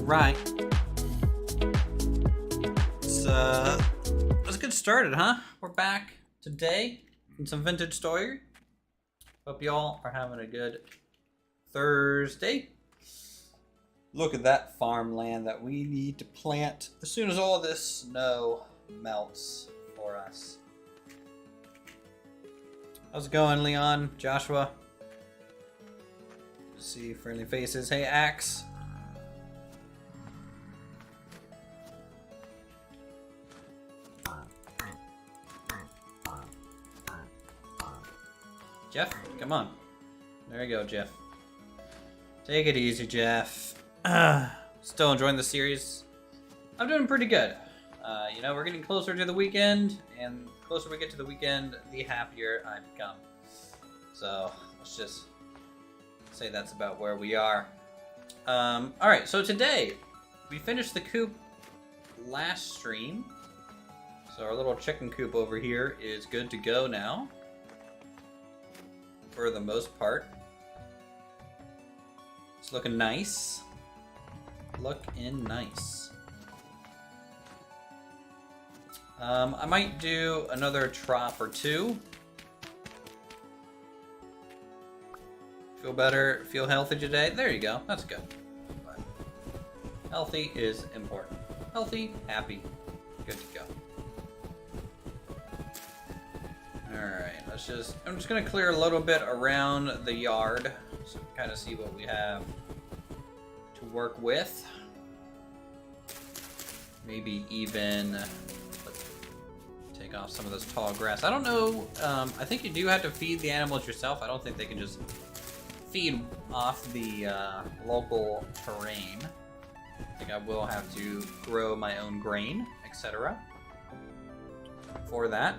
Right. Let's get started, huh? We're back today in some vintage story. Hope y'all are having a good Thursday. Look at that farmland that we need to plant as soon as all this snow melts for us. How's it going, Leon? Joshua? See friendly faces. Hey, Axe. Jeff, come on. There you go, Jeff. Take it easy, Jeff. Still enjoying the series? I'm doing pretty good. You know, we're getting closer to the weekend, and the closer we get to the weekend, the happier I become. So, let's just say that's about where we are. Alright, so today, we finished the coop last stream. So our little chicken coop over here is good to go now. For the most part. It's looking nice. Looking nice. I might do another trop or two. Feel better, feel healthy today? There you go, that's good. But healthy is important. Healthy, happy, good to go. Alright, I'm just gonna clear a little bit around the yard so we kind of see what we have to work with. Maybe even take off some of this tall grass. I don't know, I think you do have to feed the animals yourself. I don't think they can just feed off the local terrain. I think I will have to grow my own grain, etc. for that.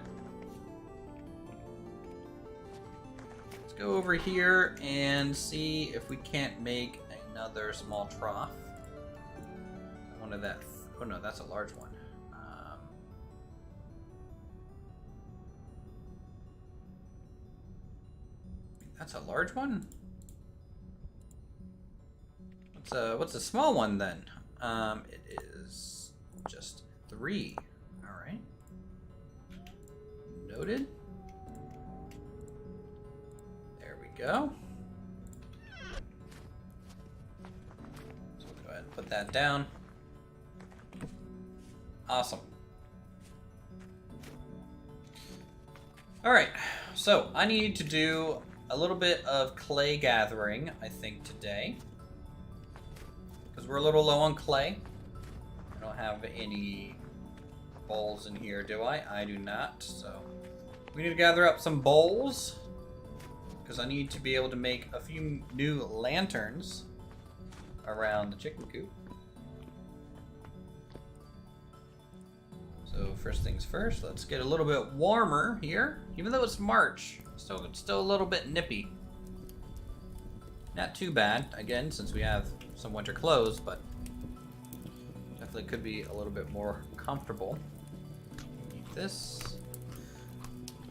Go over here and see if we can't make another small trough. One of that. Oh no, that's a large one. That's a large one. What's a small one then? It is just 3. All right. Noted. Go. So we'll go ahead and put that down. Awesome. Alright, so I need to do a little bit of clay gathering, I think, today. Because we're a little low on clay. I don't have any bowls in here, do I? I do not, so we need to gather up some bowls. Because I need to be able to make a few new lanterns around the chicken coop. So first things first, let's get a little bit warmer here. Even though it's March, it's still a little bit nippy. Not too bad, again, since we have some winter clothes, but definitely could be a little bit more comfortable. Eat this.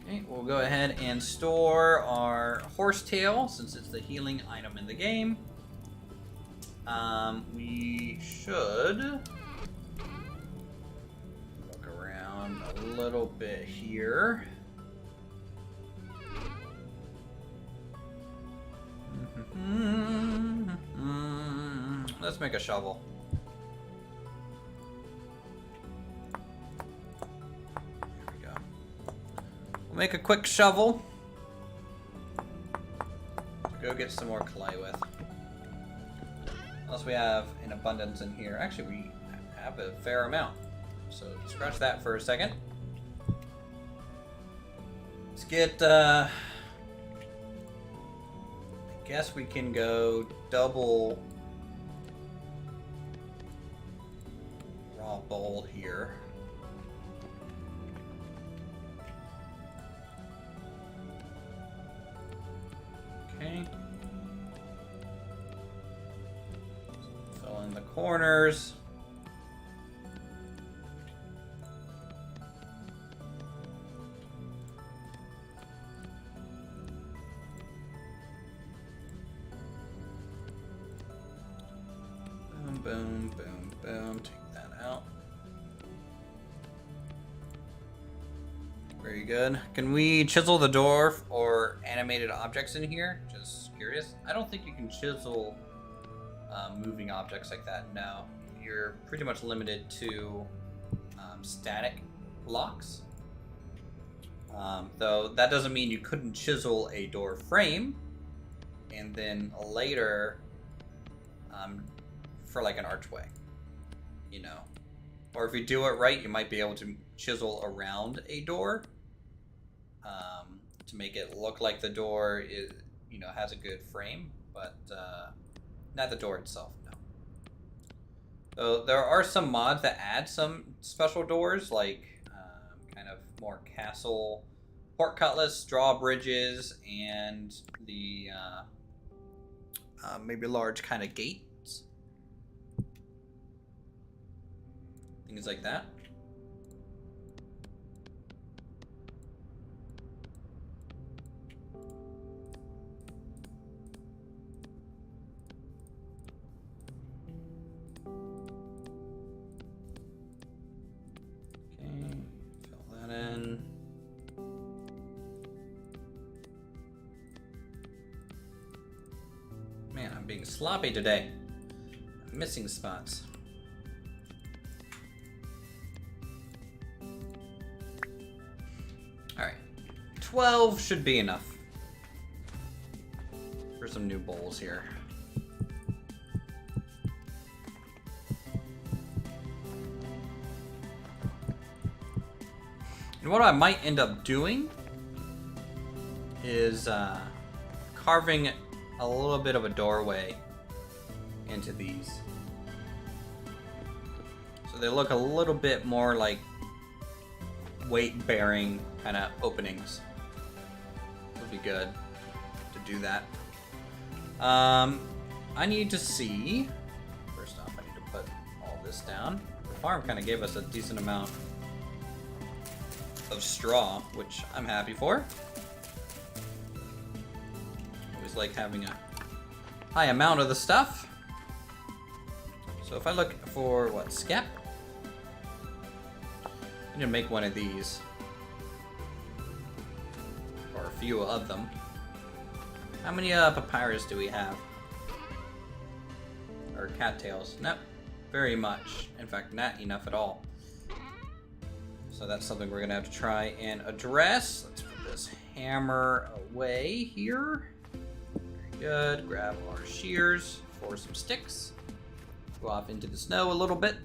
Okay, we'll go ahead and store our horsetail since it's the healing item in the game. We should look around a little bit here. let's make a shovel. Here we go. We'll make a quick shovel to go get some more clay with. Unless we have an abundance in here. Actually, we have a fair amount. So scratch that for a second. Let's get, I guess we can go double raw bold here. Okay. Fill in the corners. Boom, boom, boom. Take that out. Very good. Can we chisel the door or animated objects in here? Just curious. I don't think you can chisel moving objects like that. No. You're pretty much limited to static blocks. Though that doesn't mean you couldn't chisel a door frame and then later for like an archway, you know, or if you do it right, you might be able to chisel around a door to make it look like the door is, you know, has a good frame, but not the door itself. No. So there are some mods that add some special doors, like kind of more castle portcullis, drawbridges, and the maybe large kind of gate. Things like that. Okay, fill that in. Man, I'm being sloppy today. I'm missing spots. Alright, 12 should be enough for some new bowls here. And what I might end up doing is carving a little bit of a doorway into these. So they look a little bit more like weight-bearing kind of openings. Would be good to do that. I need to see. First off, I need to put all this down. The farm kind of gave us a decent amount of straw, which I'm happy for. Always like having a high amount of the stuff. So if I look for what, skep? I need to make one of these. Or a few of them. How many papyrus do we have? Or cattails? Not very much. In fact, not enough at all. So that's something we're gonna have to try and address. Let's put this hammer away here. Very good. Grab our shears for some sticks. Go off into the snow a little bit.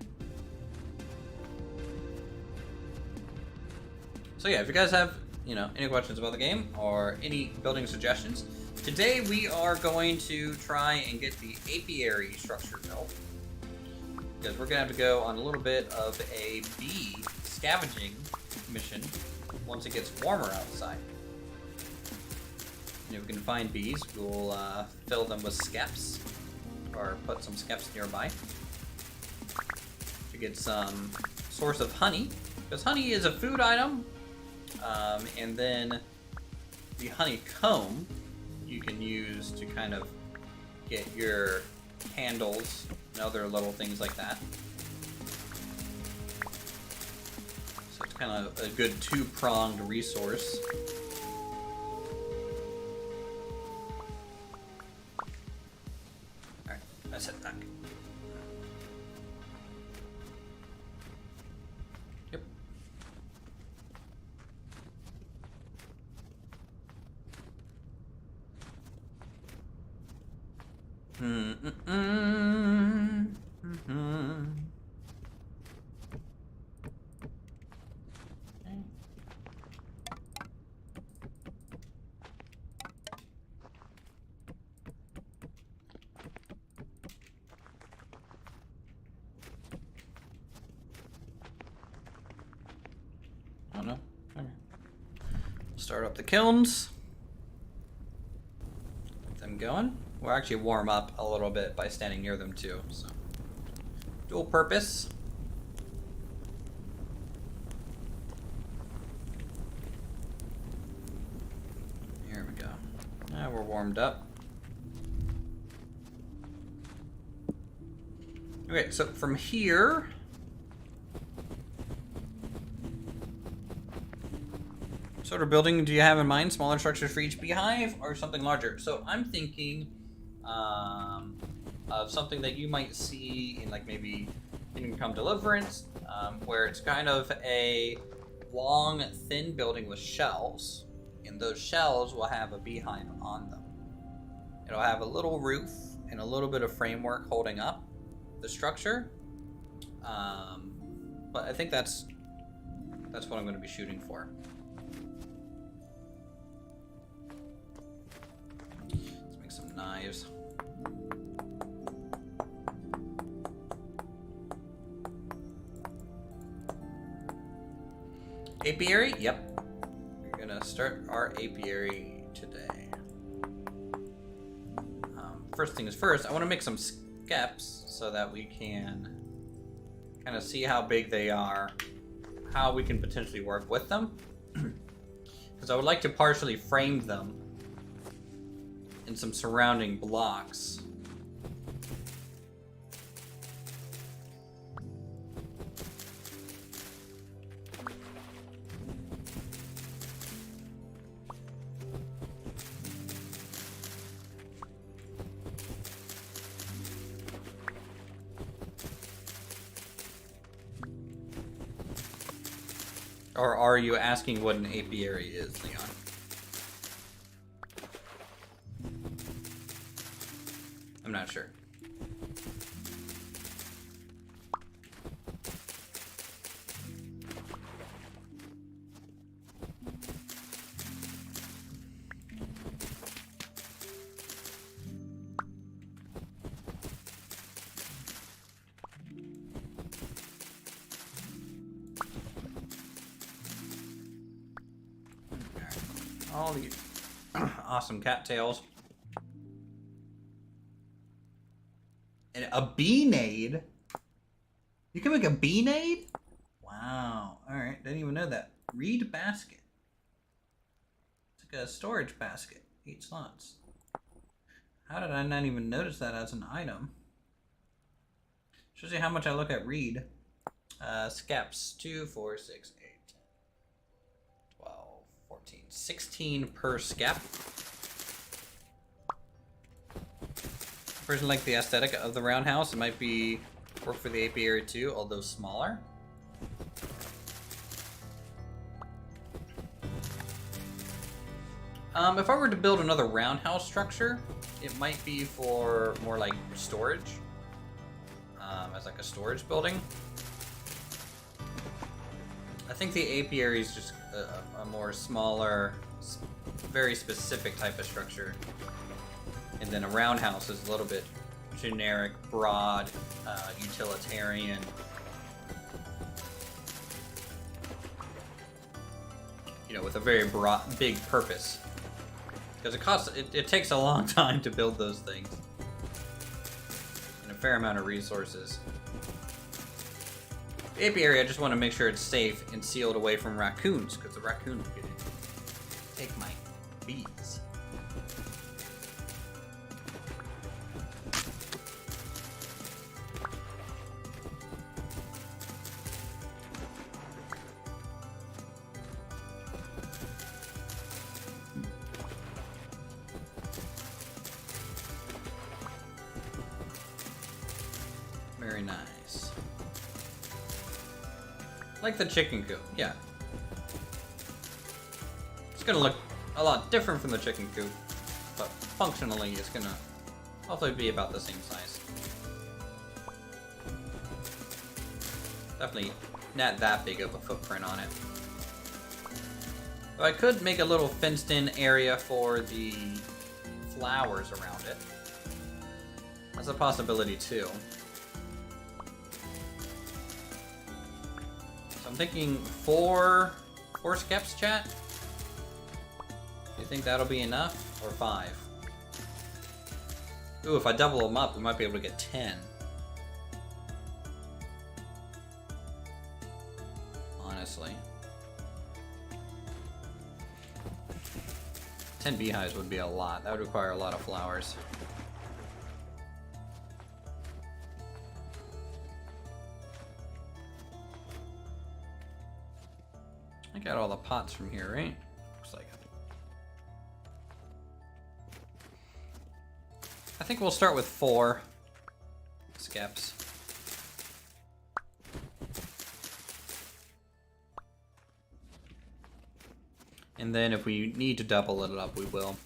So yeah, if you guys have, you know, any questions about the game or any building suggestions, today we are going to try and get the apiary structure built. Because we're gonna have to go on a little bit of a bee scavenging mission once it gets warmer outside. And if we can find bees, we'll fill them with skeps, or put some skeps nearby to get some source of honey, because honey is a food item, and then the honeycomb you can use to kind of get your candles and other little things like that. So it's kind of a good two-pronged resource. Alright, let's head back. I don't know. Okay. Start up the kilns. Get them going. We'll actually warm up a little bit by standing near them too. So, dual purpose. Here we go. Now we're warmed up. Okay, so from here. What sort of building do you have in mind? Smaller structures for each beehive or something larger? So I'm thinking of something that you might see in like maybe Kingdom Come Deliverance, where it's kind of a long, thin building with shelves, and those shelves will have a beehive on them. It'll have a little roof and a little bit of framework holding up the structure, but I think that's what I'm going to be shooting for. Let's make some knives. Apiary? Yep. We're gonna start our apiary today. First thing is first, I want to make some skeps so that we can kind of see how big they are, how we can potentially work with them. Because I would like to partially frame them in some surrounding blocks. Or are you asking what an apiary is, Leon? I'm not sure. All these awesome cattails. And a bee-nade? You can make a bee-nade? Wow. Alright, didn't even know that. Reed basket. It's like a storage basket. 8 slots. How did I not even notice that as an item? Shows you how much I look at reed. Skeps. 2, 4, 6, 8, 10, 12, 14, 16 per skep. Person like the aesthetic of the roundhouse. It might be work for the apiary too, although smaller. If I were to build another roundhouse structure, it might be for more like storage, as like a storage building. I think the apiary is just a more smaller, very specific type of structure. And then a roundhouse is a little bit generic, broad, utilitarian. You know, with a very broad, big purpose. Because it takes a long time to build those things. And a fair amount of resources. The apiary, I just want to make sure it's safe and sealed away from raccoons, because the raccoons will get in. Take my bees. Very nice. Like the chicken coop, yeah. It's gonna look a lot different from the chicken coop, but functionally it's gonna Hopefully it'll be about the same size. Definitely not that big of a footprint on it. So I could make a little fenced-in area for the flowers around it. That's a possibility too. So I'm thinking four skeps, chat? Do you think that'll be enough? Or 5? Ooh, if I double them up, we might be able to get 10. Honestly. 10 beehives would be a lot. That would require a lot of flowers. I got all the pots from here, right? Looks like it. I think we'll start with 4 skeps. And then if we need to double it up, we will.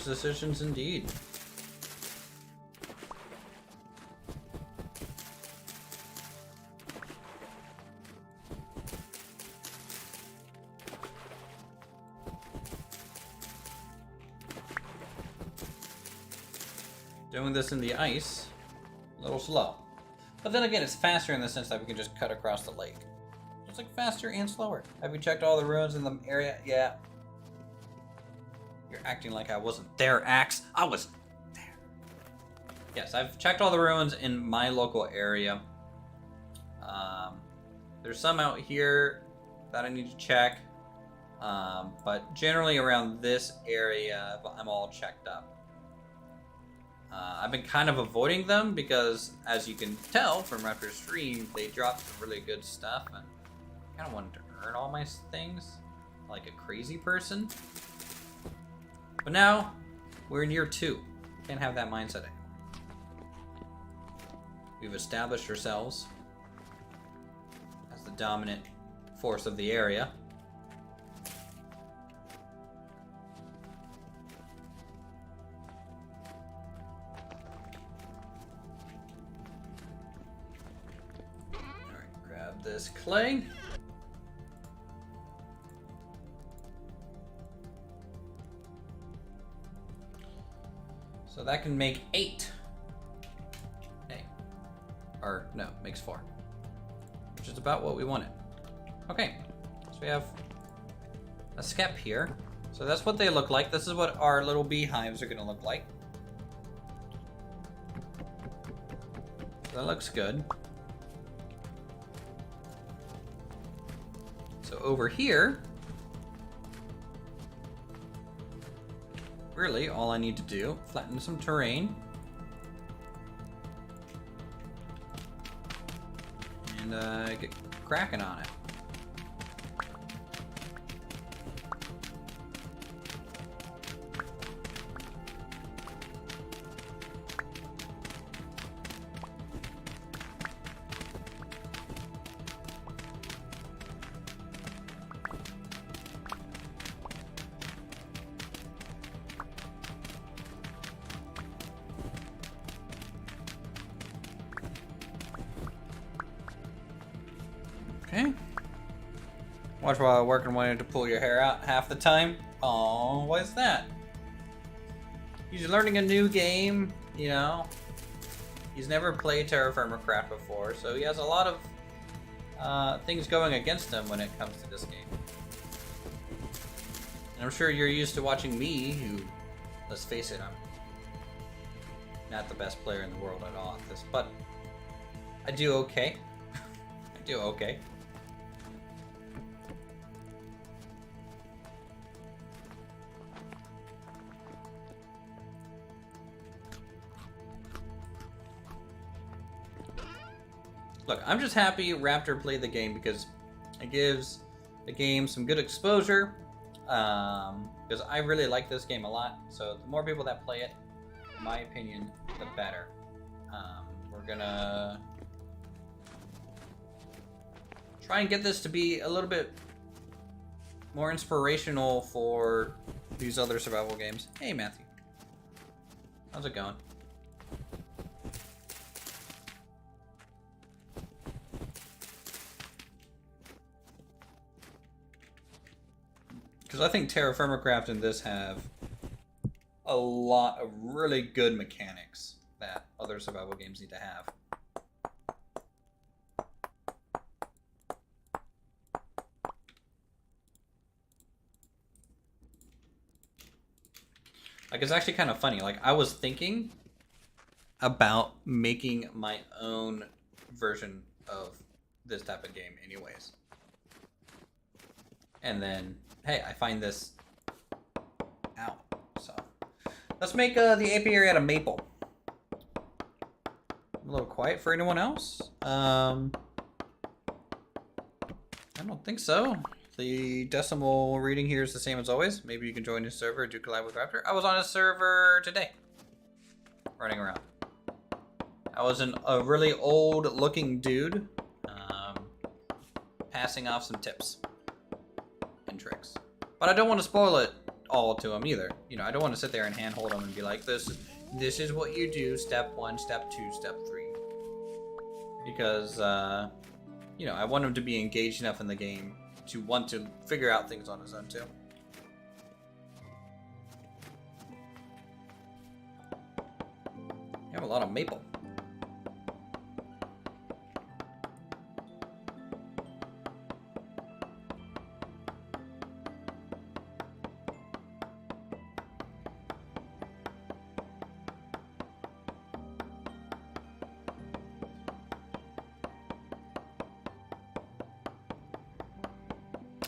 Decisions indeed. Doing this in the ice, a little slow. But then again, it's faster in the sense that we can just cut across the lake. It's like faster and slower. Have you checked all the ruins in the area? Yeah. You're acting like I wasn't there, Axe. I was there. Yes, I've checked all the ruins in my local area. There's some out here that I need to check. But generally around this area, I'm all checked up. I've been kind of avoiding them because, as you can tell from after stream, they dropped some really good stuff, and I kind of wanted to earn all my things like a crazy person. But now, we're in year 2. Can't have that mindset anymore. We've established ourselves as the dominant force of the area. Alright, grab this clay. So that can make 8. Okay. Or, no, makes 4. Which is about what we wanted. Okay. So we have a skep here. So that's what they look like. This is what our little beehives are going to look like. So that looks good. So over here, really, all I need to do, flatten some terrain. And get cracking on it. Okay. Watch while I work and wanting to pull your hair out half the time. Oh, what is that? He's learning a new game, you know. He's never played Terraformer Craft before, so he has a lot of things going against him when it comes to this game. And I'm sure you're used to watching me, who, let's face it, I'm not the best player in the world at all at this, but I do okay. I do okay. Look, I'm just happy Raptor played the game because it gives the game some good exposure. Because I really like this game a lot. So the more people that play it, in my opinion, the better. We're gonna try and get this to be a little bit more inspirational for these other survival games. Hey, Matthew. How's it going? Because I think Terra Firma Craft and this have a lot of really good mechanics that other survival games need to have. Like, it's actually kind of funny. Like, I was thinking about making my own version of this type of game anyways. And then, hey, I find this out. So, let's make the apiary out of maple. A little quiet for anyone else? I don't think so. The decimal reading here is the same as always. Maybe you can join his server, do collab with Raptor. I was on his server today, running around. I was a really old looking dude, passing off some tips and tricks. But I don't want to spoil it all to him either. You know, I don't want to sit there and handhold him and be like, this is what you do, step 1, step 2, step 3. Because, you know, I want him to be engaged enough in the game to want to figure out things on his own too. You have a lot of maple.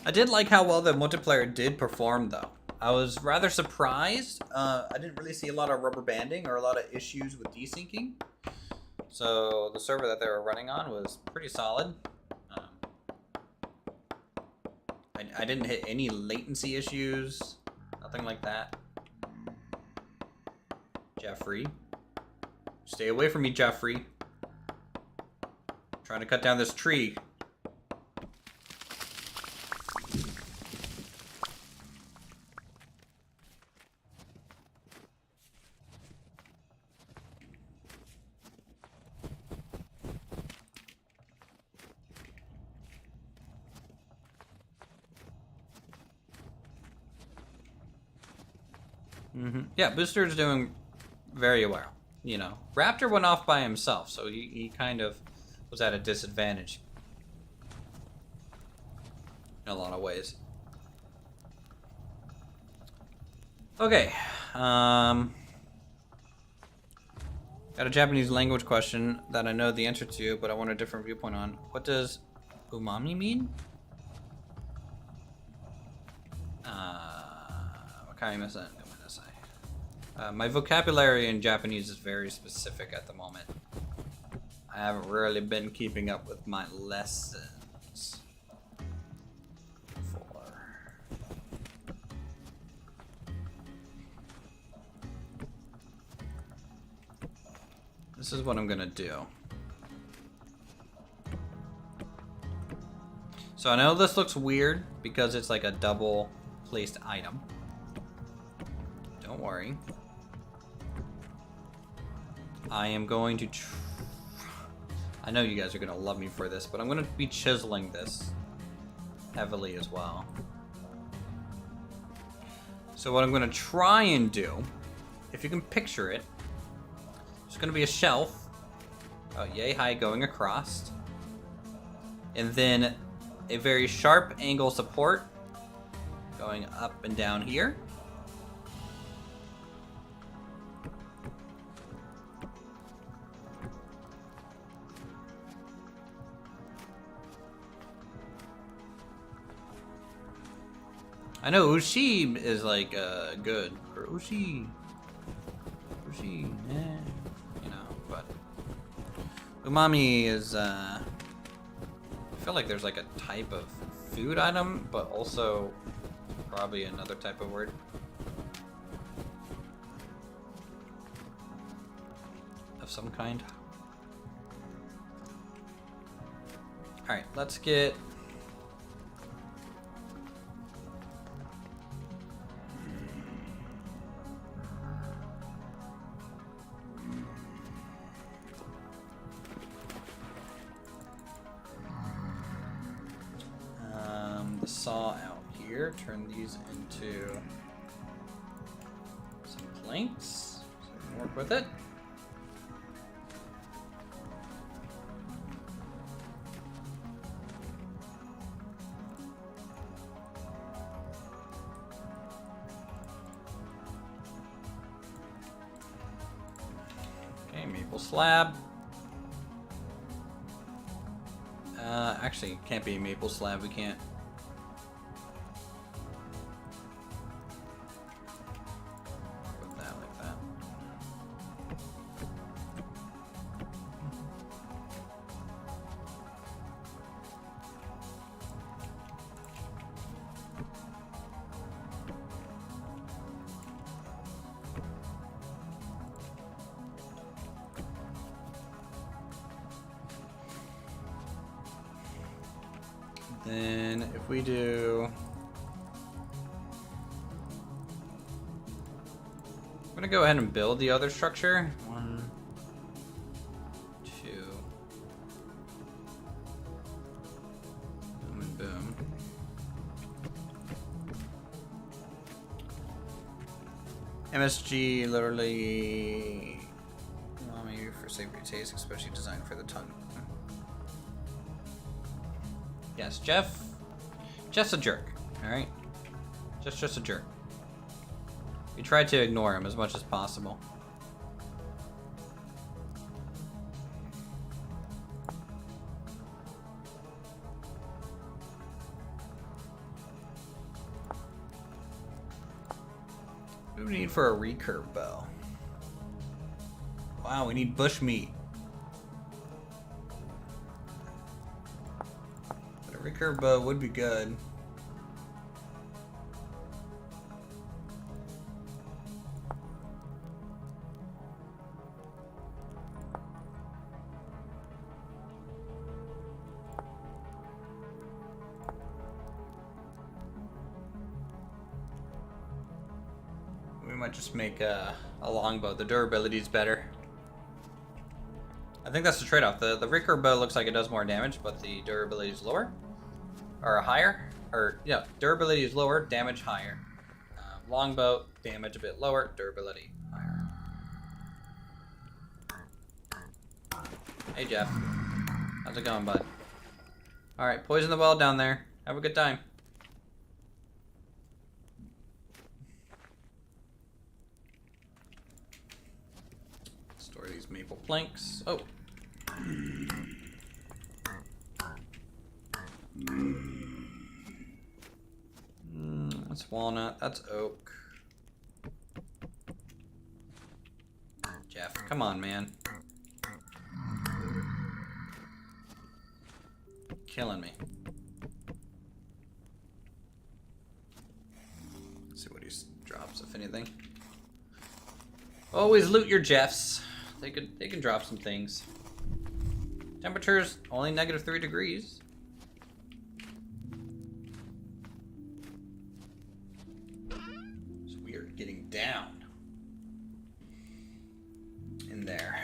I did like how well the multiplayer did perform, though. I was rather surprised. I didn't really see a lot of rubber banding or a lot of issues with desyncing. So the server that they were running on was pretty solid. I didn't hit any latency issues, nothing like that. Jeffrey. Stay away from me, Jeffrey. I'm trying to cut down this tree. Yeah, Booster's doing very well. You know, Raptor went off by himself, so he kind of was at a disadvantage in a lot of ways. Okay, got a Japanese language question that I know the answer to, but I want a different viewpoint on. What does umami mean? What kind of that? My vocabulary in Japanese is very specific at the moment. I haven't really been keeping up with my lessons. This is what I'm gonna do. So I know this looks weird because it's like a double placed item. Don't worry. I am going to I know you guys are going to love me for this, but I'm going to be chiseling this heavily as well. So what I'm going to try and do, if you can picture it, it's going to be a shelf, yay high going across, and then a very sharp angle support going up and down here. I know Ushi is like good, or Ushi, yeah, you know, but umami is I feel like there's like a type of food item, but also probably another type of word of some kind. All right, let's get saw out here. Turn these into some planks so we can work with it. Okay, maple slab. Actually, it can't be a maple slab. We can't. Put that like that. Then if we do, I'm gonna go ahead and build the other structure. 1, 2, boom and boom. MSG literally, well, maybe for savory taste, especially designed for the tongue. Yes, Jeff. Jeff's a jerk, alright? Just a jerk. We tried to ignore him as much as possible. What do we need for a recurve bow? Wow, we need bush meat. Recurve bow would be good. We might just make a longbow. The durability is better. I think that's the trade-off. The recurve bow looks like it does more damage, but the durability is lower. Or higher, or yeah, durability is lower, damage higher. Longbow, damage a bit lower, durability higher. Hey Jeff, how's it going, bud? All right, poison the well down there. Have a good time. Store these maple planks. Oh. That's walnut, that's oak. Jeff, come on, man. Killing me. Let's see what he drops, if anything. Always loot your Jeffs. They can drop some things. Temperatures only -3 degrees. Getting down in there.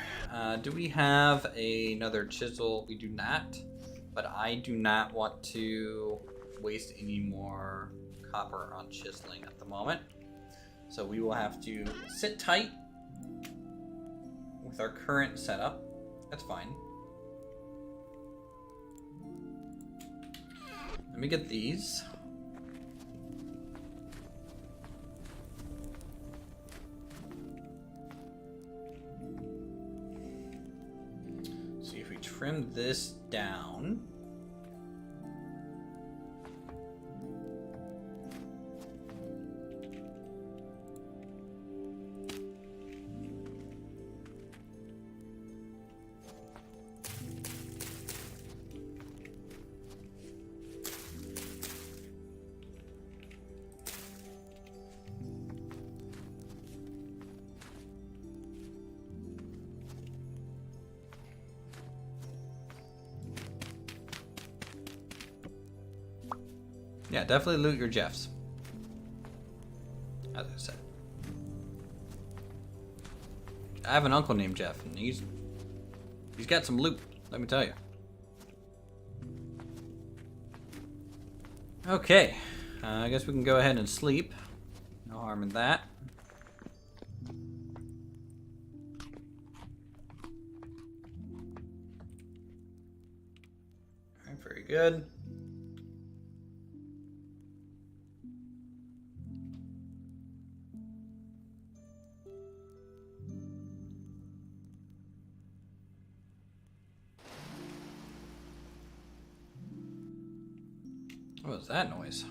Do we have another chisel? We do not, but I do not want to waste any more copper on chiseling at the moment. So we will have to sit tight with our current setup. That's fine. Let me get these. Trim this down. Yeah, definitely loot your Jeffs. As I said. I have an uncle named Jeff, and he's got some loot, let me tell you. Okay, I guess we can go ahead and sleep. No harm in that. Alright, very good. What was that noise?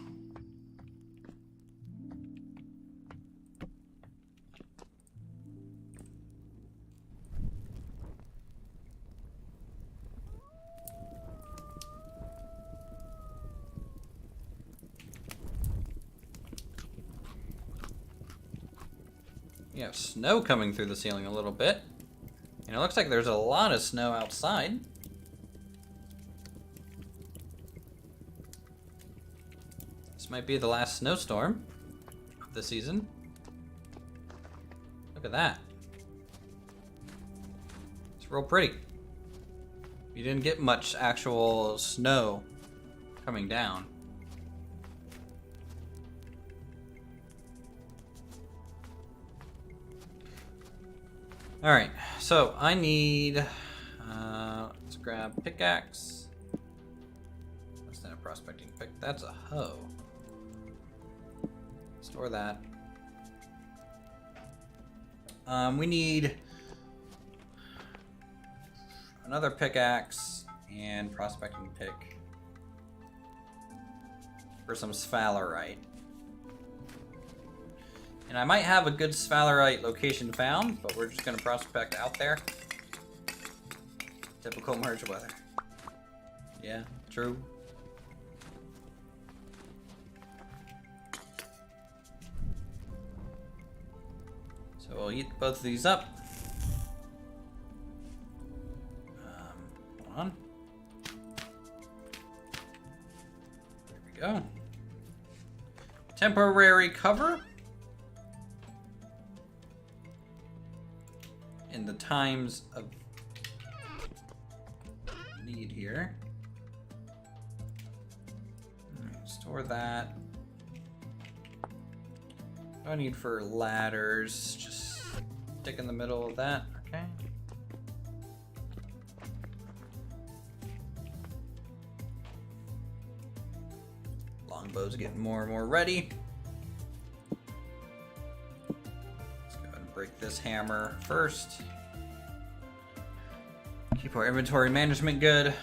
We have snow coming through the ceiling a little bit. And it looks like there's a lot of snow outside. This might be the last snowstorm of the season. Look at that. It's real pretty. You didn't get much actual snow coming down. Alright, so I need, let's grab pickaxe. That's not a prospecting pick, that's a hoe. Store that. We need another pickaxe and prospecting pick for some sphalerite. And I might have a good sphalerite location found, but we're just going to prospect out there. Typical merge weather. Yeah, true. So we'll eat both of these up. Hold on. There we go. Temporary cover. In the times of need here. Right, store that. No need for ladders. Just stick in the middle of that. Okay. Longbow's getting more and more ready. Break this hammer first. Keep our inventory management good.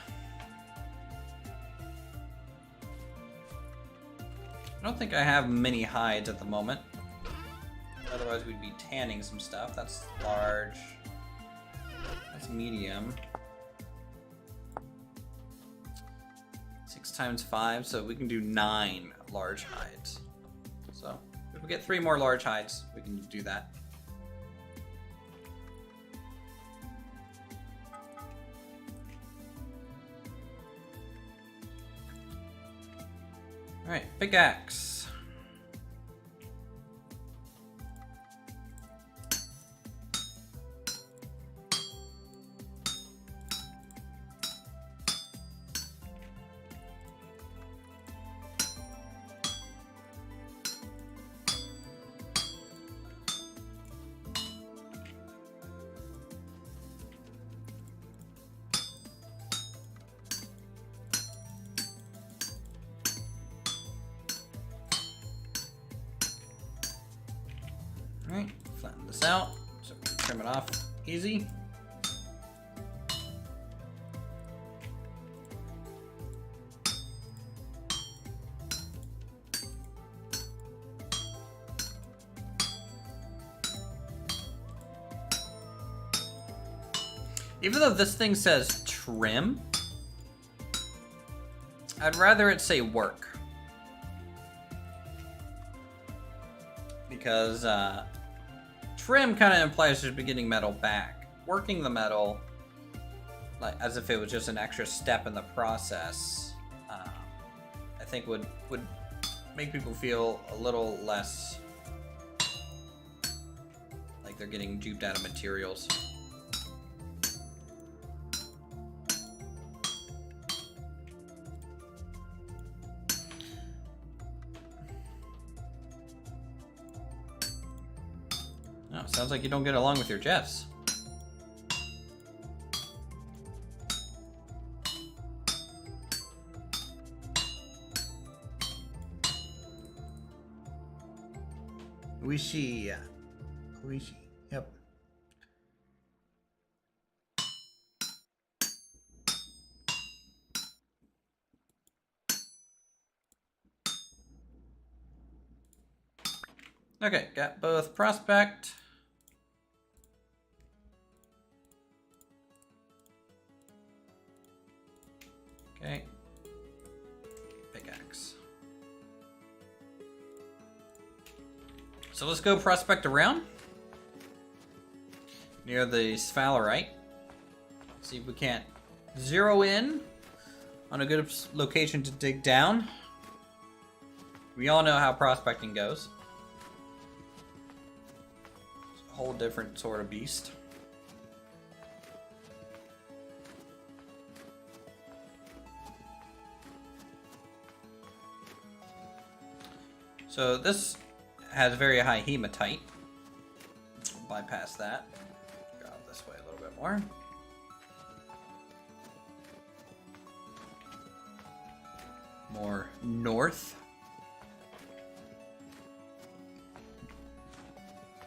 I don't think I have many hides at the moment. Otherwise we'd be tanning some stuff. That's large. That's medium. 6 times 5, so we can do 9 large hides. So if we get 3 more large hides, we can do that. Alright, pickaxe. Alright, flatten this out so we can trim it off easy. Even though this thing says trim, I'd rather it say work. Because trim kind of implies just getting metal back. Working the metal, like as if it was just an extra step in the process, I think would make people feel a little less like they're getting duped out of materials. Oh, sounds like you don't get along with your Jeffs. Wishy. Wishy. Yep. Okay, got both prospect. Okay. Pickaxe. So let's go prospect around near the sphalerite. See if we can't zero in on a good location to dig down. We all know how prospecting goes. It's a whole different sort of beast. So this has very high hematite. We'll bypass that. Go out this way a little bit more. More north.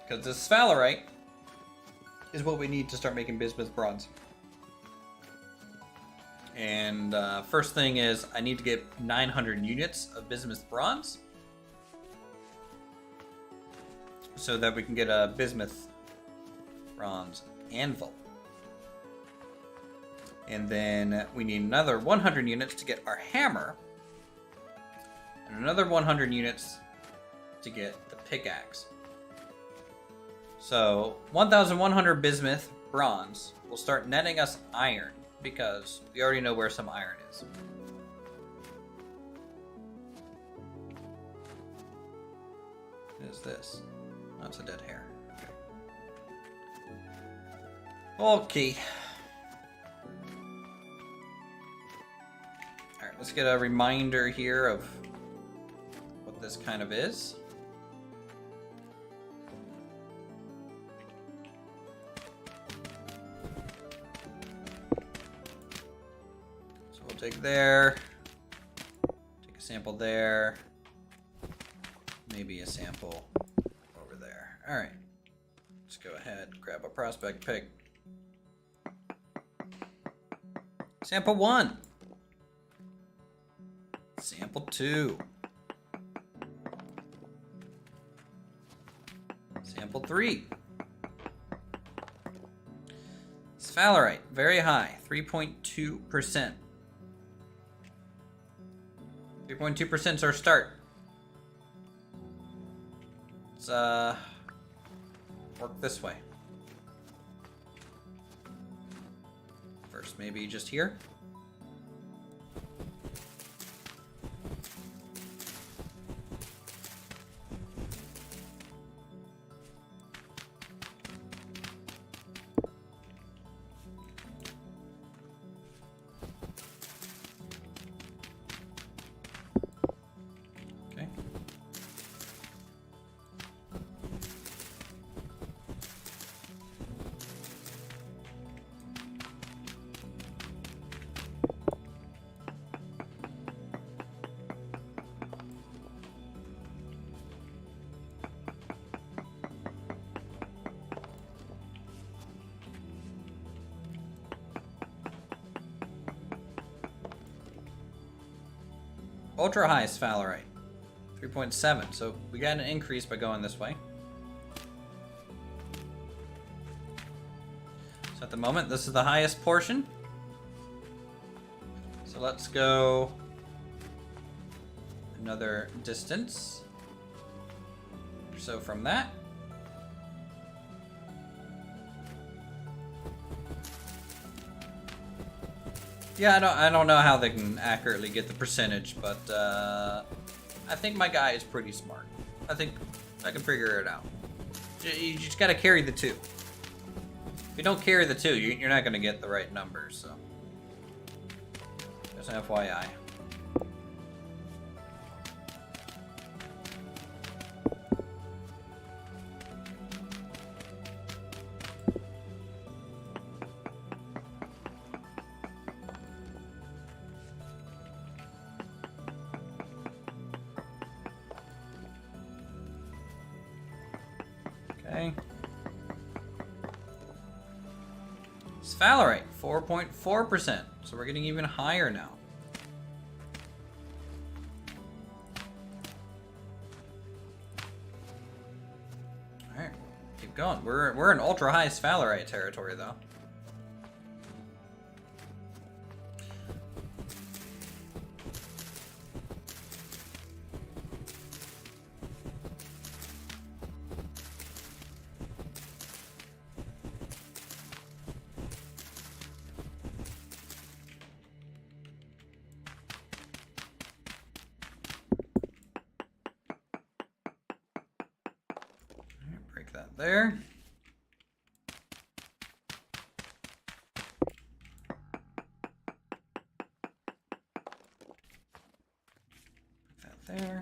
Because this sphalerite is what we need to start making bismuth bronze. And first thing is I need to get 900 units of bismuth bronze, so that we can get a bismuth bronze anvil. And then we need another 100 units to get our hammer, and another 100 units to get the pickaxe. So 1,100 bismuth bronze will start netting us iron, because we already know where some iron is. What is this? That's a dead hair. Okay. Alright, let's get a reminder here of what this kind of is. So we'll take there, take a sample there, maybe a sample. Alright, let's go ahead and grab a prospect pick. Sample 1. Sample 2. Sample 3. Sphalerite, very high, 3.2%. 3.2% is our start. Let's work this way. First, maybe just here. Ultra high sphalerite, 3.7. So we got an increase by going this way. So at the moment, this is the highest portion. So let's go another distance or so from that. Yeah, I don't know how they can accurately get the percentage, but I think my guy is pretty smart. I think I can figure it out. You just gotta carry the 2. If you don't carry the 2, you're not gonna get the right numbers, so. Just FYI. Sphalerite, 4.4%. So we're getting even higher now. Alright, keep going. We're in ultra high Sphalerite territory though. That there. Put that there.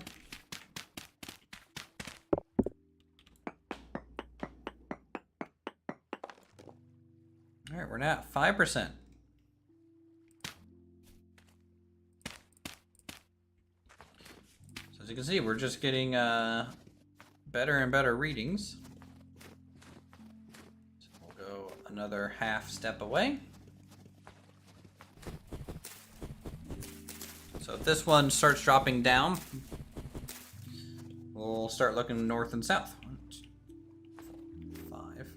All right, we're now at 5%. So as you can see, we're just getting better and better readings. Another half step away. So if this one starts dropping down, we'll start looking north and south. 1, 2, 4, 5.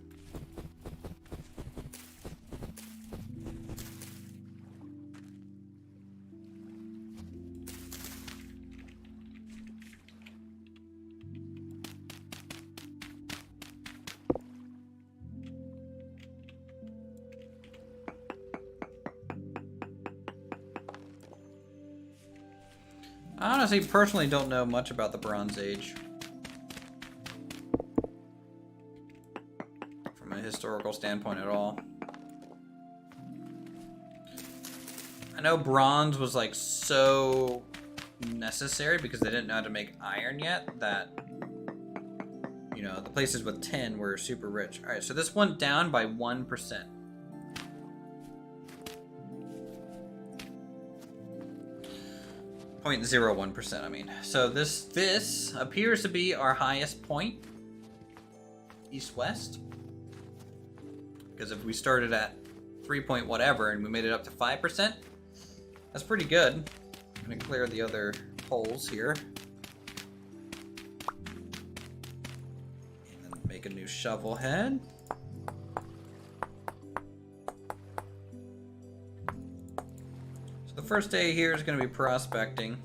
I honestly, personally don't know much about the Bronze Age. From a historical standpoint at all. I know bronze was like so necessary because they didn't know how to make iron yet that, you know, the places with tin were super rich. Alright, so this went down by 1%. 0.01%, I mean. So this appears to be our highest point, east-west. Because if we started at 3 point whatever and we made it up to 5%, that's pretty good. I'm gonna clear the other holes here. And then make a new shovel head. The first day here is going to be prospecting.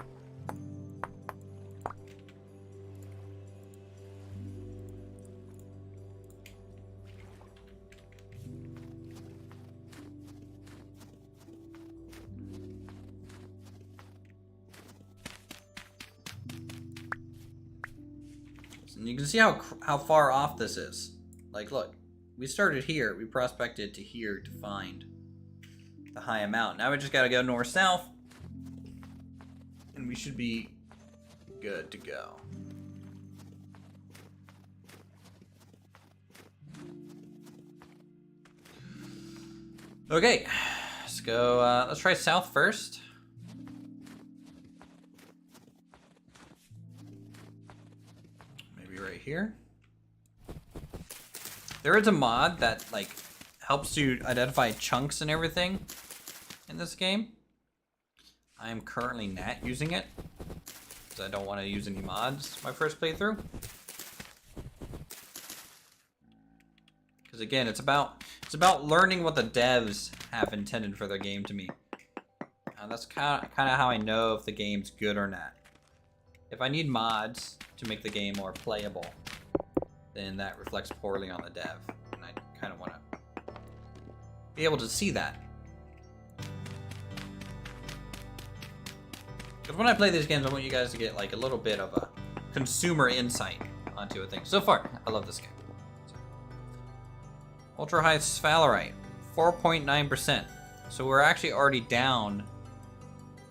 And you can see how far off this is. Like, look, we started here, we prospected to here to find the high amount. Now we just gotta go north-south, and we should be good to go. Okay, let's go, let's try south first. Maybe right here. There is a mod that, like, helps you identify chunks and everything in this game. I am currently not using it because I don't want to use any mods my first playthrough. Because again, it's about learning what the devs have intended for their game to me. And that's kind of how I know if the game's good or not. If I need mods to make the game more playable, then that reflects poorly on the dev, and I kind of want to be able to see that. Because when I play these games, I want you guys to get like a little bit of a consumer insight onto a thing. So far, I love this game. Ultra high Sphalerite, 4.9%. So we're actually already down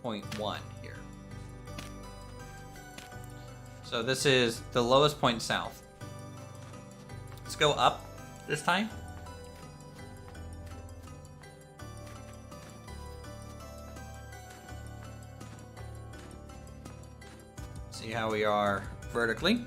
0.1 here. So this is the lowest point south. Let's go up this time. See how we are vertically.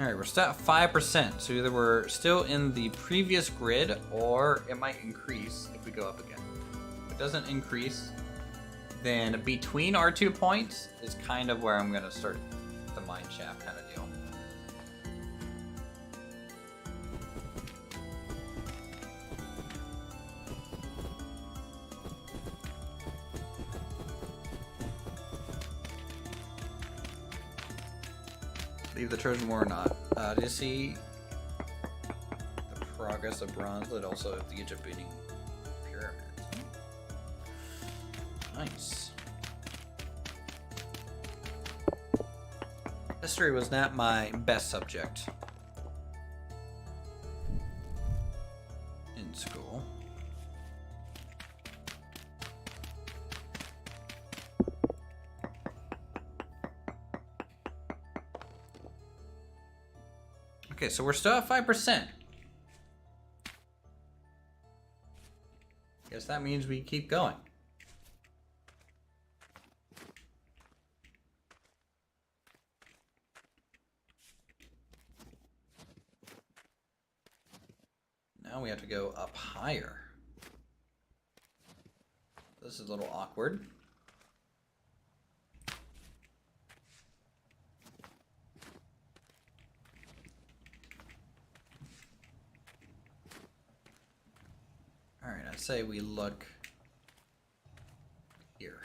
Alright, we're still at 5%, so either we're still in the previous grid, or it might increase if we go up again. If it doesn't increase, then between our 2 points is kind of where I'm going to start the mine shaft kind of deal. Leave the Trojan War or not? Do you see the progress of bronze, but also the Egyptian pyramids? Nice. History was not my best subject in school. Okay, so we're still at 5%. Guess that means we keep going. Now we have to go up higher. This is a little awkward. Alright, I'd say we look here.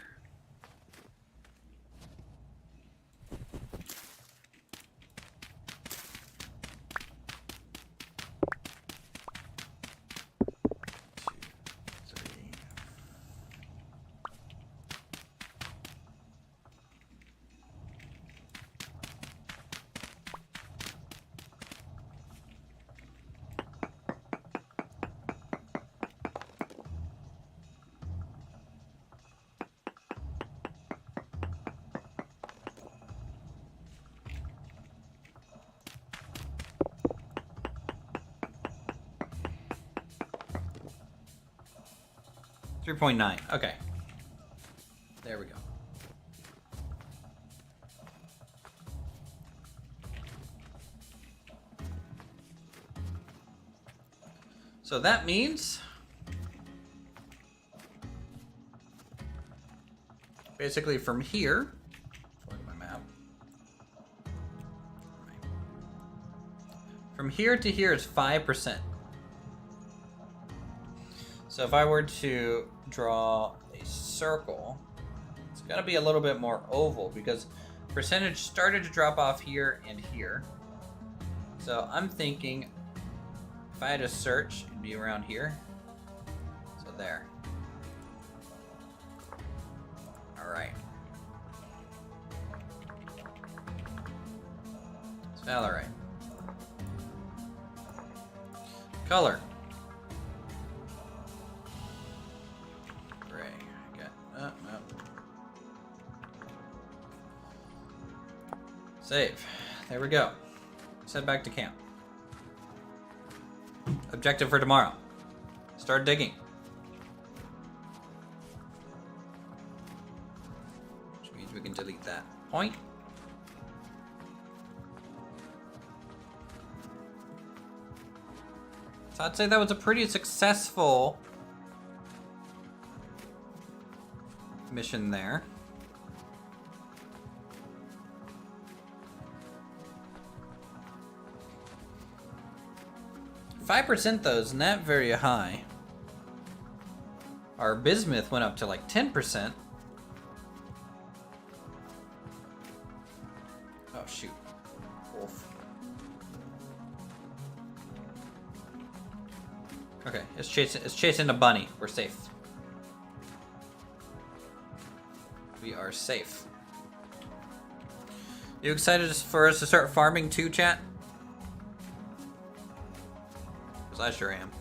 $3.9. Okay. There we go. So that means basically from here, look at my map. From here to here is 5%. So if I were to draw a circle, it's got to be a little bit more oval because percentage started to drop off here and here. So I'm thinking if I had to search, it'd be around here. So there. All right. It's Valorite. Color. Save. There we go. Let's head back to camp. Objective for tomorrow. Start digging. Which means we can delete that point. So I'd say that was a pretty successful mission there. 5% though is not very high. Our bismuth went up to like 10%. Oh shoot. Wolf. Okay, it's chasing a bunny. We're safe. We are safe. You excited for us to start farming too, chat? I sure am.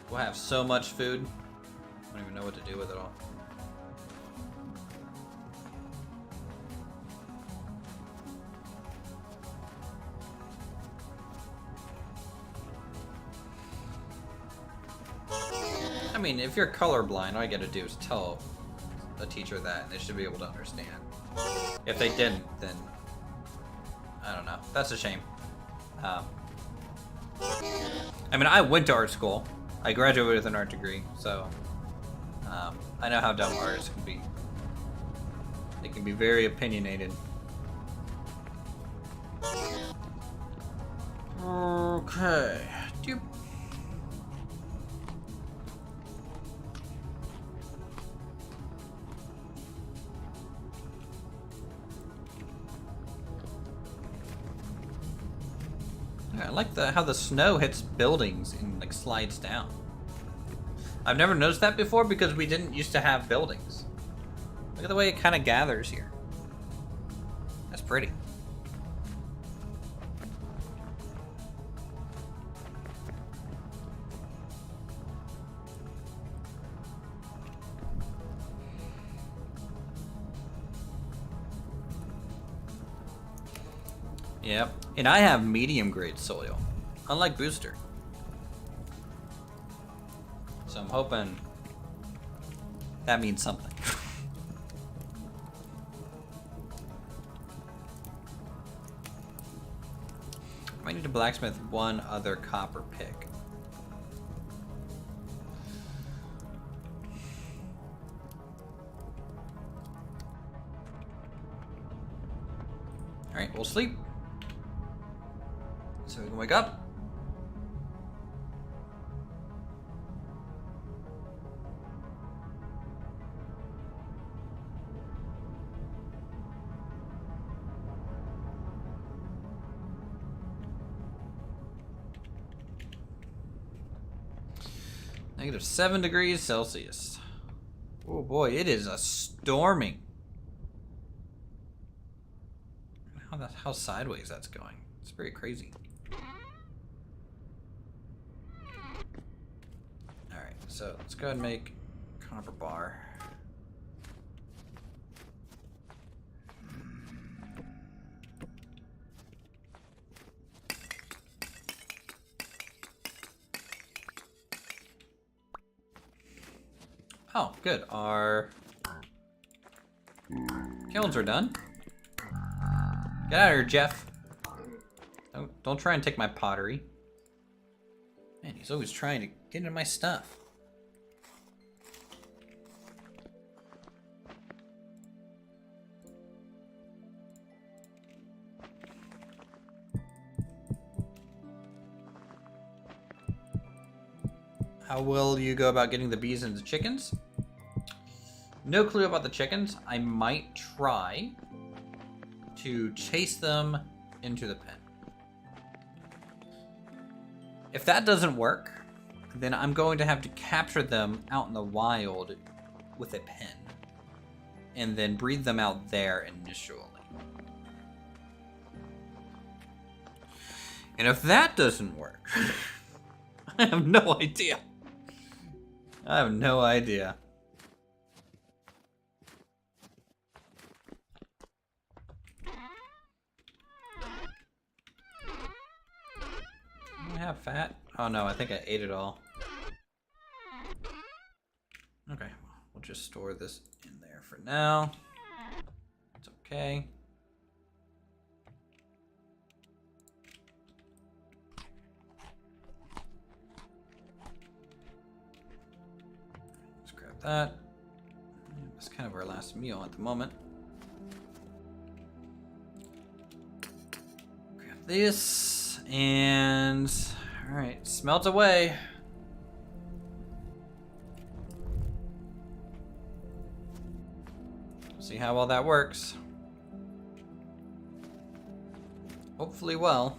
We'll have so much food. I don't even know what to do with it all. I mean, if you're colorblind, all you gotta do is tell a teacher that, and they should be able to understand. If they didn't, then I don't know. That's a shame. I mean, I went to art school. I graduated with an art degree, so I know how dumb artists can be. They can be very opinionated. Okay. Doop. I like how the snow hits buildings and like slides down. I've never noticed that before because we didn't used to have buildings. Look at the way it kind of gathers here. That's pretty. Yep, and I have medium grade soil, unlike Booster. So I'm hoping that means something. I might need to blacksmith one other copper pick. Alright, we'll sleep. So we can wake up. -7 degrees Celsius. Oh boy, it is a storming. How sideways that's going. It's very crazy. Alright, so let's go ahead and make copper bar. Oh, good. Our kilns are done. Get out of here, Jeff. Don't try and take my pottery. Man, he's always trying to get into my stuff. How will you go about getting the bees and the chickens? No clue about the chickens. I might try to chase them into the pen. If that doesn't work, then I'm going to have to capture them out in the wild with a pen and then breed them out there initially. And if that doesn't work, I have no idea. I have no idea. Do I have fat? Oh no, I think I ate it all. Okay, we'll just store this in there for now. It's okay. Let's grab that. That's kind of our last meal at the moment. Grab this. And all right, smelt away. See how well that works. Hopefully well.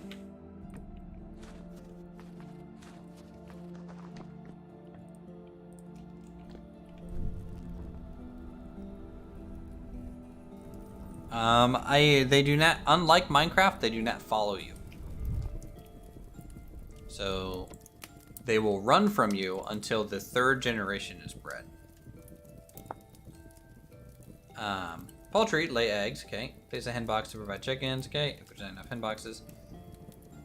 They do not, unlike Minecraft, they do not follow you. So they will run from you until the 3rd generation is bred. Poultry lay eggs, okay. Place a hen box to provide chickens, okay. If there's not enough hen boxes,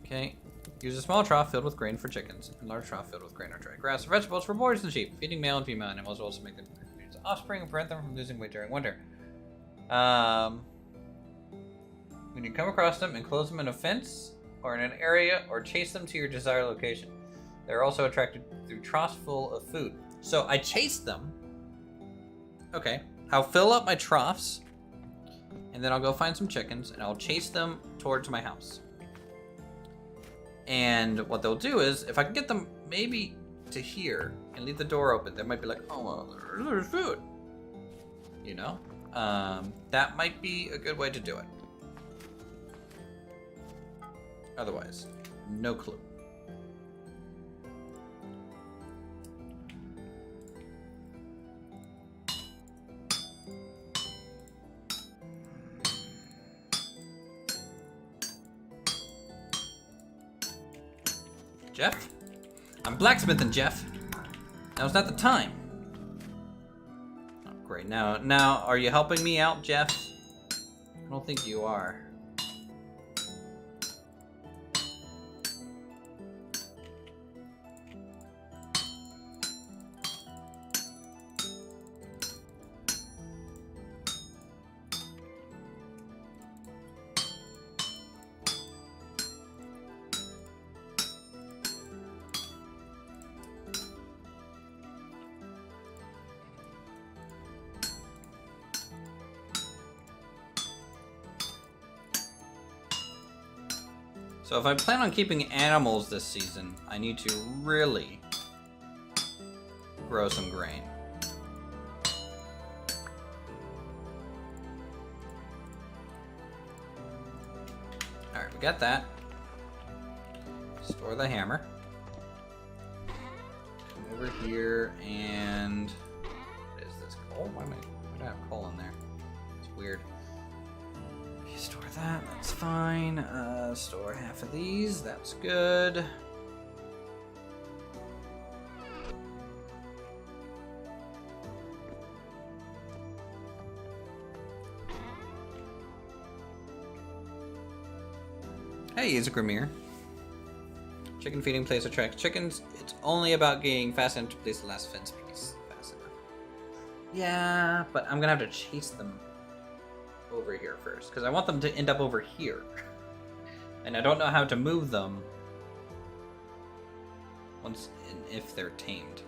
okay. Use a small trough filled with grain for chickens, and large trough filled with grain or dry grass or vegetables for boars and sheep. Feeding male and female animals will also make them produce offspring and prevent them from losing weight during winter. When you come across them, enclose them in a fence or in an area, or chase them to your desired location. They're also attracted through troughs full of food. So I chase them. Okay. I'll fill up my troughs, and then I'll go find some chickens, and I'll chase them towards my house. And what they'll do is, if I can get them maybe to here and leave the door open, they might be like, oh, well, there's food. You know? That might be a good way to do it. Otherwise, no clue. Jeff? I'm blacksmithing, Jeff. Now's not the time. Oh, great. Now, are you helping me out, Jeff? I don't think you are. So if I plan on keeping animals this season, I need to really grow some grain. Alright, we got that. Store the hammer. Come over here and... what is this? Coal? Why do I have coal in there? It's weird. Store that, that's fine. Store half of these, that's good. Hey, it's a Grimir. Chicken feeding place attracts chickens. It's only about getting fast enough to place the last fence piece fast enough. Yeah, but I'm gonna have to chase them over here first, because I want them to end up over here. And I don't know how to move them once and if they're tamed.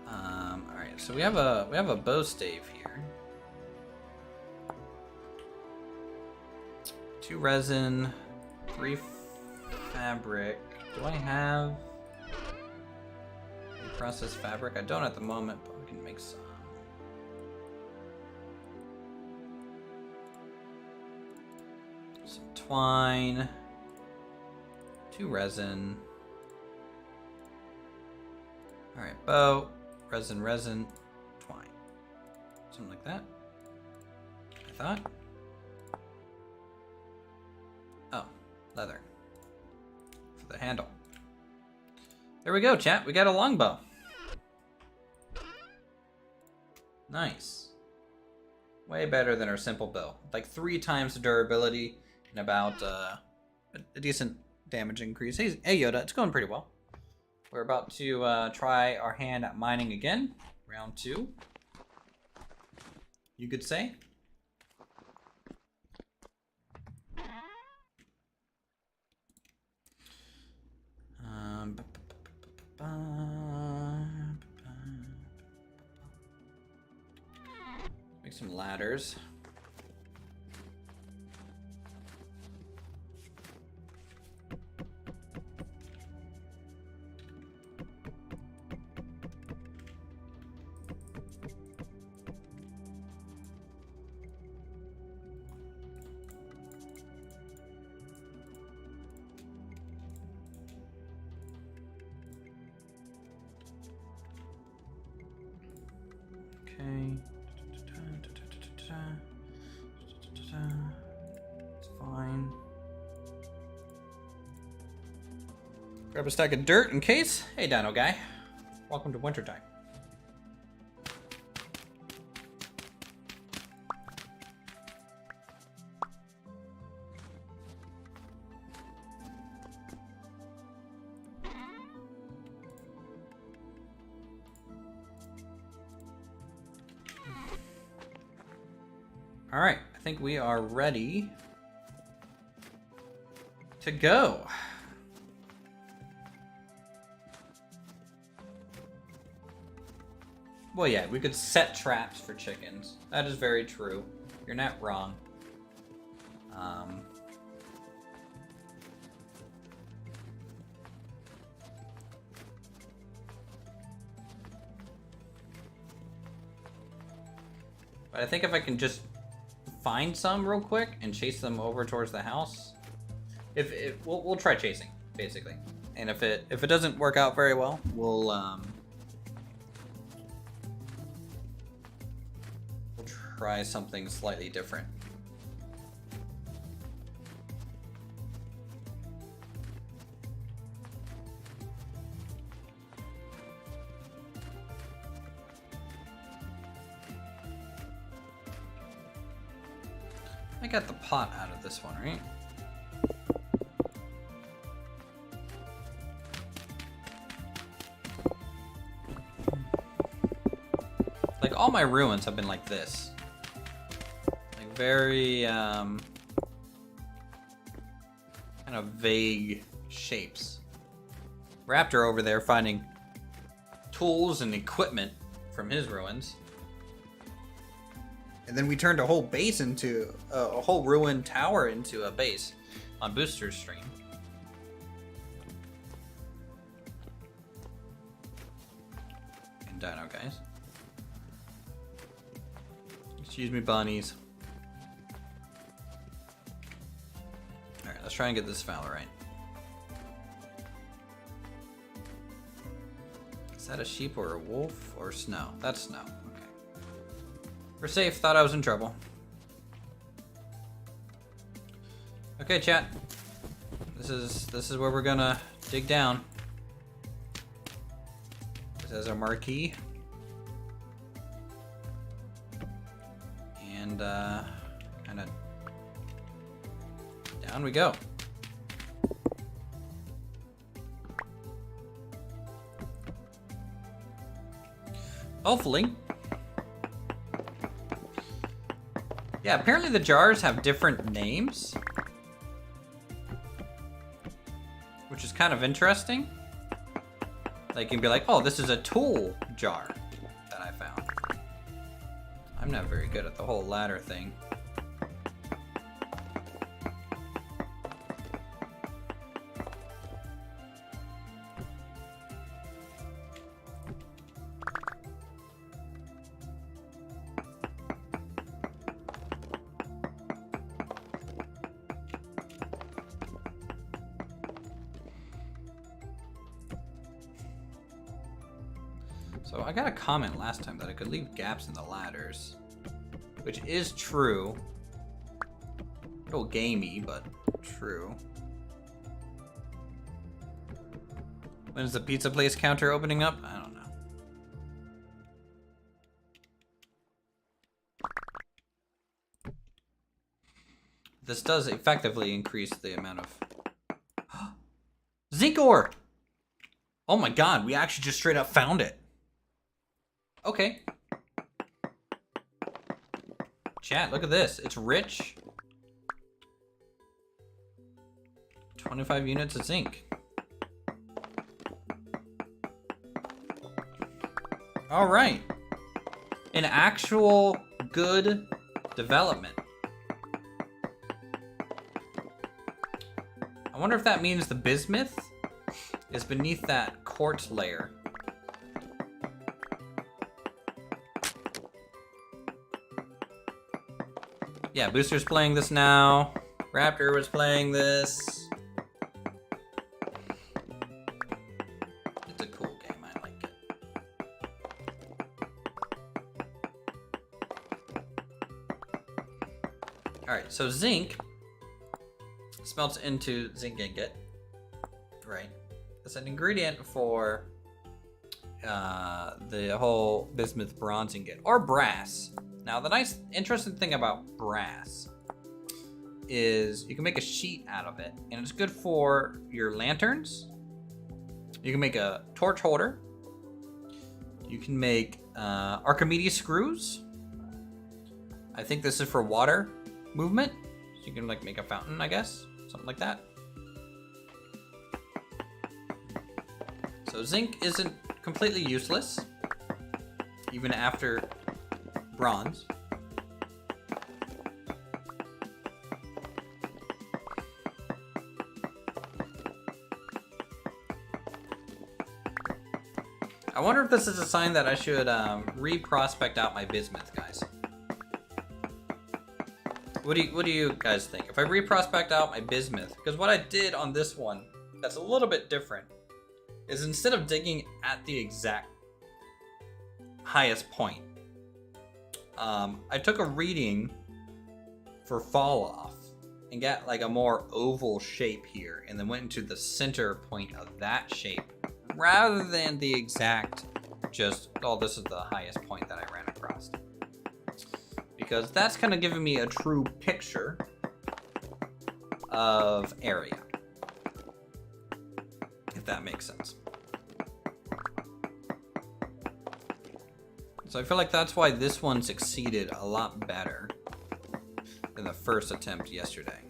Alright, so we have a bow stave here. 2 resin, 3 fabric. Do I have processed fabric? I don't at the moment, but we can make some. Some twine, 2 resin. Alright, bow, resin, twine. Something like that. I thought. Oh, leather. For the handle. There we go, chat. We got a longbow. Nice. Way better than our simple bow. Like 3 times the durability and about a decent damage increase. Hey Yoda, it's going pretty well. We're about to try our hand at mining again. Round 2. You could say. Make some ladders. Okay. It's fine. Grab a stack of dirt in case. Hey, Dino guy. Welcome to wintertime. All right, I think we are ready to go. Well, yeah, we could set traps for chickens. That is very true. You're not wrong. But I think if I can just find some real quick and chase them over towards the house, we'll try chasing basically, and if it doesn't work out very well, we'll try something slightly different. I got the pot out of this one, right? Like, all my ruins have been like this. Like, very, kind of vague shapes. Raptor over there finding tools and equipment from his ruins. And then we turned a whole base into a whole ruined tower into a base on Booster's stream. And dino guys. Excuse me, bunnies. Alright, let's try and get this fowl right. Is that a sheep or a wolf or snow? That's snow. We're safe. Thought I was in trouble. Okay, chat. This is where we're gonna dig down. This is our marquee. And kind of down we go. Hopefully. Yeah, apparently the jars have different names, which is kind of interesting. Like, you can be like, oh, this is a tool jar that I found. I'm not very good at the whole ladder thing. So I got a comment last time that I could leave gaps in the ladders, which is true. A little gamey, but true. When is the pizza place counter opening up? I don't know. This does effectively increase the amount of zinc ore. Oh my god, we actually just straight up found it. Okay. Chat, look at this. It's rich. 25 units of zinc. All right. An actual good development. I wonder if that means the bismuth is beneath that quartz layer. Yeah, Booster's playing this now. Raptor was playing this. It's a cool game, I like it. Alright, so zinc smelts into zinc ingot, right? It's an ingredient for the whole bismuth bronze ingot, or brass. Now, the nice, interesting thing about brass is you can make a sheet out of it, and it's good for your lanterns. You can make a torch holder. You can make Archimedes screws. I think this is for water movement. So you can like make a fountain, I guess. Something like that. So zinc isn't completely useless, even after bronze. I wonder if this is a sign that I should re-prospect out my bismuth, guys. What do you guys think? If I re-prospect out my bismuth, because what I did on this one that's a little bit different is instead of digging at the exact highest point, I took a reading for fall off and got like a more oval shape here, and then went into the center point of that shape rather than the exact just, oh, this is the highest point that I ran across. Because that's kind of giving me a true picture of area, if that makes sense. So I feel like that's why this one succeeded a lot better than the first attempt yesterday,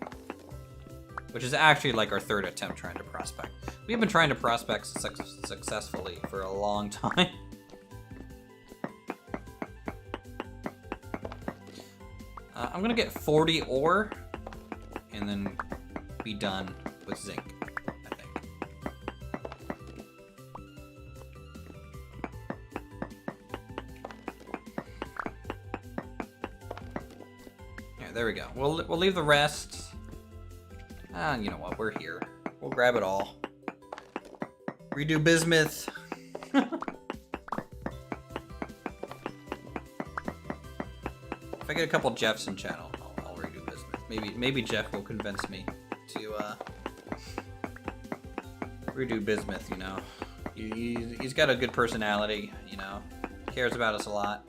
which is actually like our third attempt trying to prospect. We've been trying to prospect successfully for a long time. I'm gonna get 40 ore and then be done with zinc, I think. Yeah, there we go. We'll leave the rest. You know what? We're here. We'll grab it all. Redo bismuth. If I get a couple Jeffs in channel, I'll redo bismuth. Maybe Jeff will convince me to redo bismuth. You know, he's got a good personality. You know, cares about us a lot.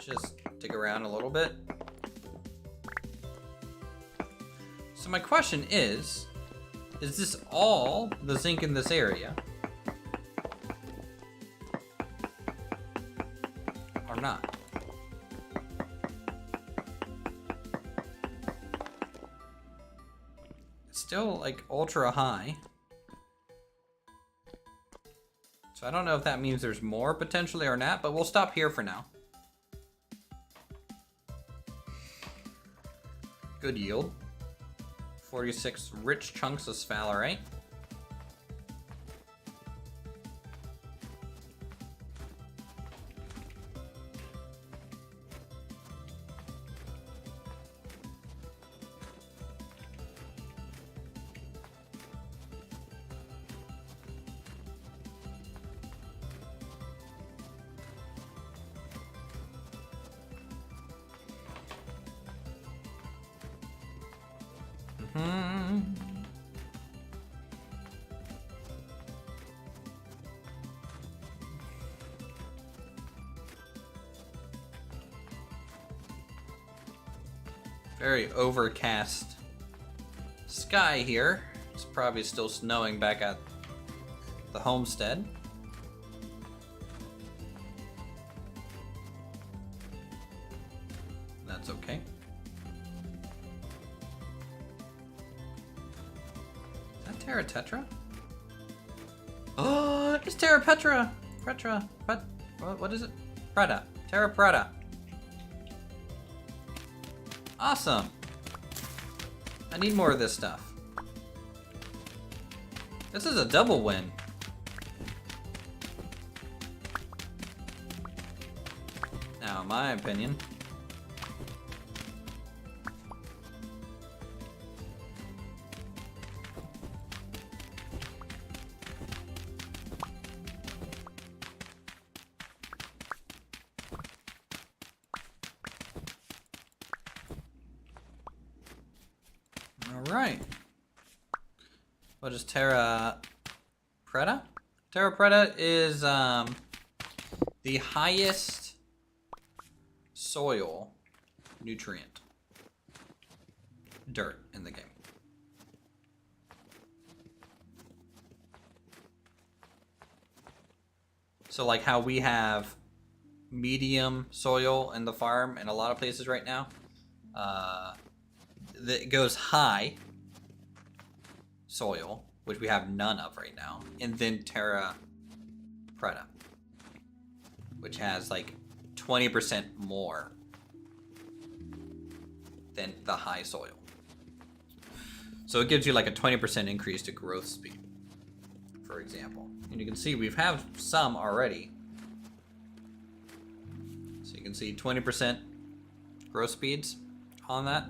Just dig around a little bit. So my question is this all the zinc in this area? Or not? It's still like ultra high. So I don't know if that means there's more potentially or not, but we'll stop here for now. Good yield. 46 rich chunks of sphalerite. Very overcast sky here. It's probably still snowing back at the homestead. That's okay. Is that Terra Tetra? Oh, it's Terra Petra. What is it? Preta. Terra Preta. Awesome. I need more of this stuff. This is a double win. Now, in my opinion. Alright. What is Terra Preta? Terra Preta is the highest soil nutrient dirt in the game. So like how we have medium soil in the farm in a lot of places right now, that goes high soil, which we have none of right now, and then terra preta, which has like 20% more than the high soil. So it gives you like a 20% increase to growth speed, for example. And you can see we've have some already. So you can see 20% growth speeds on that.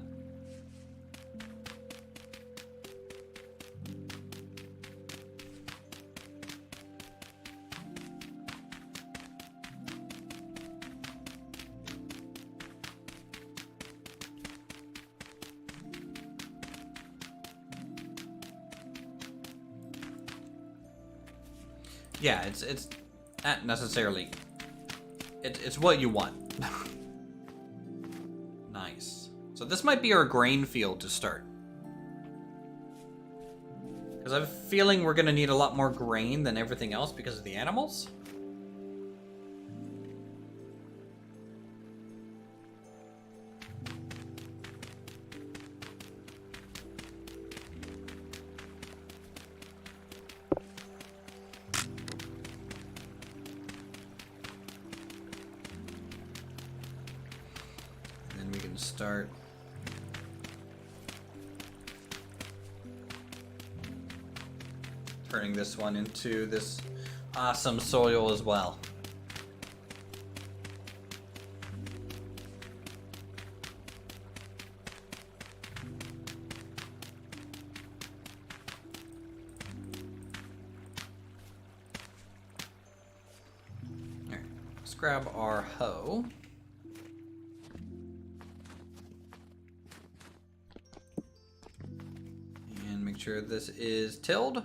Yeah, it's not necessarily. It's what you want. Nice. So this might be our grain field to start. Because I have a feeling we're gonna need a lot more grain than everything else because of the animals. Start turning this one into this awesome soil as well. All right, let's grab our hoe. Sure this is tilled.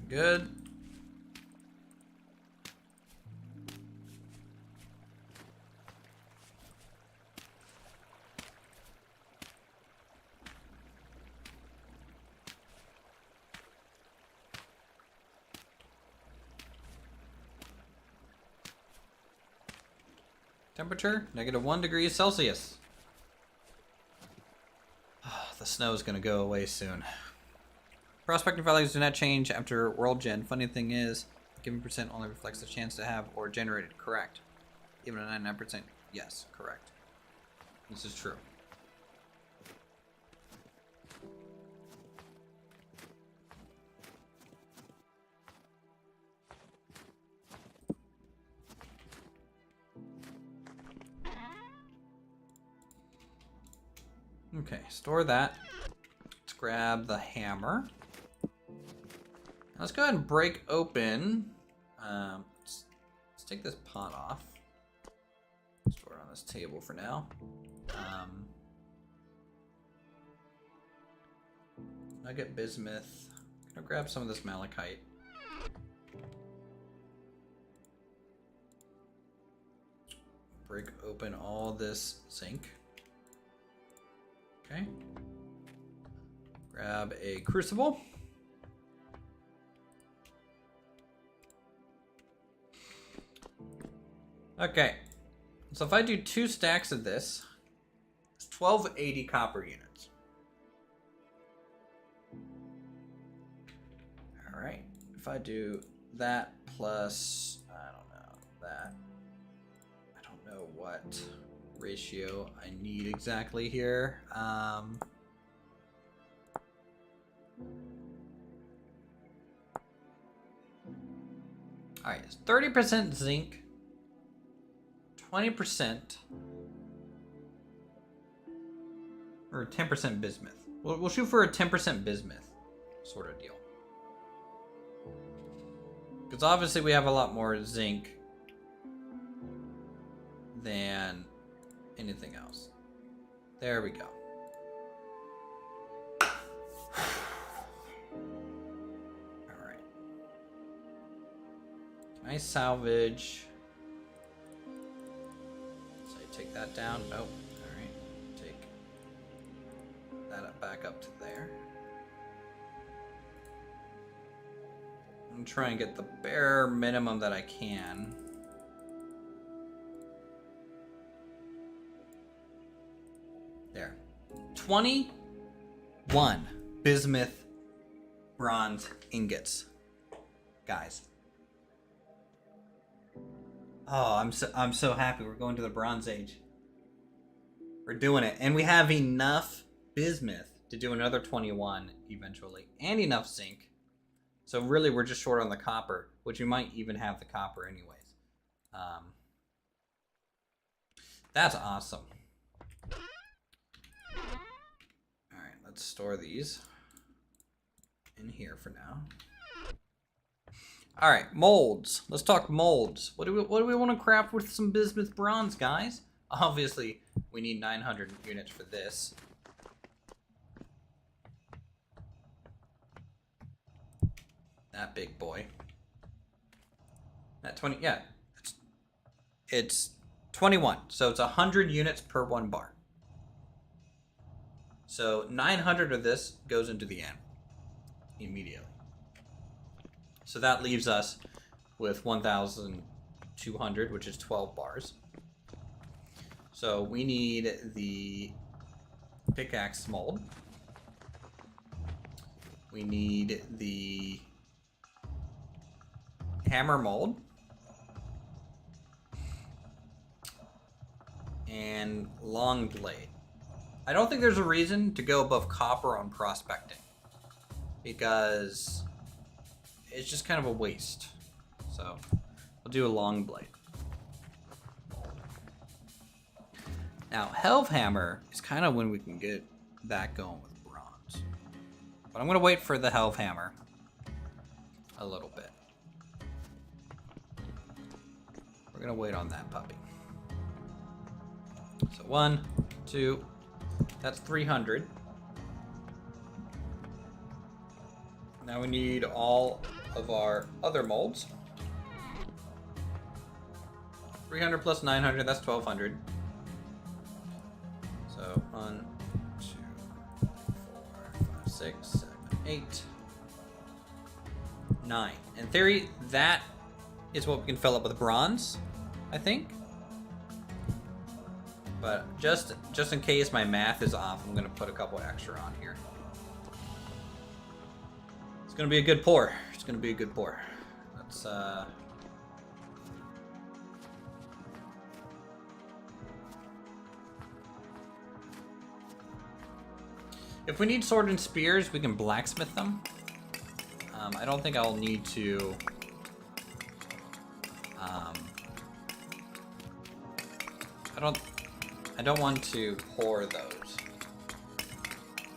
Good. Temperature, -1 degrees Celsius. The snow is going to go away soon. Prospecting values do not change after World Gen. Funny thing is, given percent only reflects the chance to have or generated. Correct. Even a 99%, yes, correct. This is true. Okay, store that. Let's grab the hammer. Let's go ahead and break open. Let's take this pot off. Store it on this table for now. Nugget bismuth. I'm gonna grab some of this malachite. Break open all this zinc. Okay. Grab a crucible. Okay. So if I do 2 stacks of this, it's 1280 copper units. All right. If I do that plus, I don't know, that. I don't know what ratio I need exactly here. All right, it's 30% zinc, 20%, or 10% bismuth. We'll shoot for a 10% bismuth sort of deal. Because obviously we have a lot more zinc than anything else. There we go. Alright. Can I salvage? So I take that down? Nope. Alright. Take that back up to there. I'm trying to get the bare minimum that I can. There. 21 bismuth bronze ingots. Guys. Oh, I'm so happy we're going to the Bronze Age. We're doing it. And we have enough bismuth to do another 21 eventually. And enough zinc. So really we're just short on the copper, which we might even have the copper anyways. That's awesome. Alright, let's store these in here for now. All right, molds. Let's talk molds. What do we want to craft with some bismuth bronze, guys? Obviously, we need 900 units for this. That big boy. That 20. Yeah, it's 21. So it's 100 units per 1 bar. So 900 of this goes into the end immediately. So that leaves us with 1,200, which is 12 bars. So we need the pickaxe mold. We need the hammer mold. And long blade. I don't think there's a reason to go above copper on prospecting, because it's just kind of a waste. So we'll do a long blade. Now, Helvhammer is kind of when we can get that going with bronze. But I'm going to wait for the Helvhammer a little bit. We're going to wait on that puppy. So 1, 2, that's 300. Now we need all of our other molds. 300 plus 900, that's 1,200. So 1, 2, 3, 4, 5, 6, 7, 8, 9. In theory, that is what we can fill up with bronze, I think. But just in case my math is off, I'm gonna put a couple extra on here. It's gonna be a good pour. It's gonna be a good pour. Let's if we need sword and spears, we can blacksmith them. I don't think I'll need to I don't want to pour those.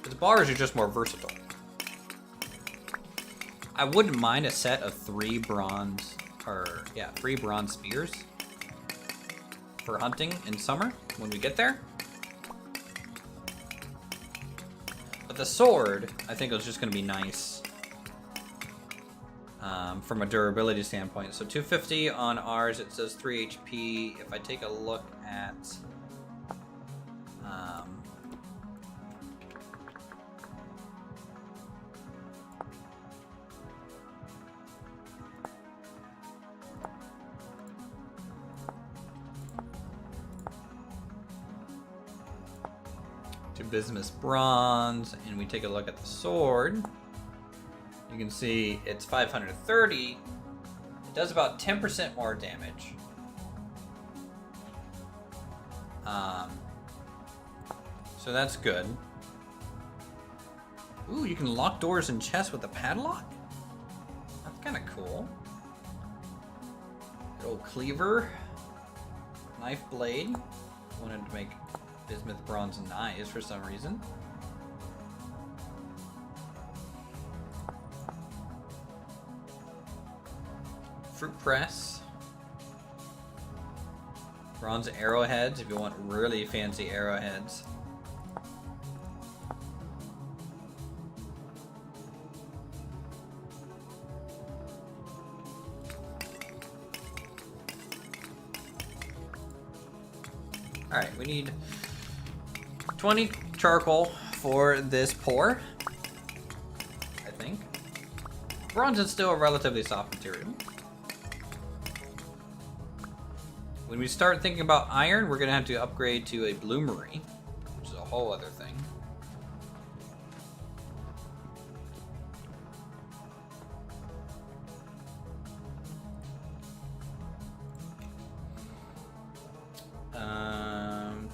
Because bars are just more versatile. I wouldn't mind a set of 3 bronze spears for hunting in summer when we get there. But the sword, I think, is just going to be nice from a durability standpoint. So 250 on ours, it says 3 HP. If I take a look at to bismuth bronze, and we take a look at the sword, you can see it's 530. It does about 10% more damage. So that's good. Ooh, you can lock doors and chests with a padlock? That's kind of cool. Good old cleaver. Knife blade. Wanted to make bismuth bronze knives for some reason. Fruit press. Bronze arrowheads if you want really fancy arrowheads. Alright, we need 20 charcoal for this pour, I think. Bronze is still a relatively soft material. When we start thinking about iron, we're gonna have to upgrade to a Bloomery, which is a whole other thing.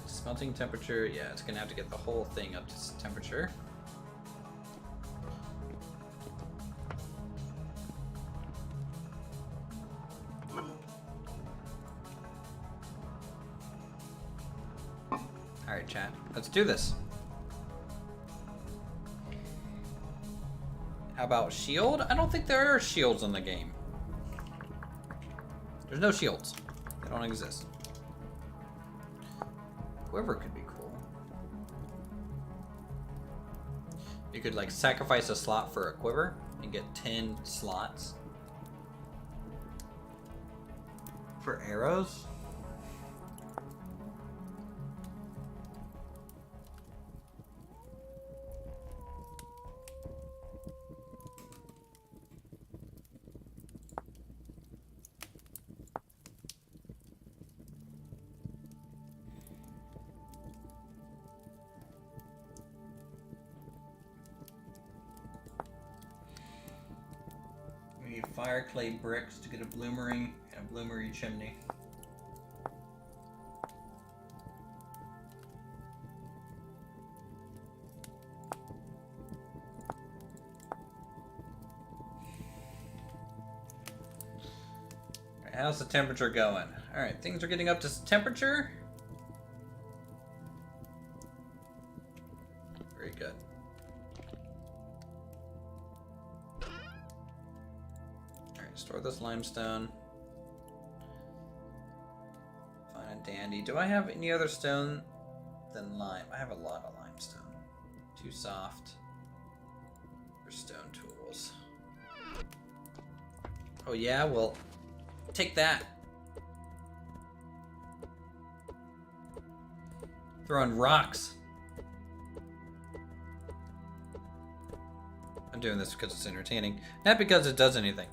Smelting temperature, yeah, it's gonna have to get the whole thing up to temperature. Alright, chat, let's do this. How about shield? I don't think there are shields in the game. There's no shields. They don't exist. Quiver could be cool. You could like sacrifice a slot for a quiver and get 10 slots for arrows. Fire clay bricks to get a Bloomery and a Bloomery chimney. Alright, how's the temperature going? Alright, things are getting up to temperature. Very good. Store this limestone. Fine and dandy. Do I have any other stone than lime? I have a lot of limestone. Too soft for stone tools. Oh yeah, well, take that. Throwing rocks. I'm doing this because it's entertaining, not because it does anything.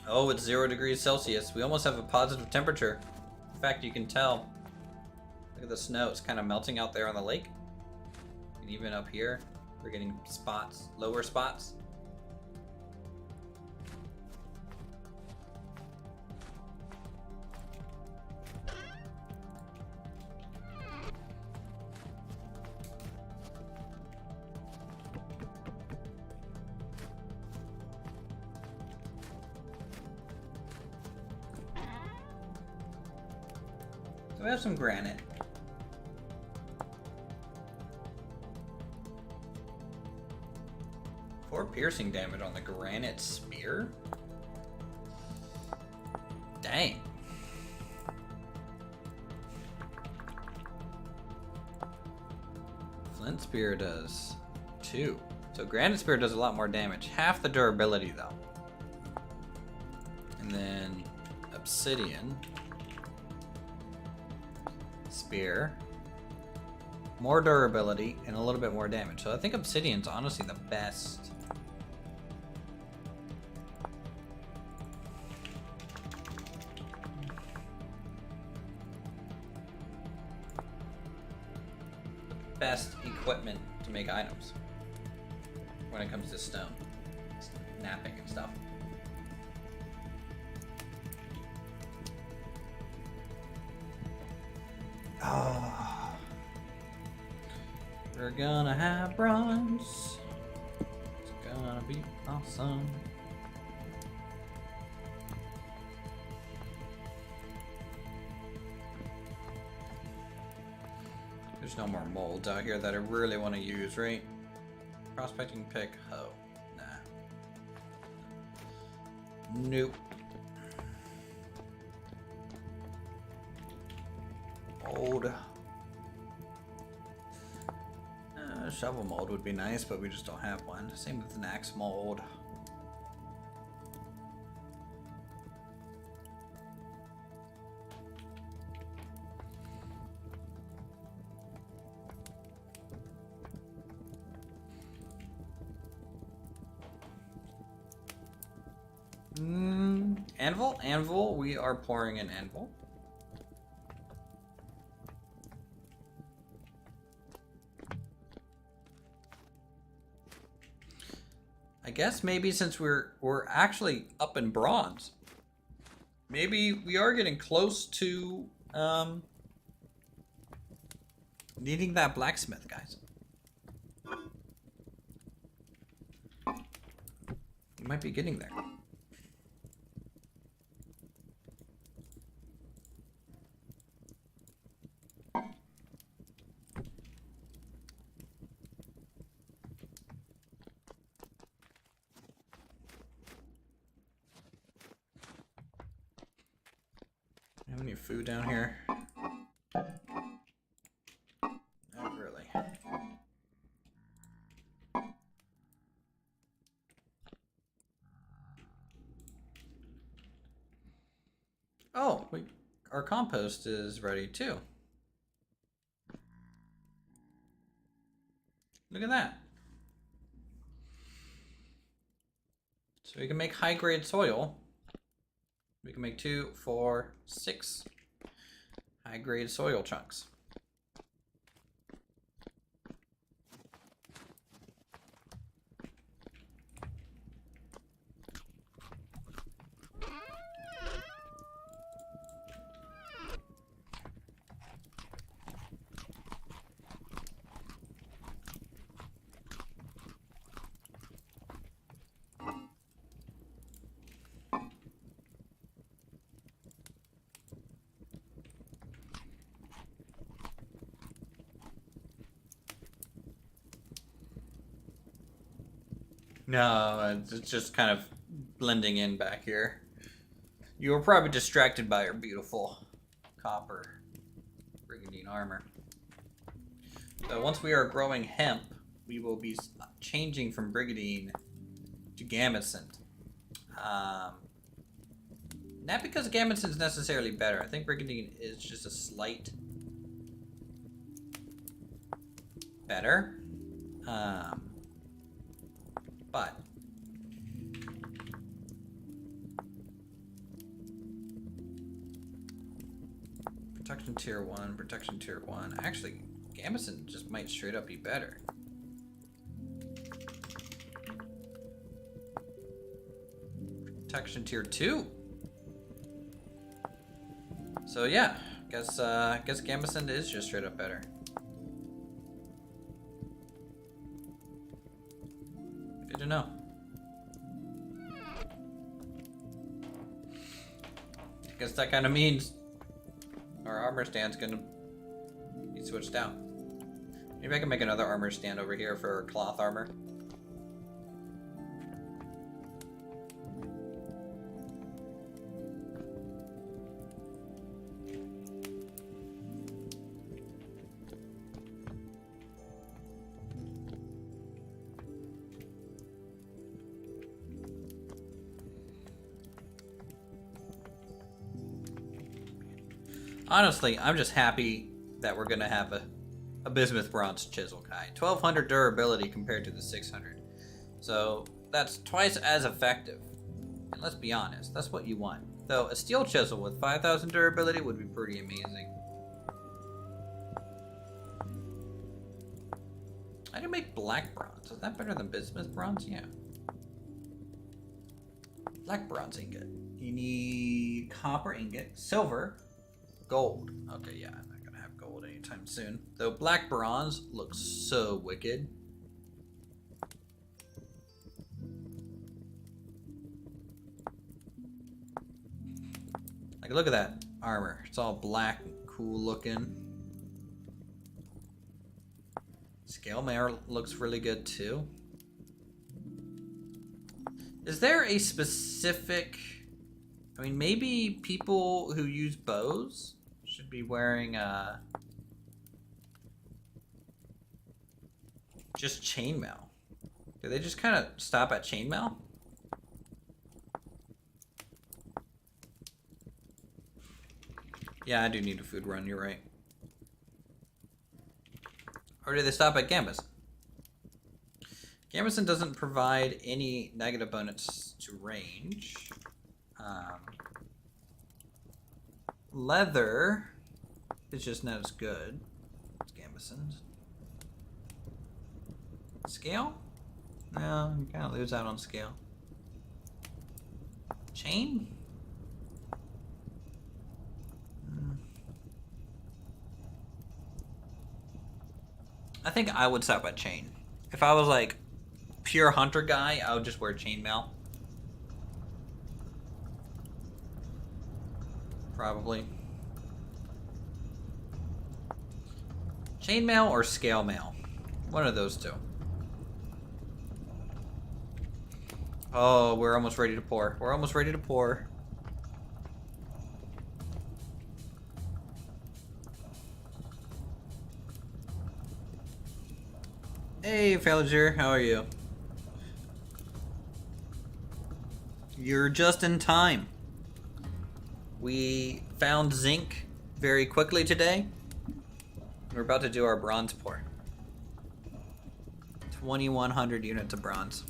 Oh, it's 0 degrees Celsius. We almost have a positive temperature. In fact, you can tell. Look at the snow. It's kind of melting out there on the lake. And even up here, we're getting spots, lower spots. We have some granite. Four piercing damage on the granite spear? Dang. Flint spear does 2. So granite spear does a lot more damage. Half the durability though. And then obsidian. Spear, more durability, and a little bit more damage. So I think obsidian's honestly the best. Best equipment to make items when it comes to stone, napping and stuff. Oh, we're gonna have bronze. It's gonna be awesome. There's no more molds out here that I really want to use, right? Prospecting pick, hoe. Nah. Nope. Mold. Shovel mold would be nice, but we just don't have one. Same with an axe mold. Anvil? Anvil. We are pouring an anvil. I guess maybe since we're actually up in bronze, maybe we are getting close to needing that blacksmith, guys. You might be getting there. Have any food down here? Not really. Oh, our compost is ready too. Look at that. So we can make high-grade soil. We can make 2, 4, 6 high-grade soil chunks. No, it's just kind of blending in back here. You were probably distracted by your beautiful copper brigandine armor. So once we are growing hemp, we will be changing from brigandine to gamescent. Not because gamescent is necessarily better. I think brigandine is just a slight better. But protection tier 1, protection tier 1. Actually, gamescent just might straight up be better. Protection tier 2. So yeah, guess gamescent is just straight up better. Good to know. I guess that kind of means our armor stand's gonna be switched out. Maybe I can make another armor stand over here for cloth armor. Honestly, I'm just happy that we're gonna have a bismuth bronze chisel guy. 1200 durability compared to the 600. So that's twice as effective. And let's be honest, that's what you want. Though a steel chisel with 5000 durability would be pretty amazing. I can make black bronze. Is that better than bismuth bronze? Yeah. Black bronze ingot. You need copper ingot, silver, gold. Okay, yeah, I'm not gonna have gold anytime soon. Though black bronze looks so wicked. Like, look at that armor. It's all black and cool looking. Scale mail looks really good too. Is there a specific... I mean, maybe people who use bows should be wearing just chainmail. Do they just kind of stop at chainmail? Yeah, I do need a food run, you're right. Or do they stop at gamescent? Gamescent doesn't provide any negative bonus to range. Leather is just not as good. It's gambesons. Scale? No, you kind of lose out on scale. Chain? I think I would stop at chain. If I was like pure hunter guy, I would just wear chainmail. Probably. Chainmail or scale mail. One of those two. Oh, we're almost ready to pour. We're almost ready to pour. Hey, Villager, how are you? You're just in time. We found zinc very quickly today. We're about to do our bronze pour. 2,100 units of bronze.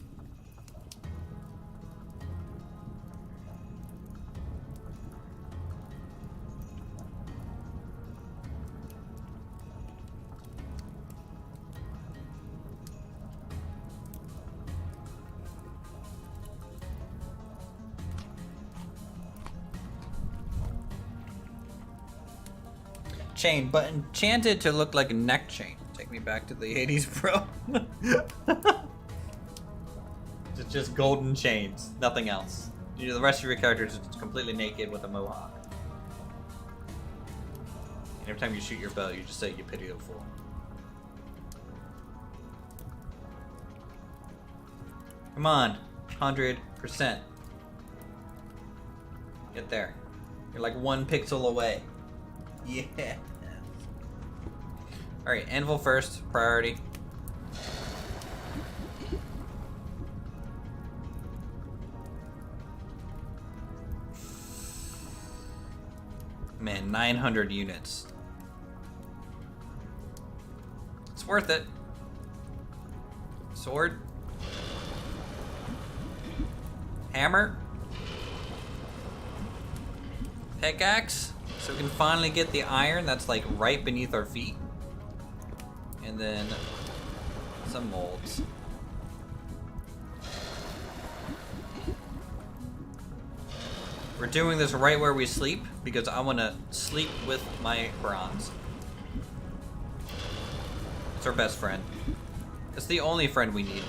Chain, but enchanted to look like a neck chain. Take me back to the 80s, bro. It's just golden chains, nothing else. You know, the rest of your characters is completely naked with a mohawk. And every time you shoot your bow, you just say, "You pity the fool." Come on, 100%. Get there. You're like 1 pixel away. Yeah. Alright, anvil first, priority. Man, 900 units. It's worth it. Sword. Hammer. Pickaxe. So we can finally get the iron that's like right beneath our feet. And then some molds. We're doing this right where we sleep because I want to sleep with my bronze. It's our best friend. It's the only friend we need.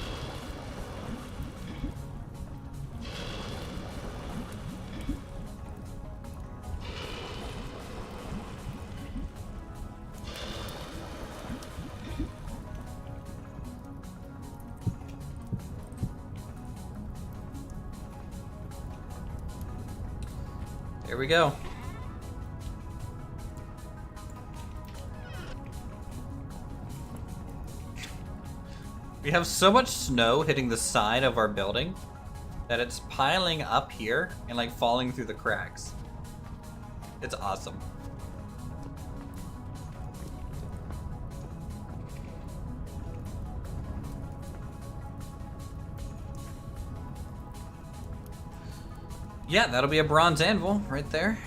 Here we go. We have so much snow hitting the side of our building that it's piling up here and like falling through the cracks. It's awesome. Yeah, that'll be a bronze anvil right there.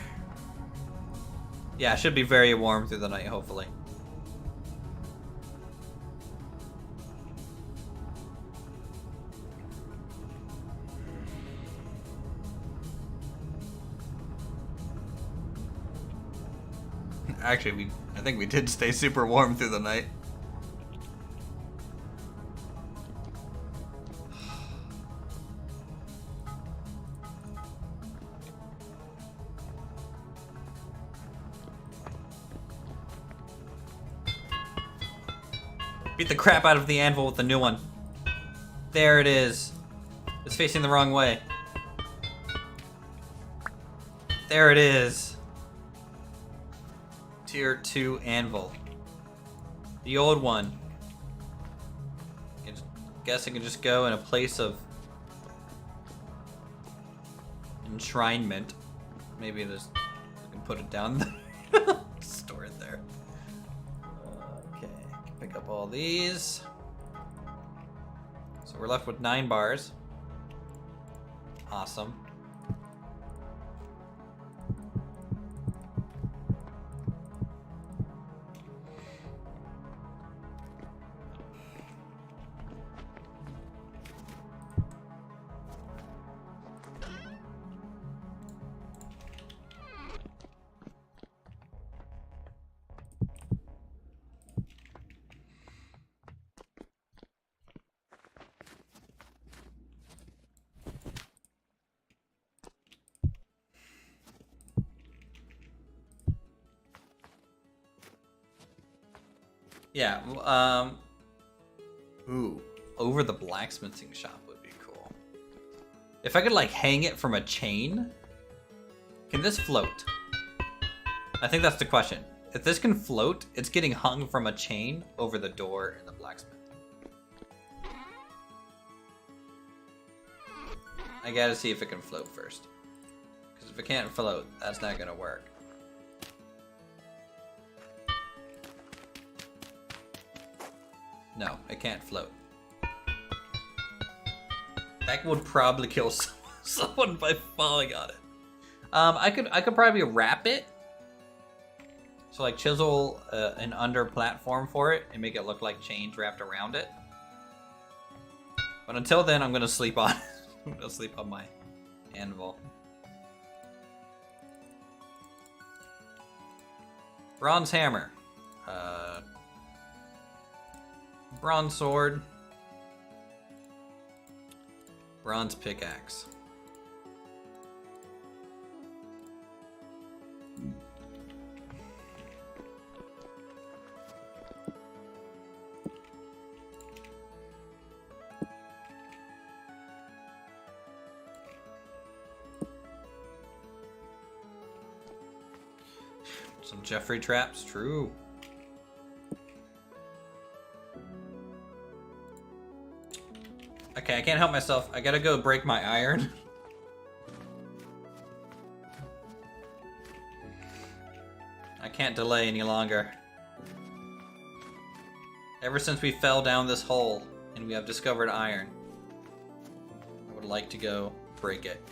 Yeah, it should be very warm through the night, hopefully. Actually, I think we did stay super warm through the night. Beat the crap out of the anvil with the new one. There it is. It's facing the wrong way. There it is. Tier 2 anvil. The old one. I guess I can just go in a place of enshrinement. Maybe just I can put it down there. Store it there. Okay, pick up all these. So we're left with 9 bars. Awesome. Yeah. Ooh, over the blacksmithing shop would be cool. If I could like hang it from a chain, can this float? I think that's the question. If this can float, it's getting hung from a chain over the door in the blacksmith. I gotta see if it can float first. Because if it can't float, that's not gonna work. No, it can't float. That would probably kill someone by falling on it. I could probably wrap it. So like chisel an under platform for it and make it look like chains wrapped around it. But until then, I'm gonna sleep on it. I'm gonna sleep on my anvil. Bronze hammer. Bronze sword. Bronze pickaxe. Some Jeffrey traps, true. Okay, I can't help myself. I gotta go break my iron. I can't delay any longer. Ever since we fell down this hole and we have discovered iron, I would like to go break it.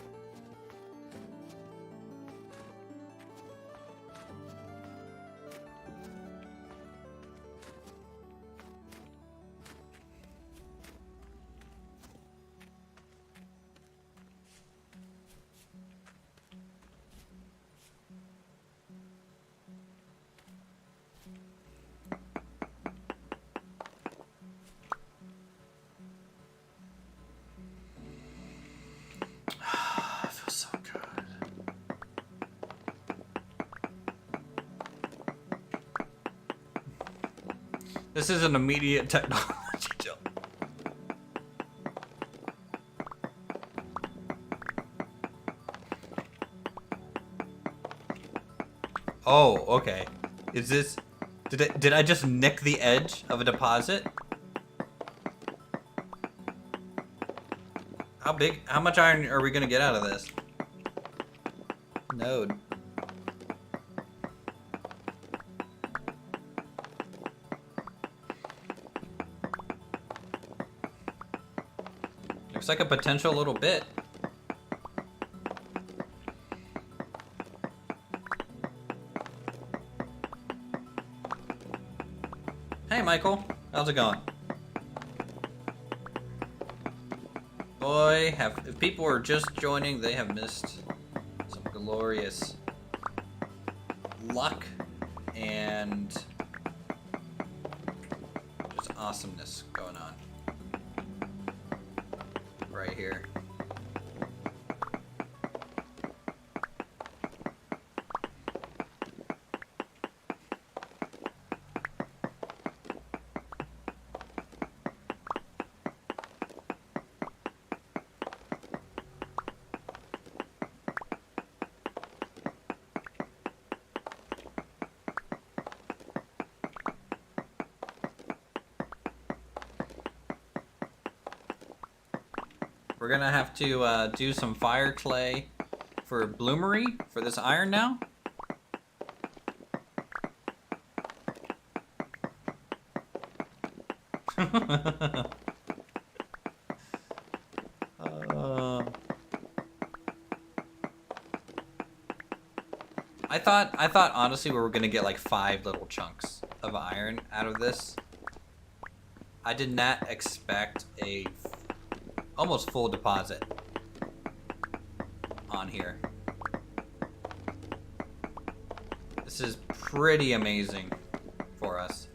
This is an immediate technology jump. Oh, okay. Is this... Did I just nick the edge of a deposit? How much iron are we gonna get out of this? Node. Looks like a potential little bit. Hey Michael, how's it going? Boy, if people are just joining, they have missed some glorious luck and just awesomeness going on right here. We're gonna have to do some fire clay for Bloomery for this iron now. I thought honestly we were gonna get like 5 little chunks of iron out of this. I did not expect a almost full deposit on here. This is pretty amazing for us.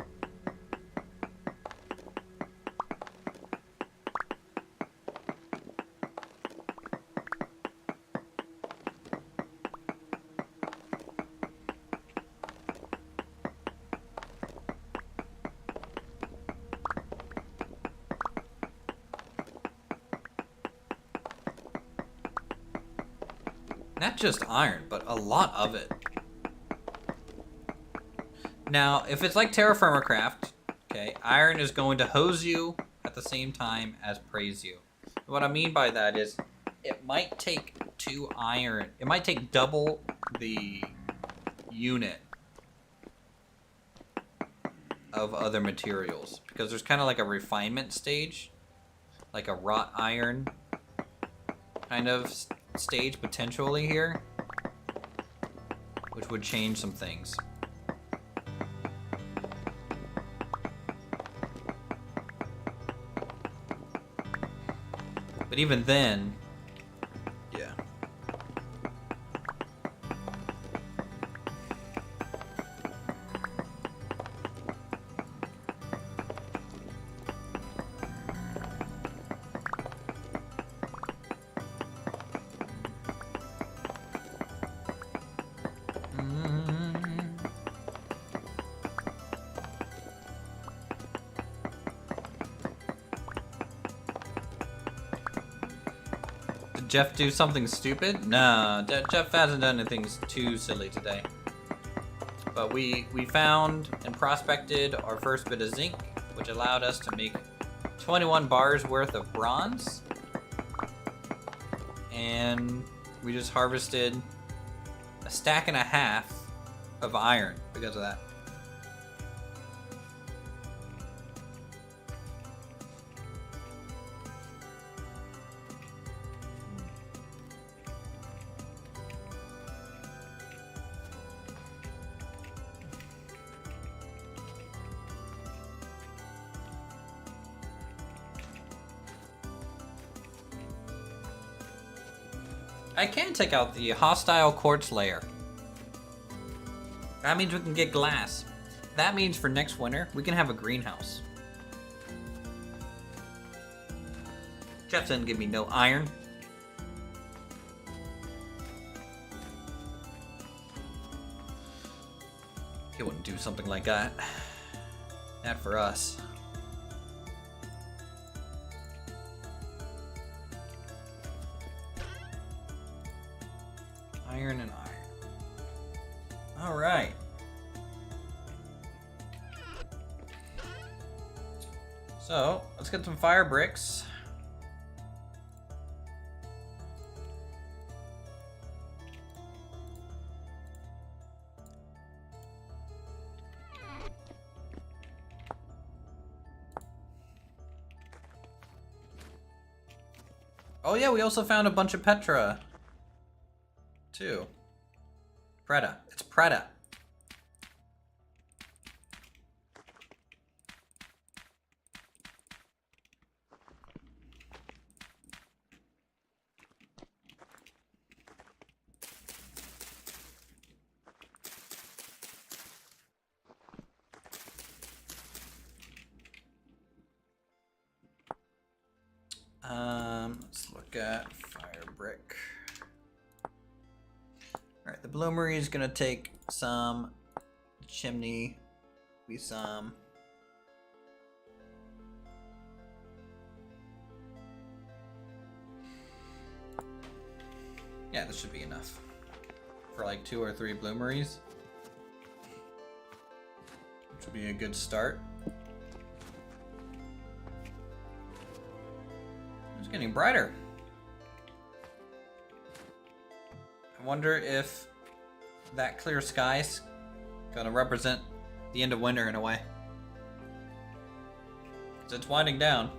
Not just iron, but a lot of it. Now, if it's like Terra Firma Craft, okay, iron is going to hose you at the same time as praise you. What I mean by that is, it might take 2 iron, it might take double the unit of other materials, because there's kind of like a refinement stage, like a wrought iron kind of stage potentially here, which would change some things. But even then, yeah. Jeff do something stupid? No, Jeff hasn't done anything too silly today. But we found and prospected our first bit of zinc, which allowed us to make 21 bars worth of bronze. And we just harvested a stack and a half of iron because of that. I can take out the hostile quartz layer. That means we can get glass. That means for next winter, we can have a greenhouse. Jeff didn't give me no iron. He wouldn't do something like that. Not for us. Iron and iron. All right. So, let's get some fire bricks. Oh yeah, we also found a bunch of Petra. Too. Preta. It's Preta. Let's look at fire brick. Alright, the Bloomery is gonna take some, chimney, be some. Yeah, this should be enough for like 2 or 3 Bloomeries, which would be a good start. It's getting brighter. I wonder if that clear sky's gonna represent the end of winter in a way. 'Cause it's winding down.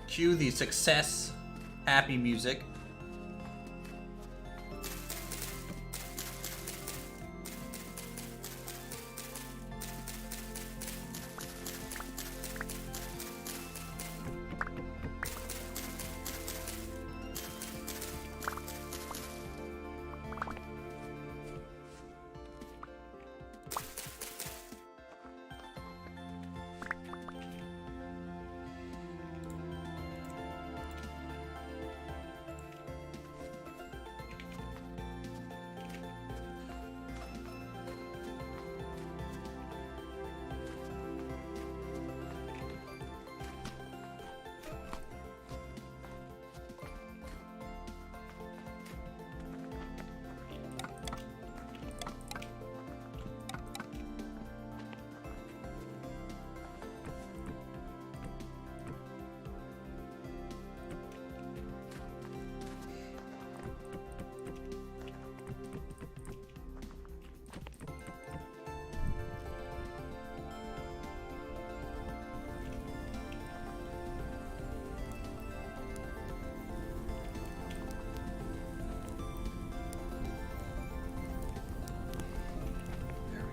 Cue the success, happy music.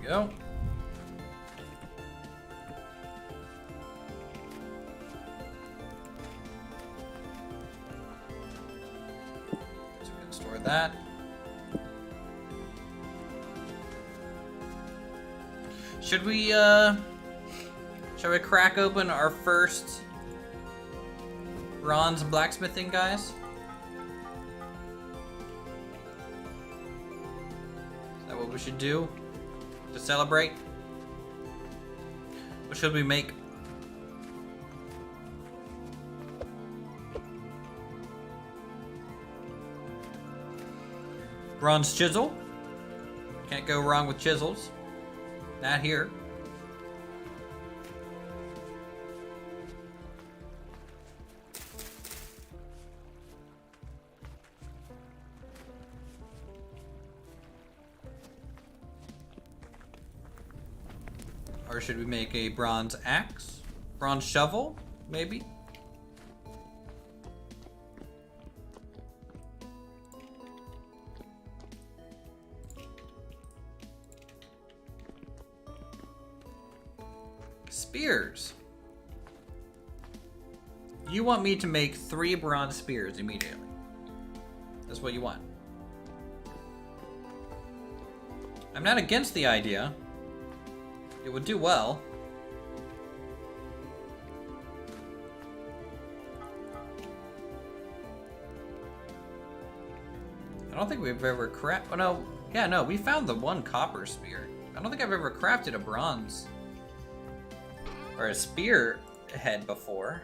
we go. So we can store that. Should we crack open our first bronze blacksmithing, guys? Is that what we should do to celebrate? What should we make? Bronze chisel. Can't go wrong with chisels. Not here. Or should we make a bronze axe? Bronze shovel, maybe? Spears. You want me to make 3 bronze spears immediately. That's what you want. I'm not against the idea. It would do well. I don't think we've ever crafted. Oh no, yeah, no, we found the 1 copper spear. I don't think I've ever crafted a bronze or a spear head before.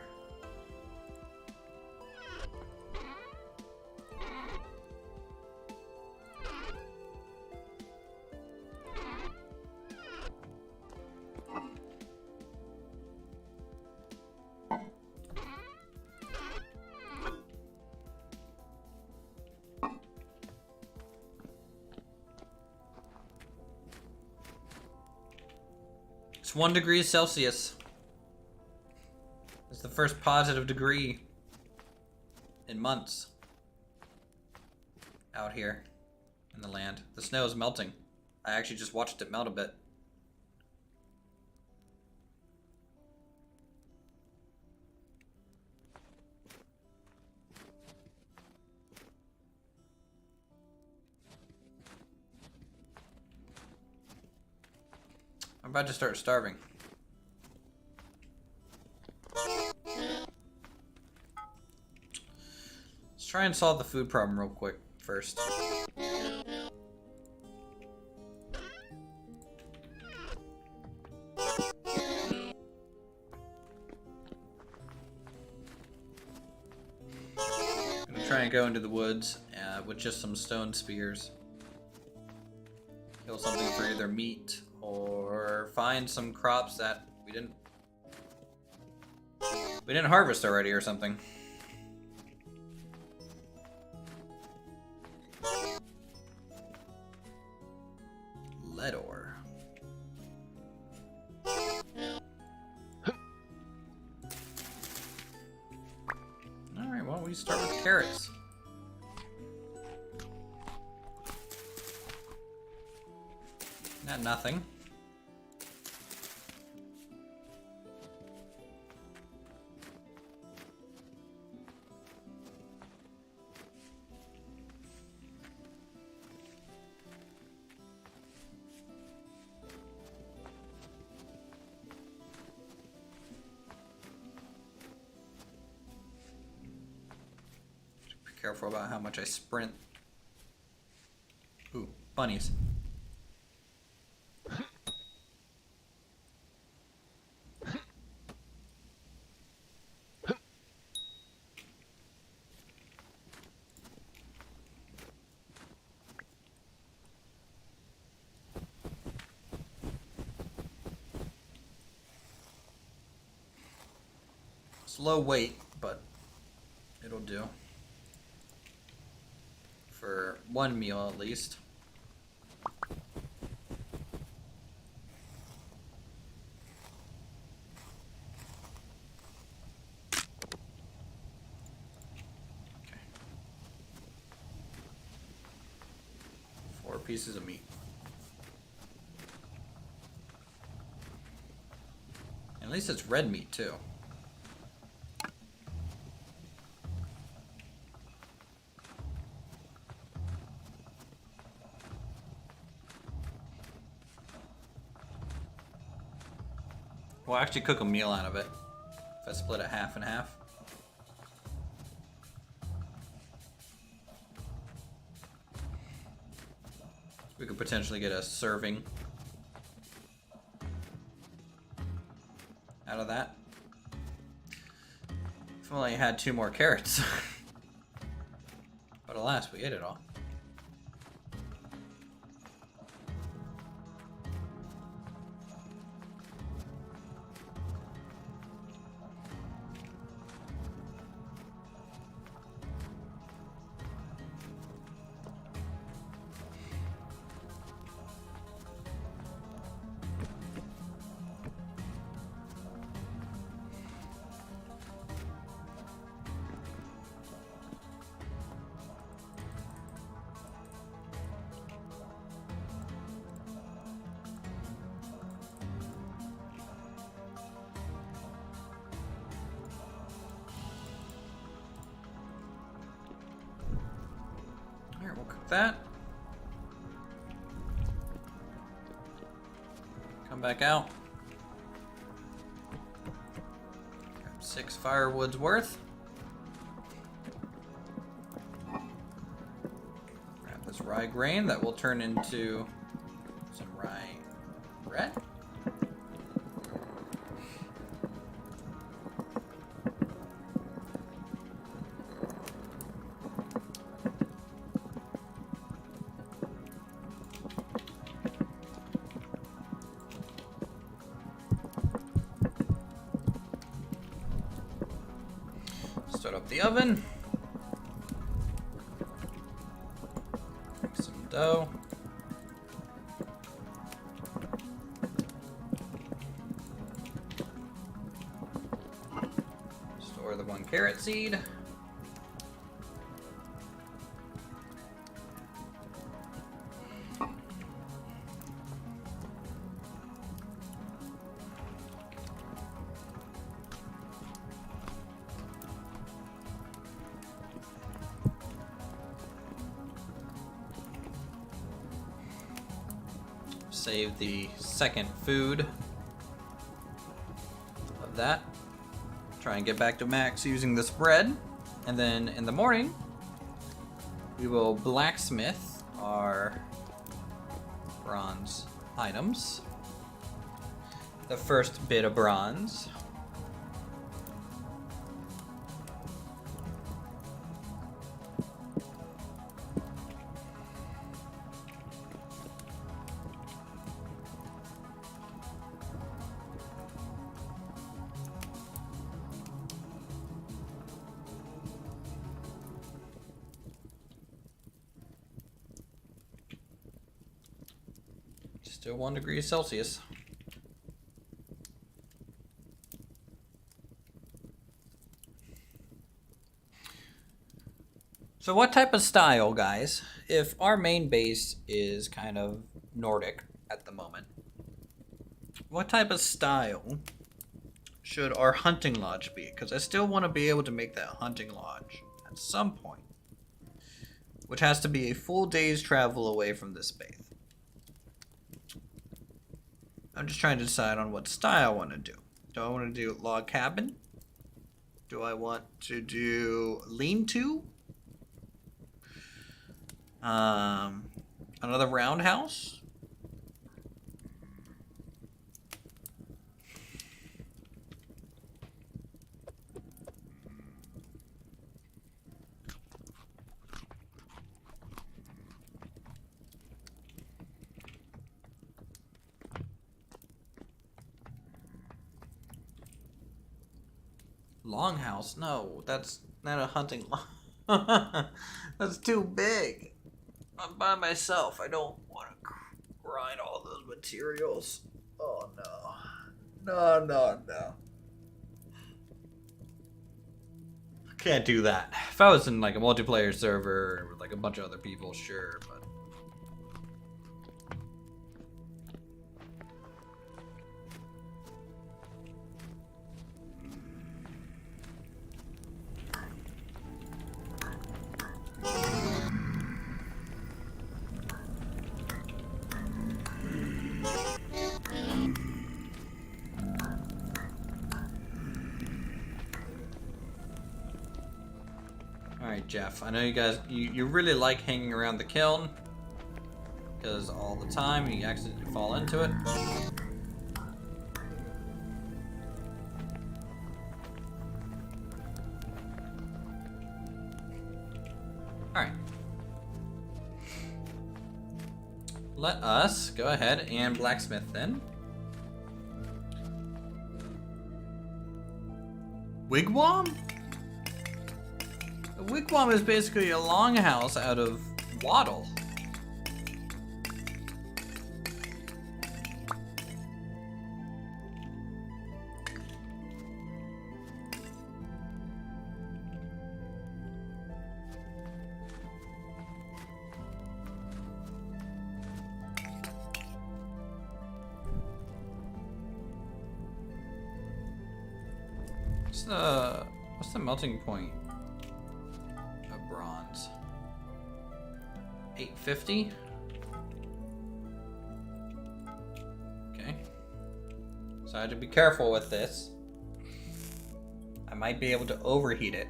It's 1 degree Celsius. It's the first positive degree in months out here in the land. The snow is melting. I actually just watched it melt a bit. I'm about to start starving. Let's try and solve the food problem real quick first. I'm gonna try and go into the woods with just some stone spears. Kill something for either meat or find some crops that we didn't harvest already or something. Lead ore. Alright, well, we start with carrots. Not nothing. Careful about how much I sprint. Ooh, bunnies. It's low weight, but it'll do. For 1 meal at least. Okay. 4 pieces of meat. At least it's red meat too. We'll actually cook a meal out of it if I split it half and half. We could potentially get a serving out of that. If only I had 2 more carrots. But alas, we ate it all. Alright, we'll cook that. Come back out. Grab 6 firewoods worth. Grab this rye grain that will turn into some rye bread. Start up the oven. Make some dough. Store the 1 carrot seed. Save the second food of that. Try and get back to max using this bread. And then in the morning, we will blacksmith our bronze items. The first bit of bronze. Still 1 degree Celsius. So what type of style, guys, if our main base is kind of Nordic at the moment, what type of style should our hunting lodge be? Because I still want to be able to make that hunting lodge at some point, which has to be a full day's travel away from this base. I'm just trying to decide on what style I want to do. Do I want to do log cabin? Do I want to do lean-to? Another roundhouse? Longhouse? No, that's not a hunting lodge. That's too big. I'm by myself. I don't want to grind all those materials. Oh no. No. I can't do that. If I was in like a multiplayer server with like a bunch of other people, sure, but Alright, Jeff. I know you guys, you really like hanging around the kiln. Because all the time you accidentally fall into it. Alright. Let us go ahead and blacksmith then. Wigwam? A wigwam is basically a longhouse out of wattle. What's the melting point of bronze? 850? Okay. So I have to be careful with this. I might be able to overheat it.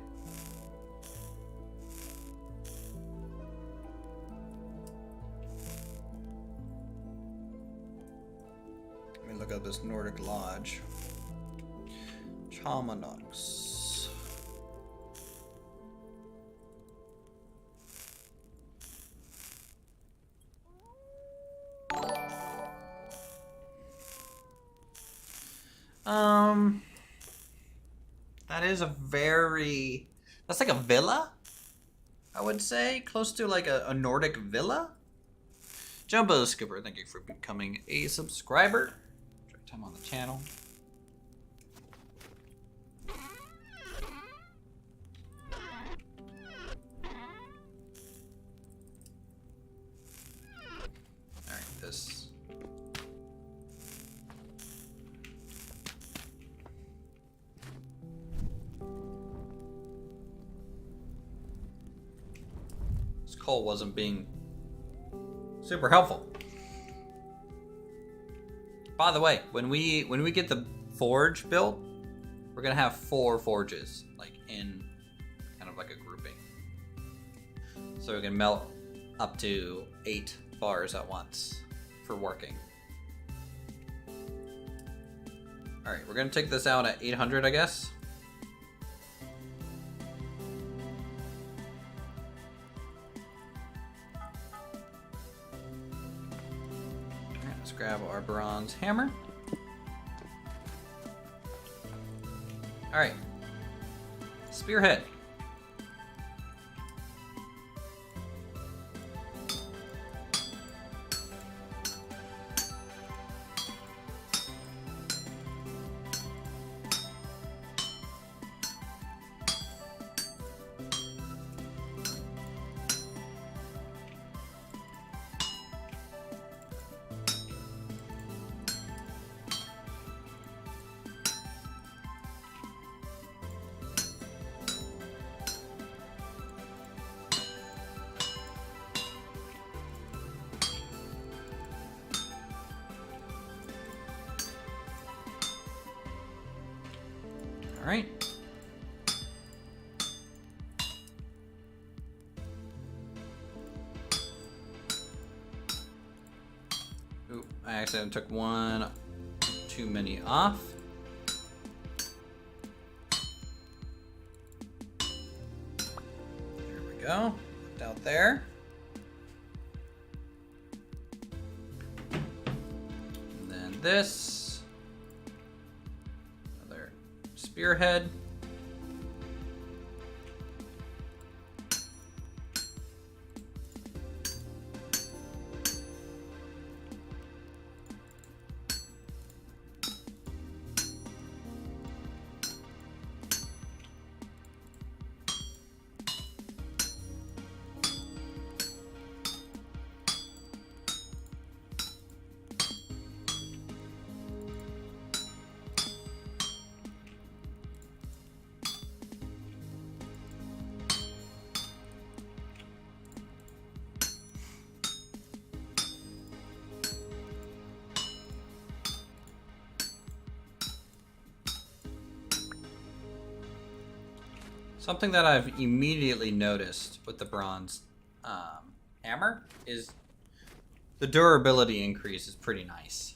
Let me look up this Nordic Lodge. Chamanox. That is that's like a villa, I would say, close to like a Nordic villa. Jumbo Skipper, thank you for becoming a subscriber. Direct time on the channel. Alright, this. Coal wasn't being super helpful. By the way, when we get the forge built, we're gonna have 4 forges, like in kind of like a grouping. So we can melt up to 8 bars at once for working. All right, we're gonna take this out at 800, I guess. Grab our bronze hammer. All right, spearhead. All right. Ooh, I accidentally took one too many off. There we go. Looked out there. And then this. Spearhead. Something that I've immediately noticed with the bronze hammer is the durability increase is pretty nice.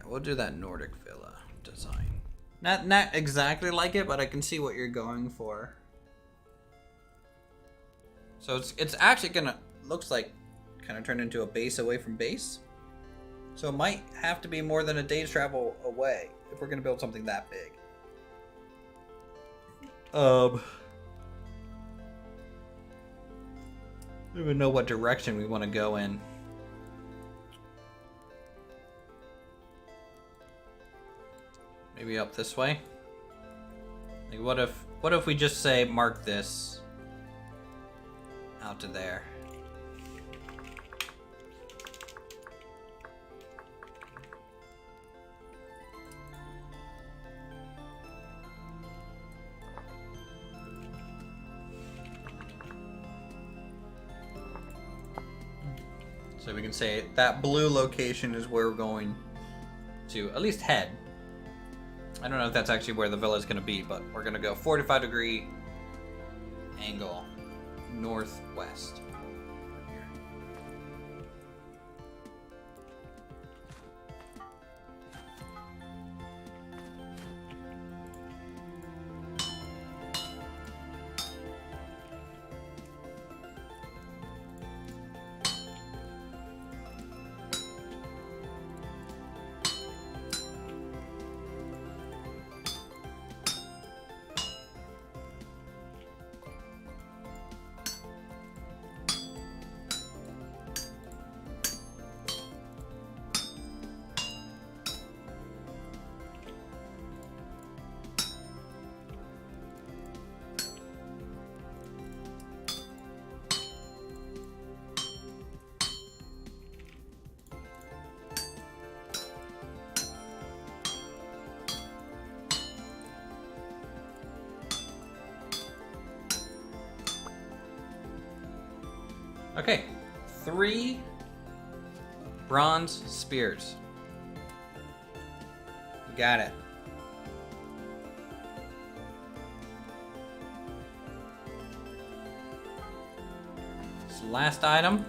We'll do that Nordic villa design. Not exactly like it, but I can see what you're going for. So it's actually gonna, looks like, kind of turn into a base away from base. So it might have to be more than a day's travel away if we're gonna build something that big. I don't even know what direction we want to go in. Maybe up this way? Like what if we just say mark this out to there? So we can say that blue location is where we're going to at least head. I don't know if that's actually where the villa is going to be, but we're going to go 45-degree angle northwest. Okay, 3 bronze spears. We got it. This last item,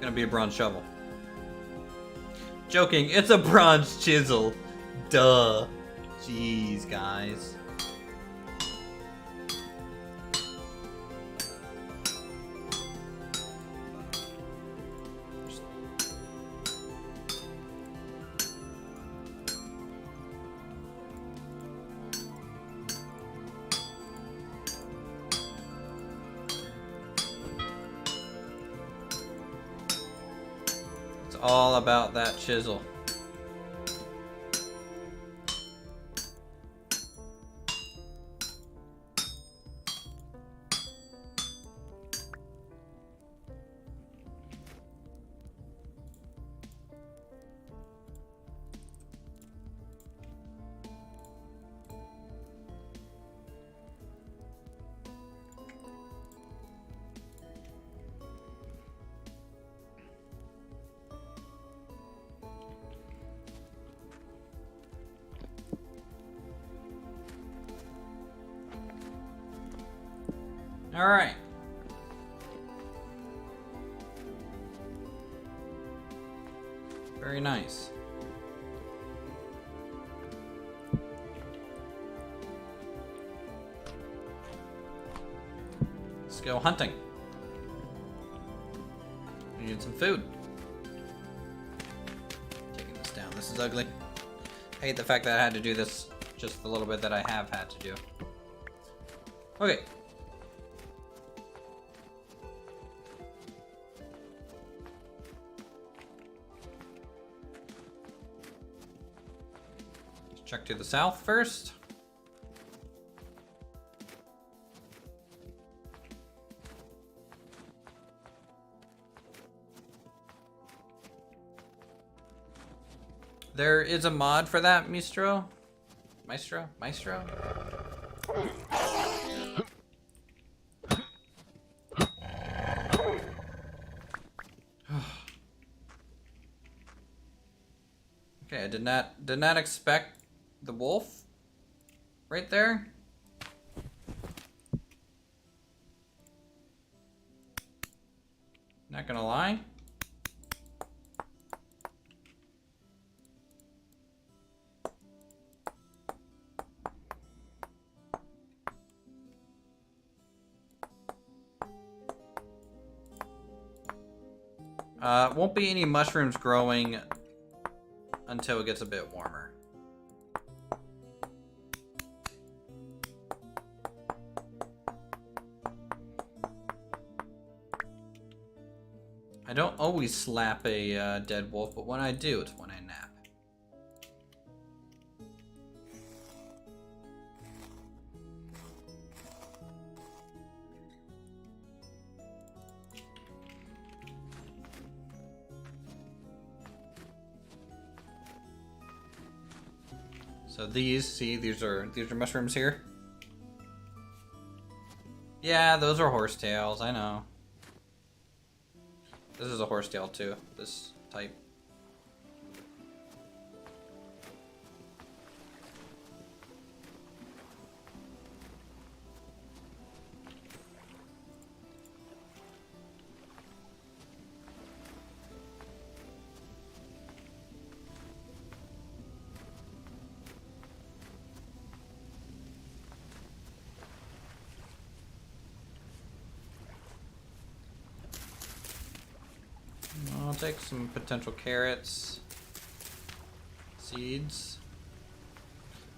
gonna be a bronze shovel. Joking, it's a bronze chisel. Duh. Jeez, guys. All about that chisel. All right. Very nice. Let's go hunting. We need some food. Taking this down. This is ugly. I hate the fact that I had to do this just the little bit that I have had to do. Okay. Check to the south first. There is a mod for that, Maestro? Maestro? Okay, I did not expect the wolf right there. Not gonna lie. Won't be any mushrooms growing until it gets a bit warmer. I don't always slap a dead wolf, but when I do, it's when I nap. So these are mushrooms here. Yeah, those are horsetails, I know. This is a horsetail too, this type. I'll take some potential carrots, seeds.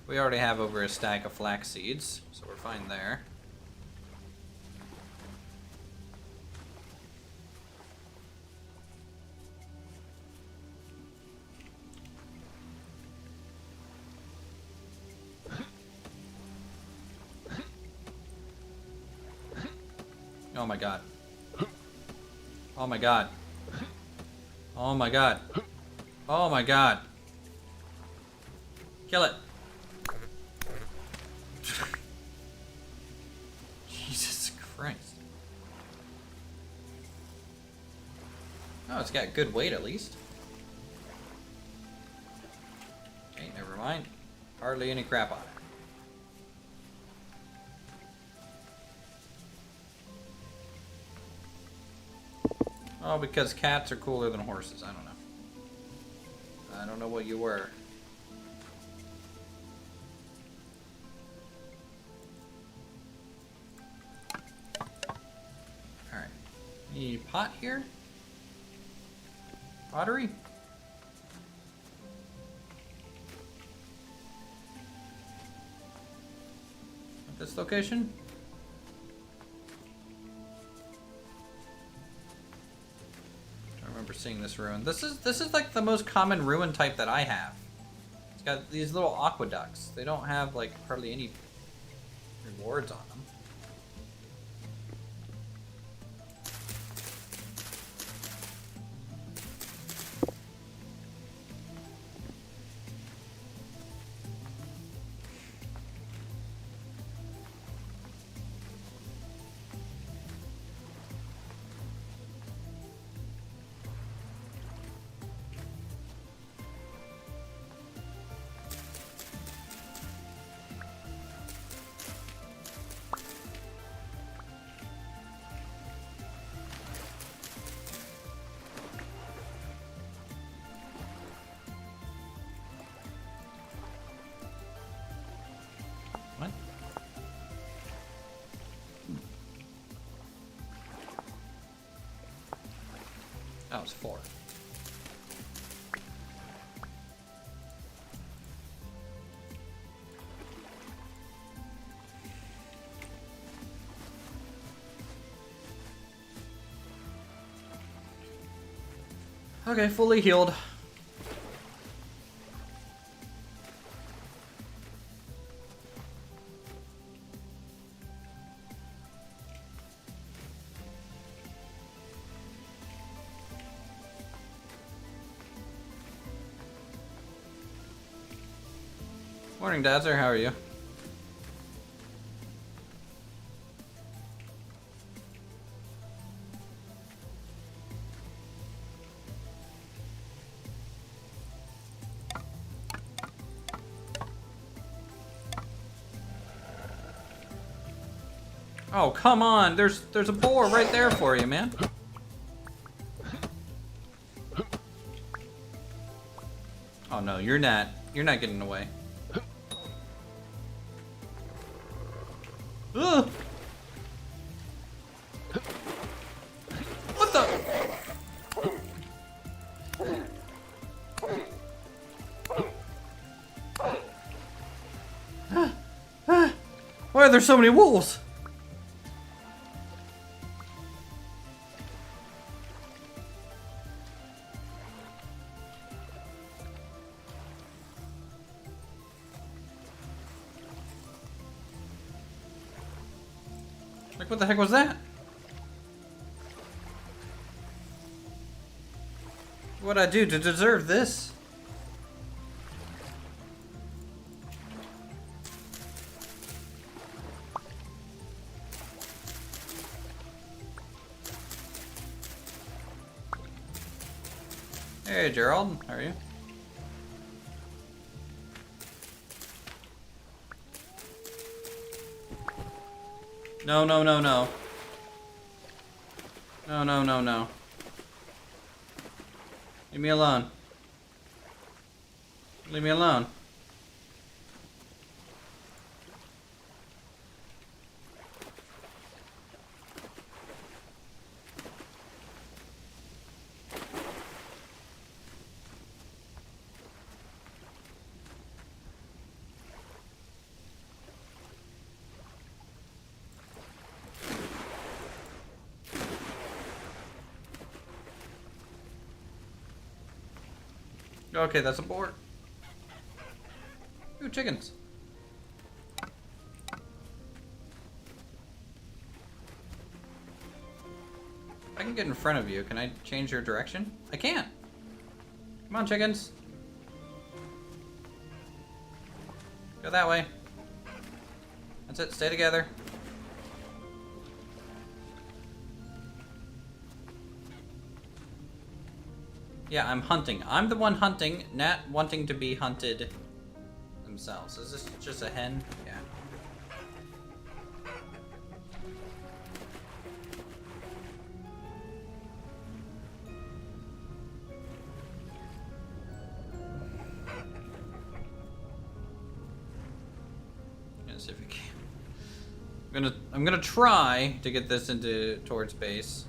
We already have over a stack of flax seeds, so we're fine there. Oh my god. Oh my god. Oh my god. Oh my god. Kill it. Jesus Christ. Oh, it's got good weight at least. Okay, never mind. Hardly any crap on it. Oh, because cats are cooler than horses. I don't know. I don't know what you were. Alright. Any pot here? Pottery? At this location? Seeing this ruin. This is like the most common ruin type that I have. It's got these little aqueducts. They don't have like hardly any rewards on them. What? That was 4. Okay, fully healed. Morning, Dazzler. How are you? Oh, come on. There's a boar right there for you, man. Oh no, you're not getting away. Ugh. What the? Why are there so many wolves? Like, what the heck was that? What'd I do to deserve this? Hey, Gerald. How are you? No, no, no, no. No, no, no, no. Leave me alone. Leave me alone. Okay, that's a board. Ooh, chickens. I can get in front of you. Can I change your direction? I can't. Come on, chickens. Go that way. That's it. Stay together. Yeah, I'm hunting. I'm the one hunting, not wanting to be hunted themselves. Is this just a hen? Yeah. Let's see if we can. I'm gonna try to get this towards base.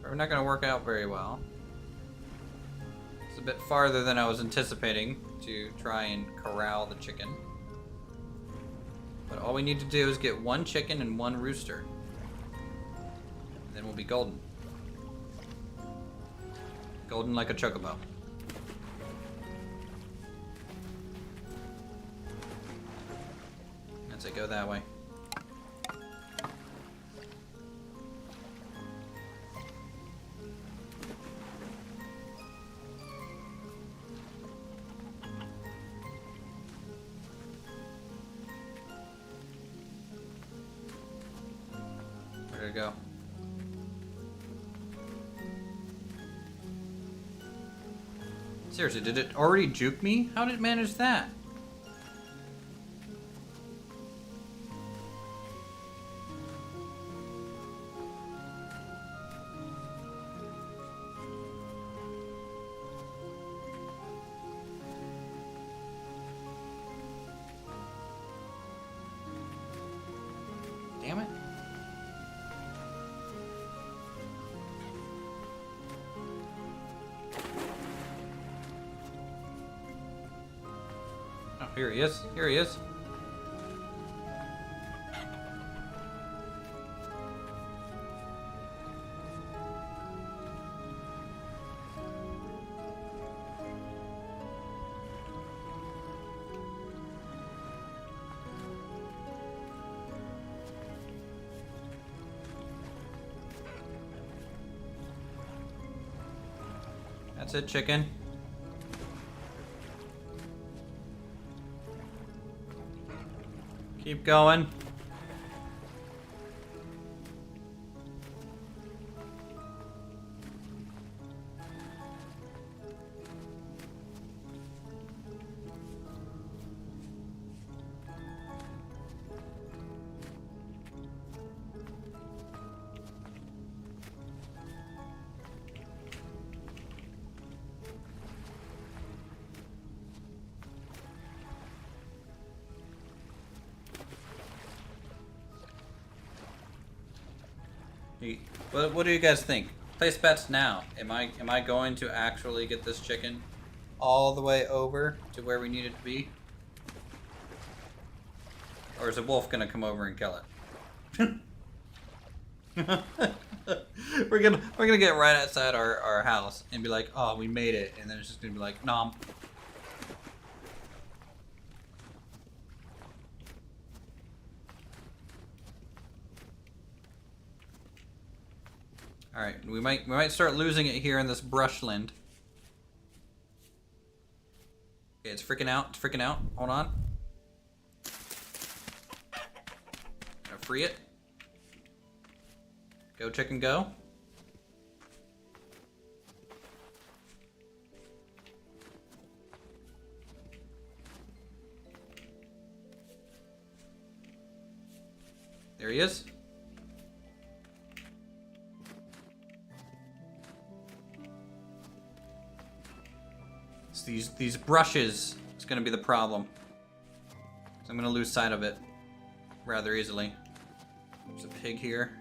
We're not gonna work out very well. It's a bit farther than I was anticipating to try and corral the chicken. But all we need to do is get one chicken and one rooster. And then we'll be golden. Golden like a chocobo. That's it, go that way. Where'd it go? Seriously, did it already juke me? How did it manage that? Damn it. Oh, here he is. Here he is. That's it, chicken. Keep going. What do you guys think? Place bets now. Am I going to actually get this chicken all the way over to where we need it to be? Or is a wolf gonna come over and kill it? we're gonna get right outside our house and be like, oh, we made it, and then it's just gonna be like, nom. All right, we might start losing it here in this brushland. Okay, it's freaking out. It's freaking out. Hold on. Gonna free it. Go chicken, go. There he is. These brushes is gonna be the problem. So I'm gonna lose sight of it rather easily. There's a pig here.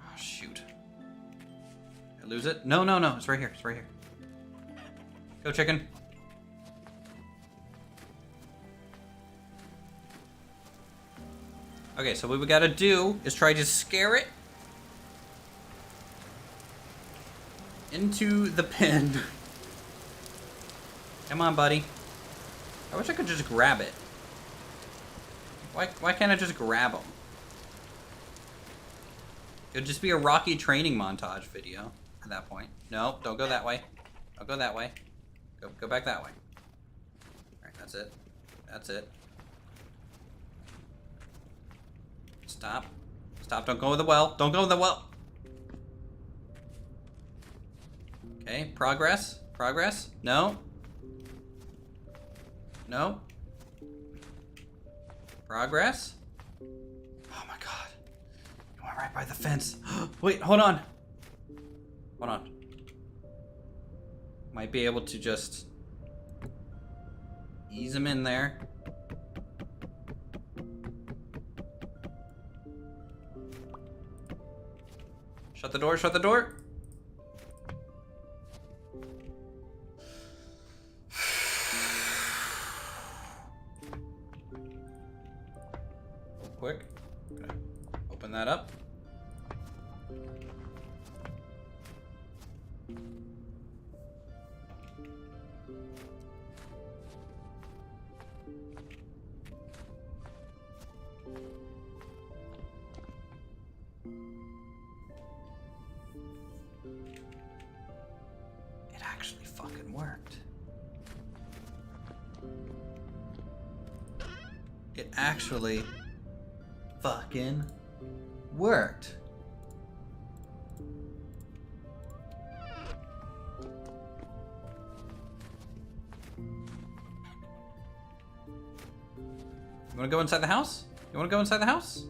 Oh shoot. Did I lose it? No, it's right here. It's right here. Go chicken. Okay, so what we gotta do is try to scare it into the pen. Come on, buddy. I wish I could just grab it. Why can't I just grab him? It would just be a Rocky training montage video at that point. No, don't go that way. Don't go that way. Go back that way. Alright, that's it. That's it. Stop. Stop, don't go in the well. Don't go in the well. Okay, progress. Progress. No. No. Progress. Oh my god. You went right by the fence. Wait, hold on. Hold on. Might be able to just ease him in there. Shut the door, shut the door. Quick. Okay. Open that up. It actually fucking worked. It actually fucking worked. You wanna go inside the house? You wanna go inside the house?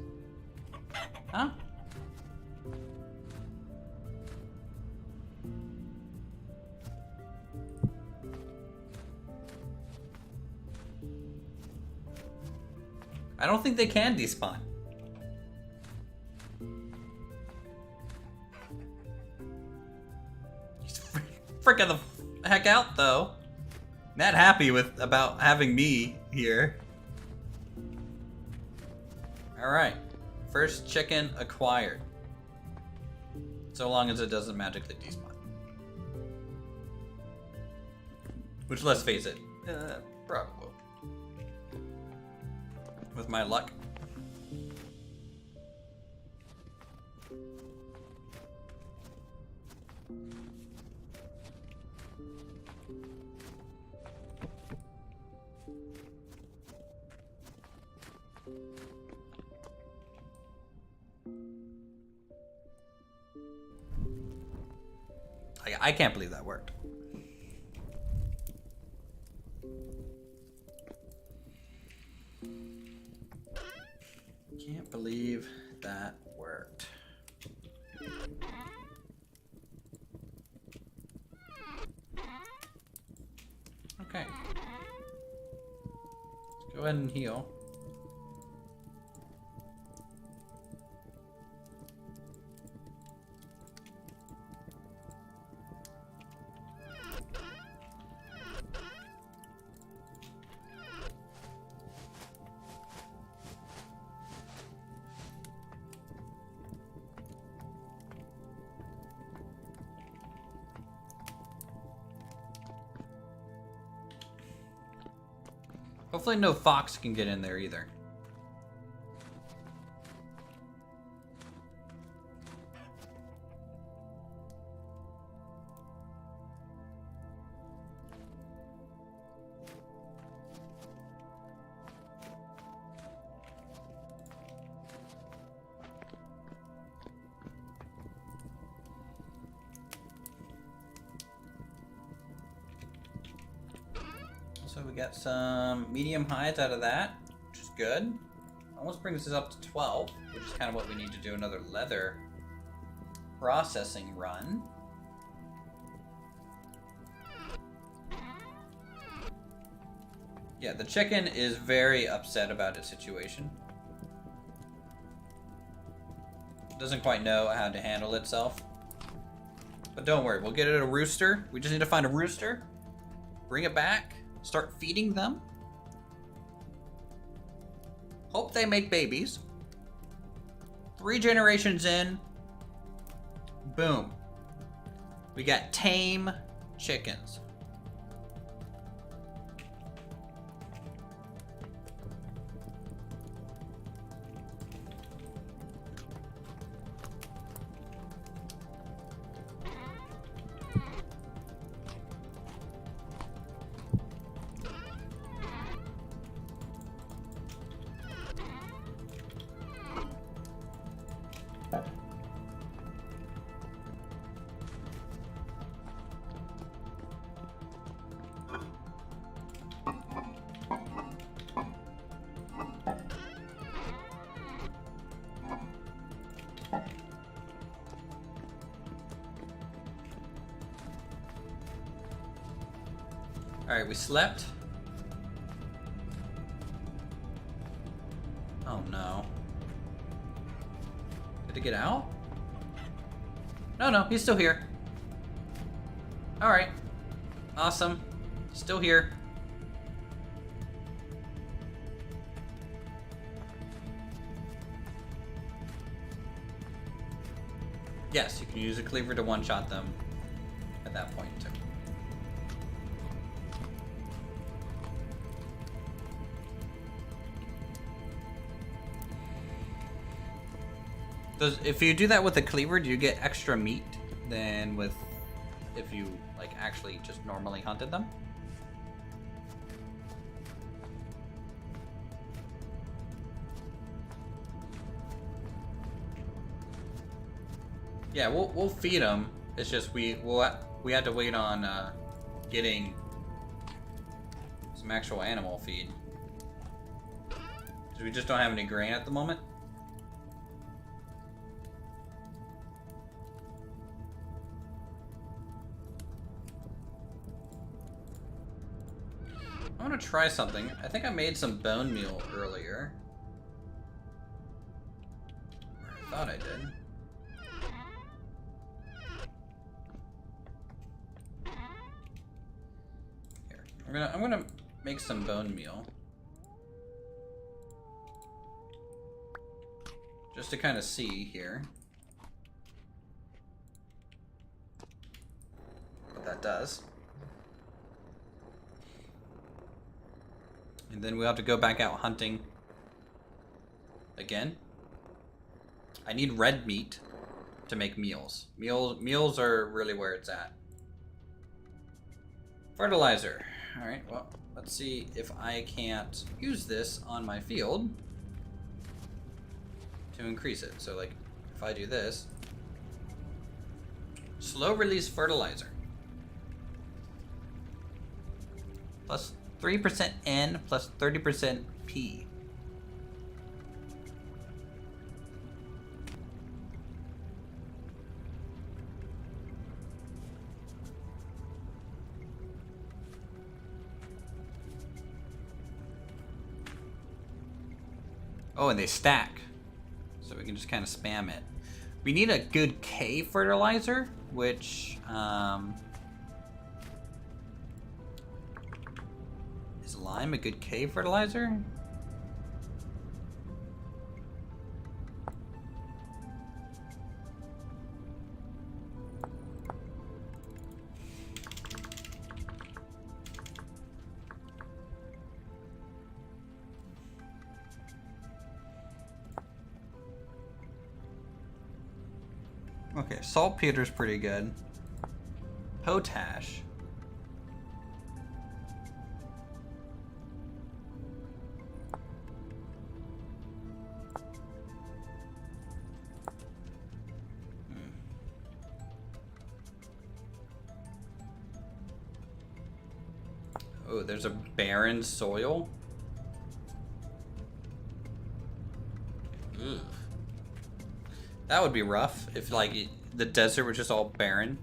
Huh? I don't think they can despawn. He's freaking the heck out though. Not happy with about having me here. Alright. First chicken acquired. So long as it doesn't magically despawn. Which, let's face it, probably will. With my luck. I can't believe that worked. Can't believe that worked. Okay. Let's go ahead and heal. Hopefully no fox can get in there either. So we got some medium hides out of that, which is good. Almost brings us up to 12, which is kind of what we need to do another leather processing run. Yeah, the chicken is very upset about its situation. Doesn't quite know how to handle itself. But don't worry, we'll get it a rooster. We just need to find a rooster, bring it back, start feeding them. Hope they make babies. 3 generations in, boom. We got tame chickens. Alright, we slept. Oh no. Did it get out? No, he's still here. Alright. Awesome. Still here. Yes, you can use a cleaver to one-shot them at that point too. If you do that with a cleaver, do you get extra meat than with if you like actually just normally hunted them? Yeah, we'll feed them. It's just we had to wait on getting some actual animal feed because we just don't have any grain at the moment. I want to try something. I think I made some bone meal earlier. I thought I did. Here, I'm gonna make some bone meal. Just to kind of see here what that does. And then we'll have to go back out hunting again. I need red meat to make meals. Meals are really where it's at. Fertilizer. Alright, well, let's see if I can't use this on my field to increase it. So, like, if I do this, Slow release fertilizer. Plus 3% N plus 30% P. Oh, and they stack. So we can just kind of spam it. We need a good K fertilizer, which is lime a good K fertilizer? Okay, saltpeter's pretty good. Potash. Oh, there's a barren soil. Ugh. That would be rough if, like, the desert was just all barren.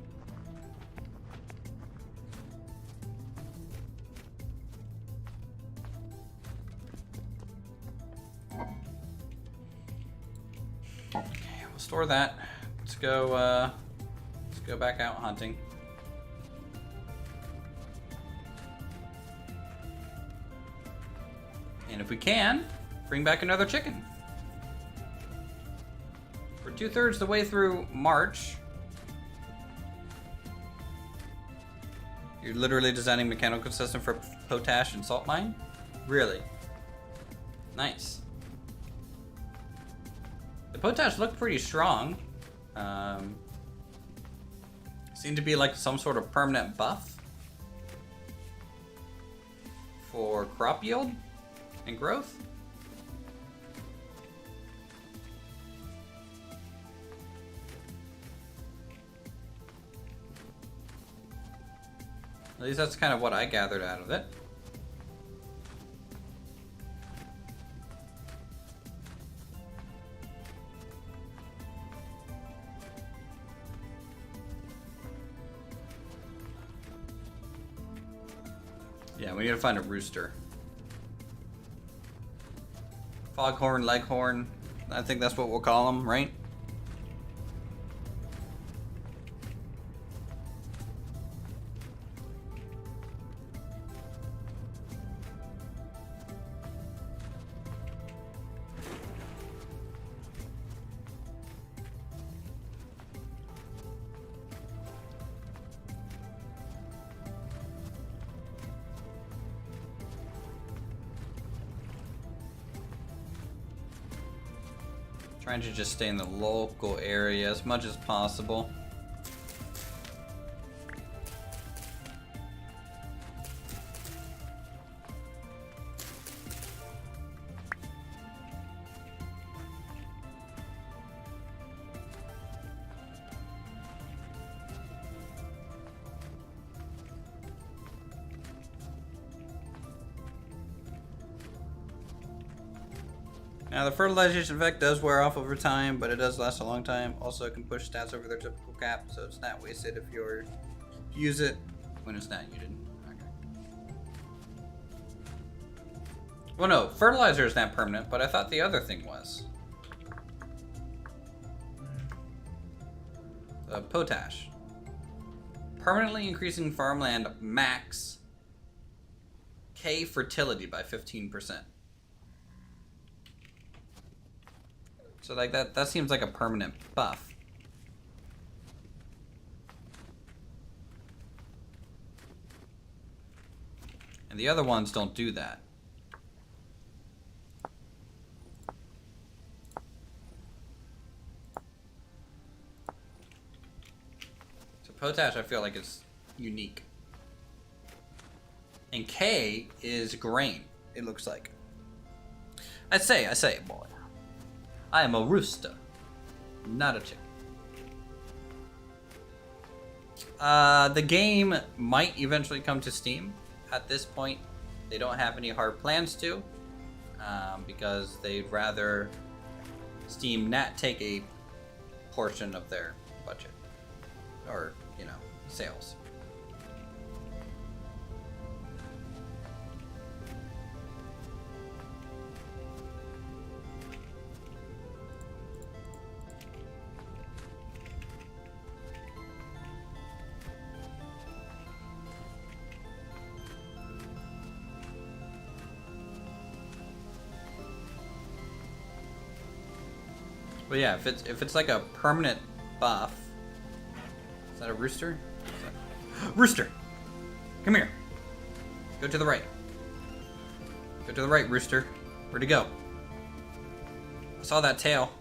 Okay, we'll store that. Let's go back out hunting. And if we can, bring back another chicken. We're 2/3 the way through March. You're literally designing mechanical system for potash and salt mine? Really? Nice. The potash looked pretty strong. Seemed to be like some sort of permanent buff for crop yield and growth. At least that's kind of what I gathered out of it. Yeah, we need to find a rooster. Foghorn, leghorn. I think that's what we'll call them, right? Trying to just stay in the local area as much as possible. Now, the fertilization effect does wear off over time, but it does last a long time. Also, it can push stats over their typical cap, so it's not wasted if you use it when it's not needed. Okay. Well, no, fertilizer is not permanent, but I thought the other thing was. Potash. Permanently increasing farmland max K fertility by 15%. So like that seems like a permanent buff. And the other ones don't do that. So potash I feel like is unique. And K is grain, it looks like. I say, boy. I am a rooster, not a chicken. The game might eventually come to Steam. At this point, they don't have any hard plans to, because they'd rather Steam not take a portion of their budget, or, you know, sales. But yeah, if it's like a permanent buff. Is that a rooster? Rooster! Come here. Go to the right. Go to the right, rooster. Where'd he go? I saw that tail.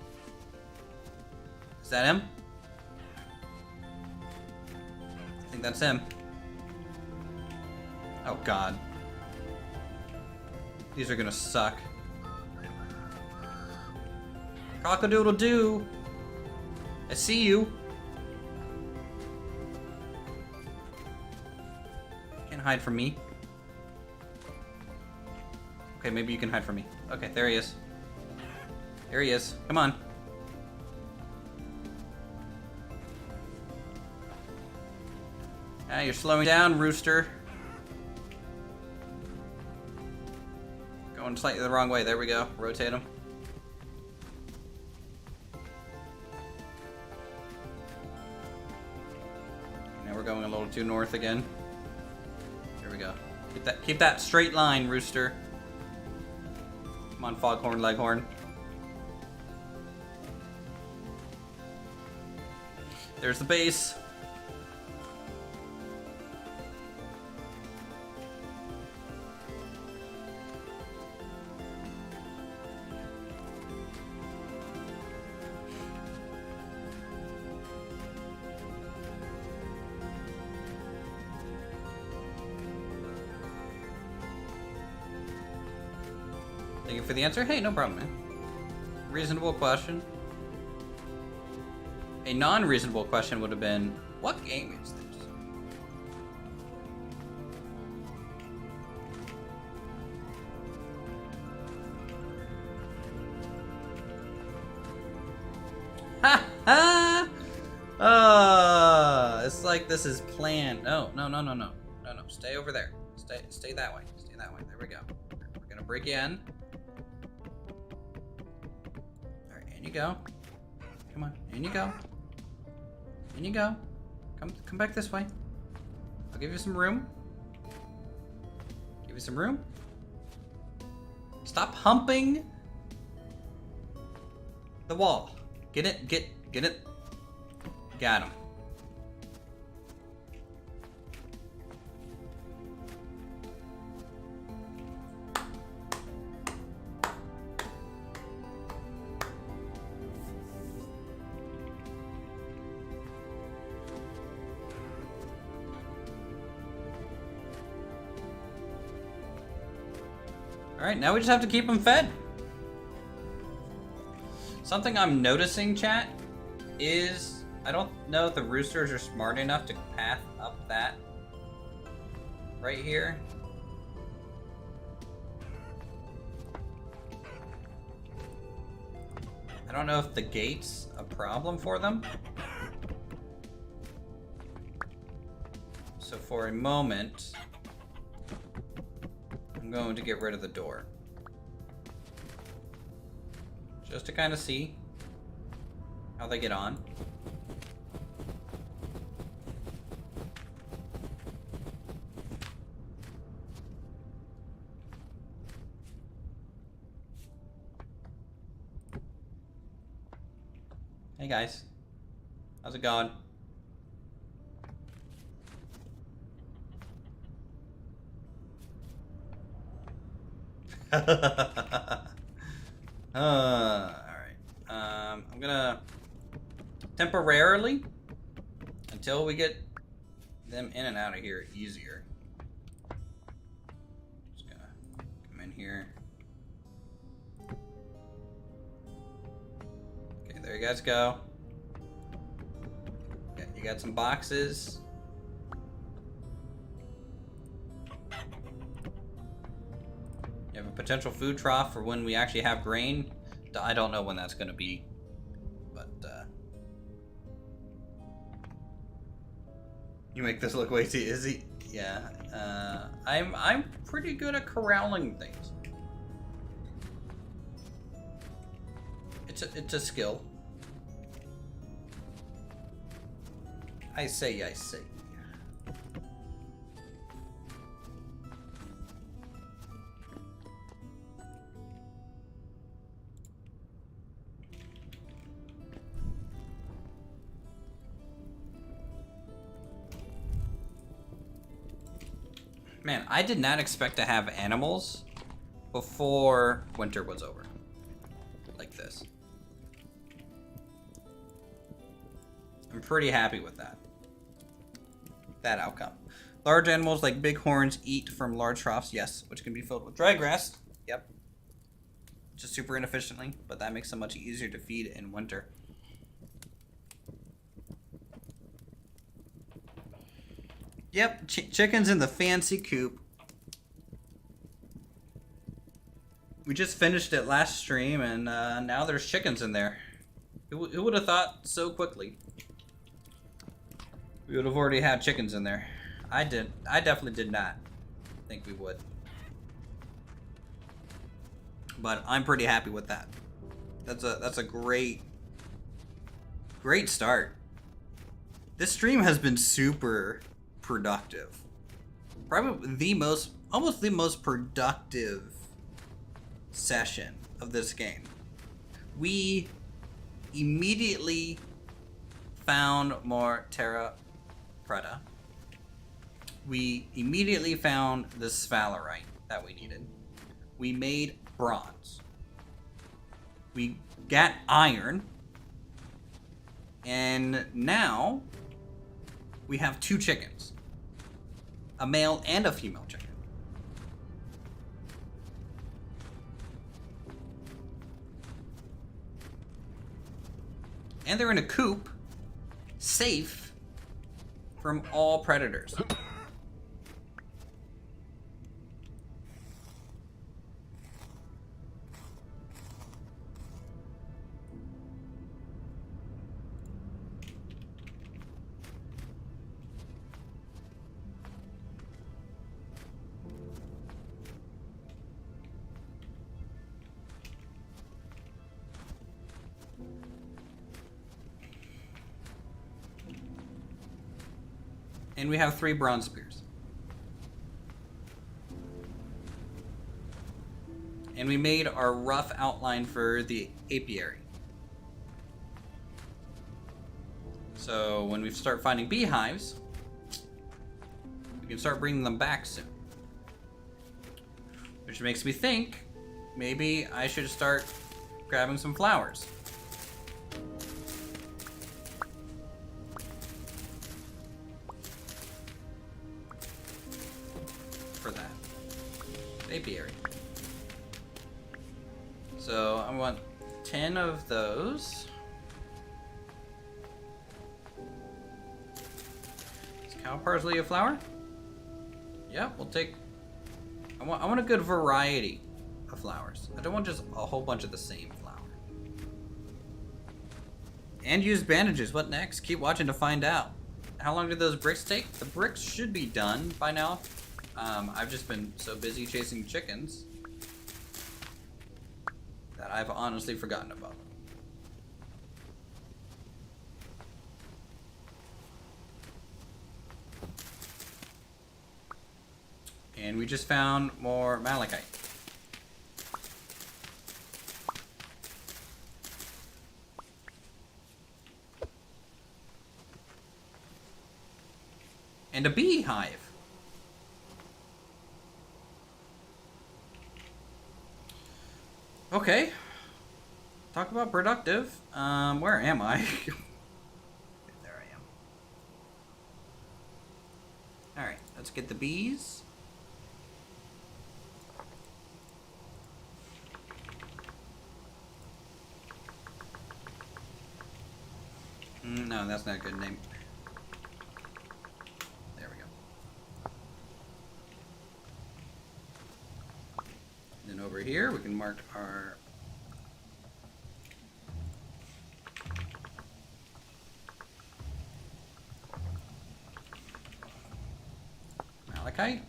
Is that him? I think that's him. Oh god. These are gonna suck. Cock-a-doodle-doo. I see you. Can't hide from me. Okay, maybe you can hide from me. Okay, there he is. There he is. Come on. Ah, you're slowing down, rooster. Going slightly the wrong way. There we go. Rotate him. Going a little too north again. Here we go. Keep that straight line, rooster. Come on, foghorn leghorn. There's the base. Thank you for the answer. Hey, no problem, man. Reasonable question. A non-reasonable question would have been, what game is this? Ha ha! It's like this is planned. No. Stay over there. Stay that way. Stay that way. There we go. We're gonna break you in. In you go. Come on. In you go. In you go. Come back this way. I'll give you some room. Give you some room. Stop humping the wall. Get it. Get it. Got him. Alright, now we just have to keep them fed. Something I'm noticing, chat, is I don't know if the roosters are smart enough to path up that right here. I don't know if the gate's a problem for them. So for a moment, I'm going to get rid of the door. Just to kind of see how they get on. Hey guys, how's it going? Alright. I'm gonna temporarily, until we get them in and out of here easier. Just gonna come in here. Okay, there you guys go. Yeah, you got some boxes. potential food trough for when we actually have grain. I don't know when that's going to be, but you make this look way too easy. Yeah, I'm pretty good at corralling things. It's a skill. I say. Man, I did not expect to have animals before winter was over. Like this. I'm pretty happy with that outcome. Large animals like bighorns eat from large troughs, yes, which can be filled with dry grass. Yep. Just super inefficiently, but that makes them much easier to feed in winter. Yep, chickens in the fancy coop. We just finished it last stream, and now there's chickens in there. Who would have thought so quickly? We would have already had chickens in there. I definitely did not think we would. But I'm pretty happy with that. That's a great start. This stream has been super productive. Probably almost the most productive session of this game. We immediately found more terra preta. We immediately found the sphalerite that we needed. We made bronze. We got iron. And now we have 2 chickens. A male and a female chicken. And they're in a coop, safe from all predators. And we have 3 bronze spears. And we made our rough outline for the apiary. So when we start finding beehives, we can start bringing them back soon. Which makes me think, maybe I should start grabbing some flowers. For that apiary. So I want 10 of those. Is cow parsley a flower? Yeah, we'll take. I want a good variety of flowers. I don't want just a whole bunch of the same flower. And use bandages. What next? Keep watching to find out. How long did those bricks take? The bricks should be done by now. I've just been so busy chasing chickens that I've honestly forgotten about them. And we just found more malachite. And a beehive. Okay. Talk about productive. Where am I? There I am. Alright, let's get the bees. No, that's not a good name. There we go. Then over here. We can mark our malachite.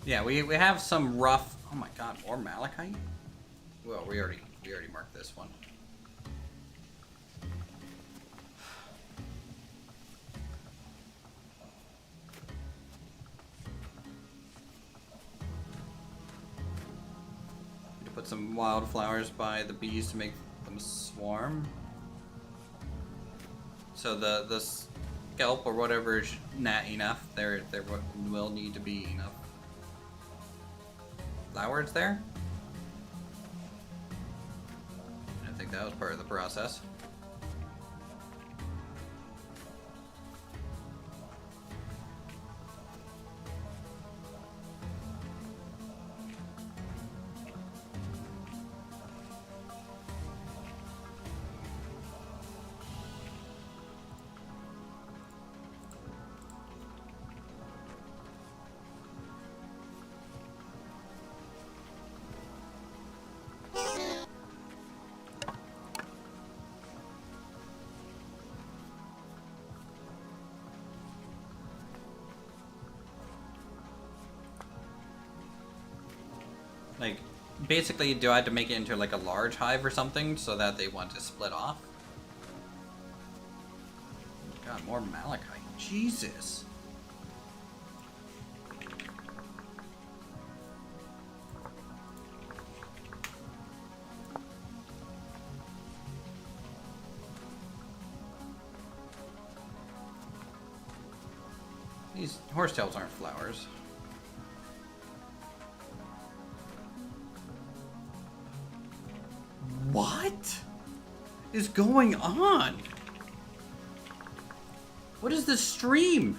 Yeah, we have some rough. Oh my god, more malachite? Well, we already marked this one. Need to put some wildflowers by the bees to make them swarm. So the scalp or whatever is not enough. There will need to be enough flowers there. I think that was part of the process. Like, basically, do I have to make it into like a large hive or something so that they want to split off? God, more malachite. Jesus. These horsetails aren't flowers. What is going on? What is this stream?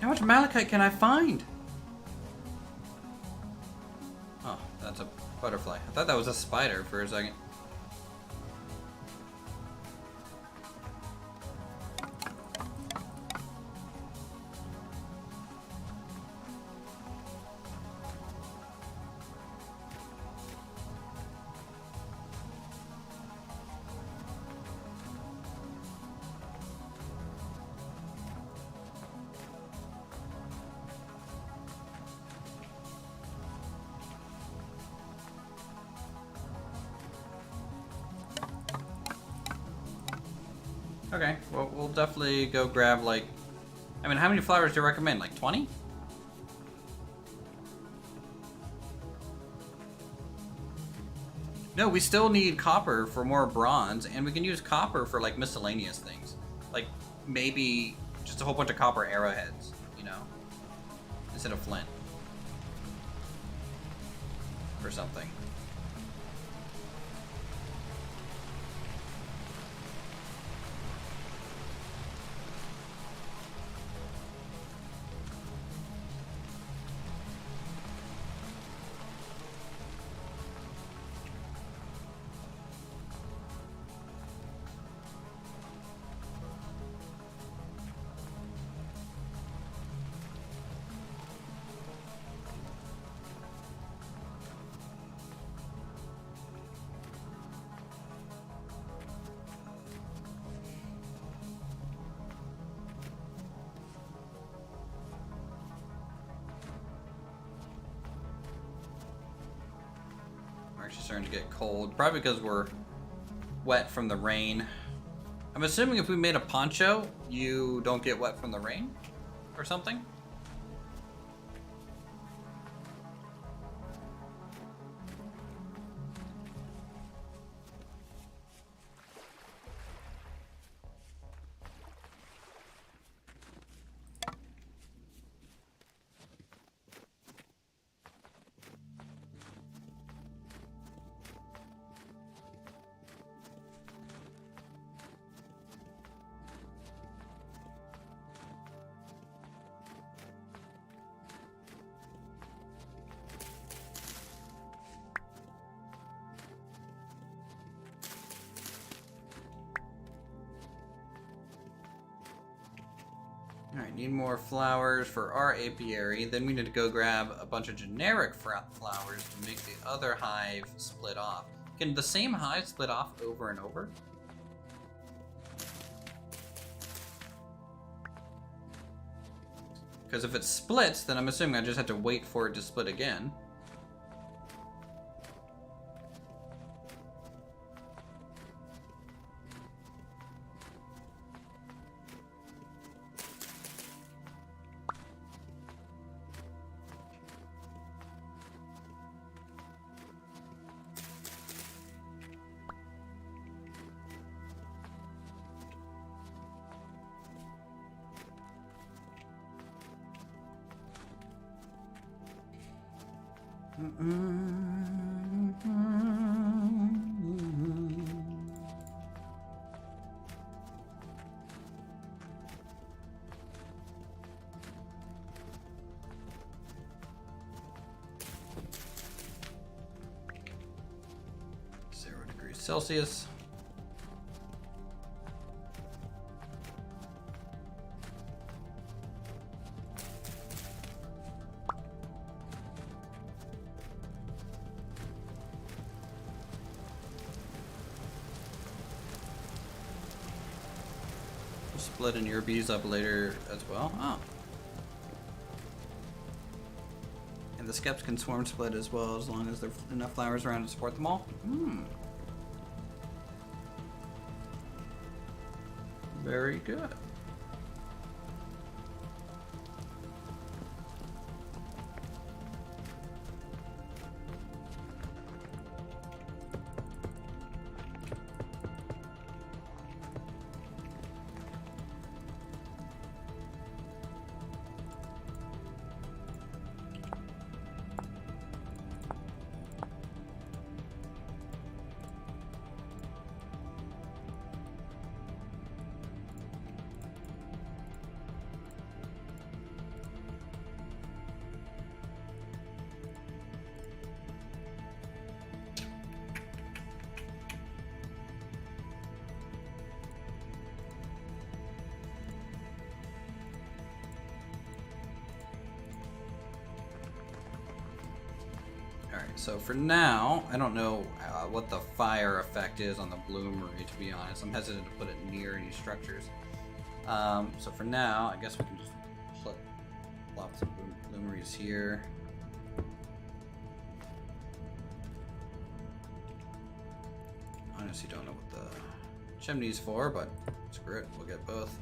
How much malachite can I find? Oh, that's a butterfly. I thought that was a spider for a second. Okay, well, we'll definitely go grab, like... I mean, how many flowers do you recommend? Like 20? No, we still need copper for more bronze, and we can use copper for, like, miscellaneous things. Like, maybe just a whole bunch of copper arrowheads, you know? Instead of flint. Or something. Actually starting to get cold, probably because we're wet from the rain. I'm assuming if we made a poncho, you don't get wet from the rain or something? Alright, need more flowers for our apiary. Then we need to go grab a bunch of generic flowers to make the other hive split off. Can the same hive split off over and over? Because if it splits, then I'm assuming I just have to wait for it to split again. Celsius. Splitting your bees up later as well. Oh. And the skeps can swarm split as well as long as there are enough flowers around to support them all. Hmm. Very good. So for now, I don't know what the fire effect is on the bloomery, to be honest. I'm hesitant to put it near any structures. So for now, I guess we can just plop some bloomeries here. Honestly, don't know what the chimney's for, but screw it, we'll get both.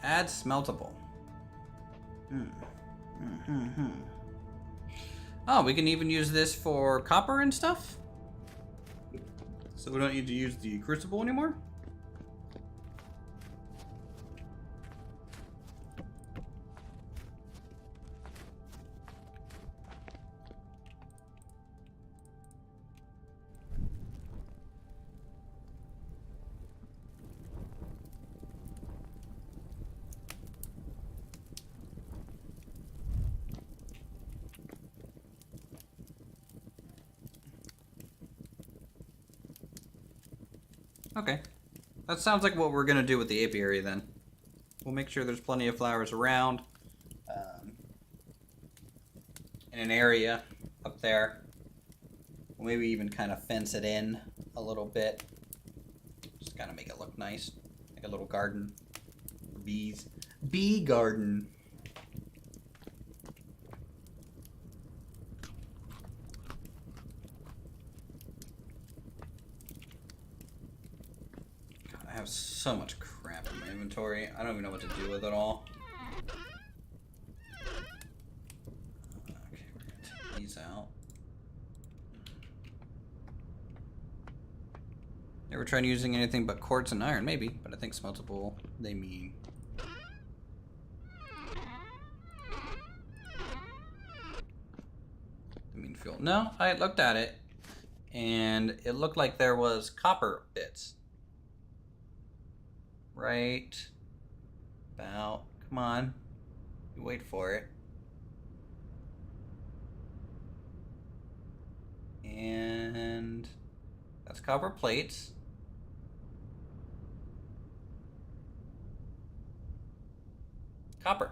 Add smeltable. Oh, we can even use this for copper and stuff? So we don't need to use the crucible anymore? Okay. That sounds like what we're going to do with the apiary then. We'll make sure there's plenty of flowers around. In an area up there. We'll maybe even kind of fence it in a little bit. Just kind of make it look nice. Like a little garden for bees. Bee garden. I have so much crap in my inventory. I don't even know what to do with it all. Okay, we're gonna take these out. Never tried using anything but quartz and iron, maybe, but I think smeltable, they mean. They mean fuel. No, I looked at it, and it looked like there was copper bits. Right about, come on, you wait for it. That's copper plates. Copper.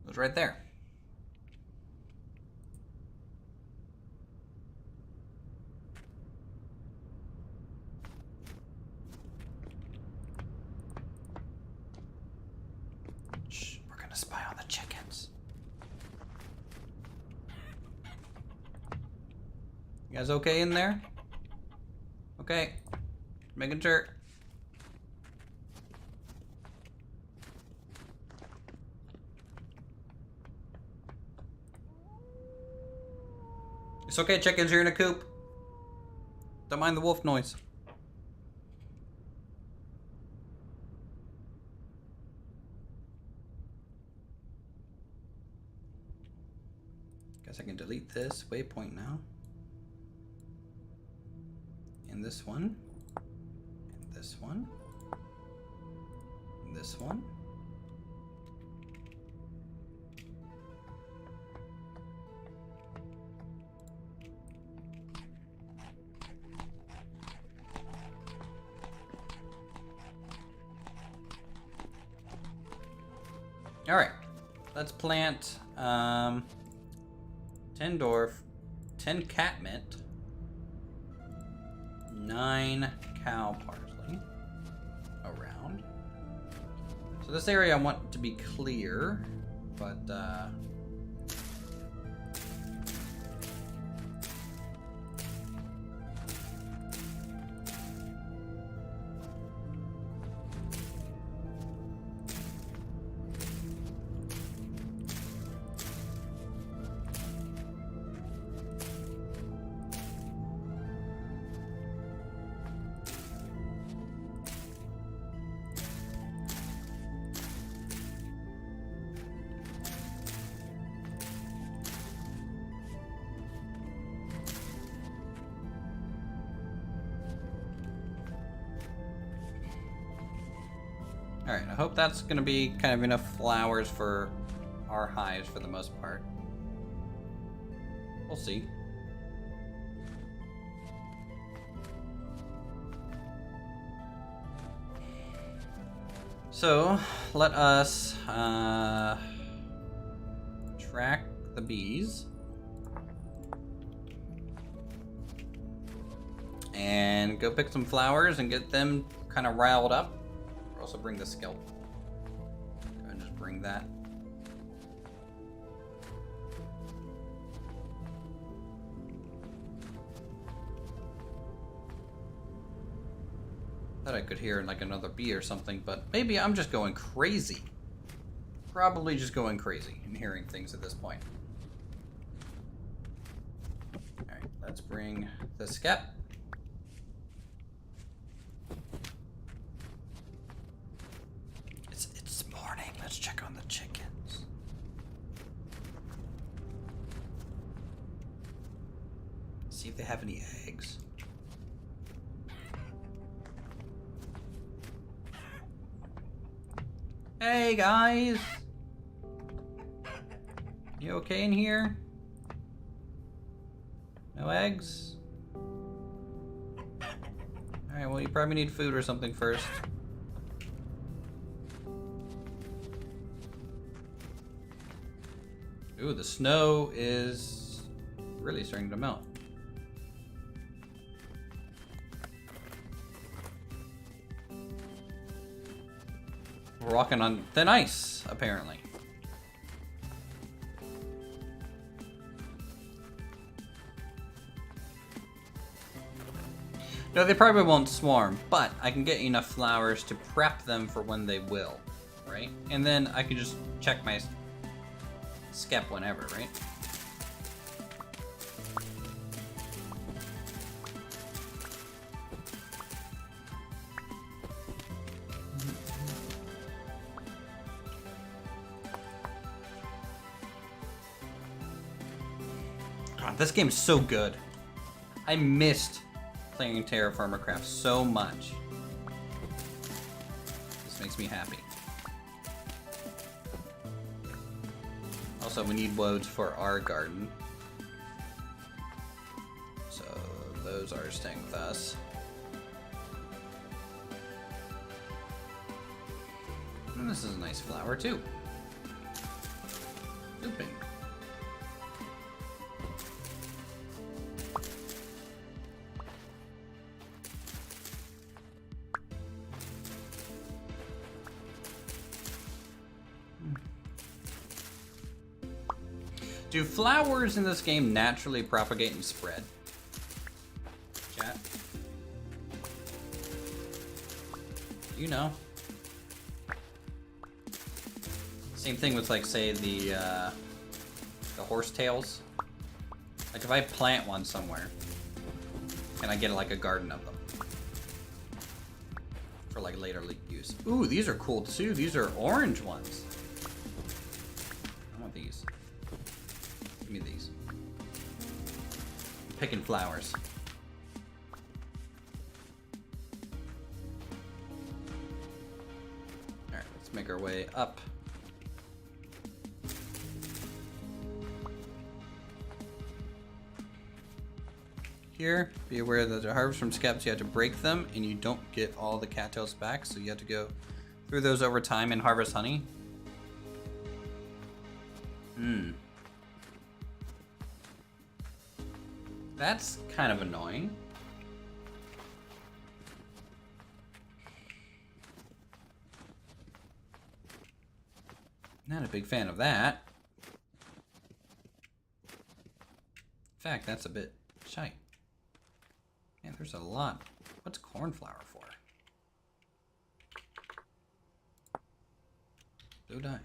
It was right there. Shh, we're gonna spy on the chickens. You guys okay in there? Okay. Making sure. It's okay, chickens, you're in a coop. Don't mind the wolf noise. Guess I can delete this waypoint now. And this one. And this one. And this one. All right, let's plant 10 dwarf, 10 catmint, 9 cow parsley around. So this area I want to be clear, but alright, I hope that's going to be kind of enough flowers for our hives for the most part. We'll see. So, let us track the bees. And go pick some flowers and get them kind of riled up. Also bring the scalp. And just bring that. Thought I could hear like another bee or something, but maybe I'm just going crazy. Probably just going crazy and hearing things at this point. Alright, let's bring the skep. It's morning. Let's check on the chickens. See if they have any eggs. Hey guys! You okay in here? No eggs? Alright, well you probably need food or something first. Ooh, the snow is really starting to melt. We're walking on thin ice, apparently. No, they probably won't swarm, but I can get enough flowers to prep them for when they will, right? And then I can just check my skep whenever, right? God, this game is so good. I missed playing Terraformer Craft so much. This makes me happy. Also, we need woads for our garden. So those are staying with us. And this is a nice flower too. Looping. Do flowers in this game naturally propagate and spread? Chat? You know. Same thing with, like, say, the horsetails. Like, if I plant one somewhere, can I get, like, a garden of them? For, like, later use. Ooh, these are cool, too. These are orange ones. I want these. Give me these. I'm picking flowers. Alright, let's make our way up. Here, be aware that to harvest from scabs, you have to break them, and you don't get all the cattails back, so you have to go through those over time and harvest honey. That's kind of annoying. Not a big fan of that. In fact, that's a bit shy. Man, there's a lot. What's cornflower for? Blue dye.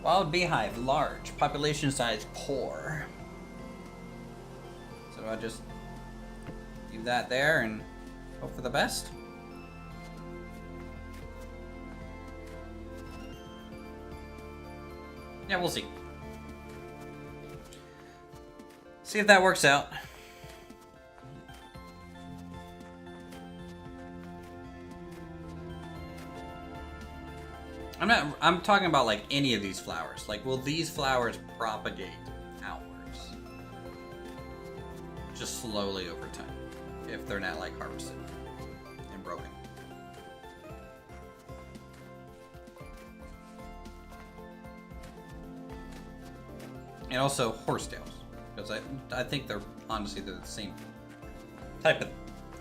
Wild beehive, large. Population size, poor. So I just leave that there and hope for the best. Yeah, we'll see. See if that works out. I'm talking about like any of these flowers. Like, will these flowers propagate outwards? Just slowly over time. If they're not like harvested and broken. And also horsetails. Because I think they're honestly the same type of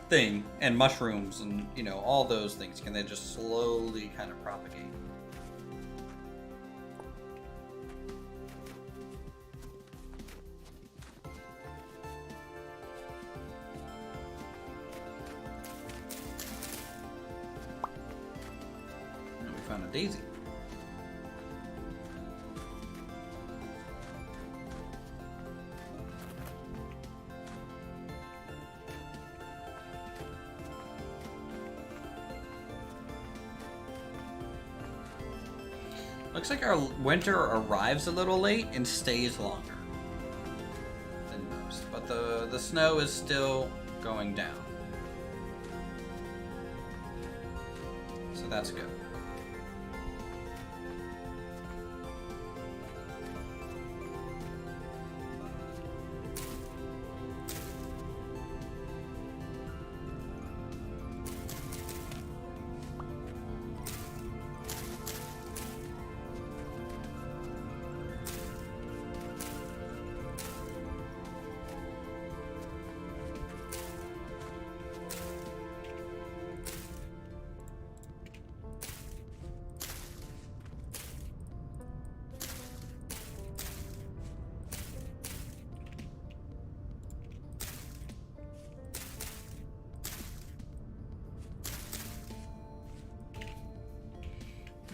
thing. And mushrooms and, you know, all those things. Can they just slowly kind of propagate? Found a daisy. Looks like our winter arrives a little late and stays longer than most, but the snow is still going down. So that's good.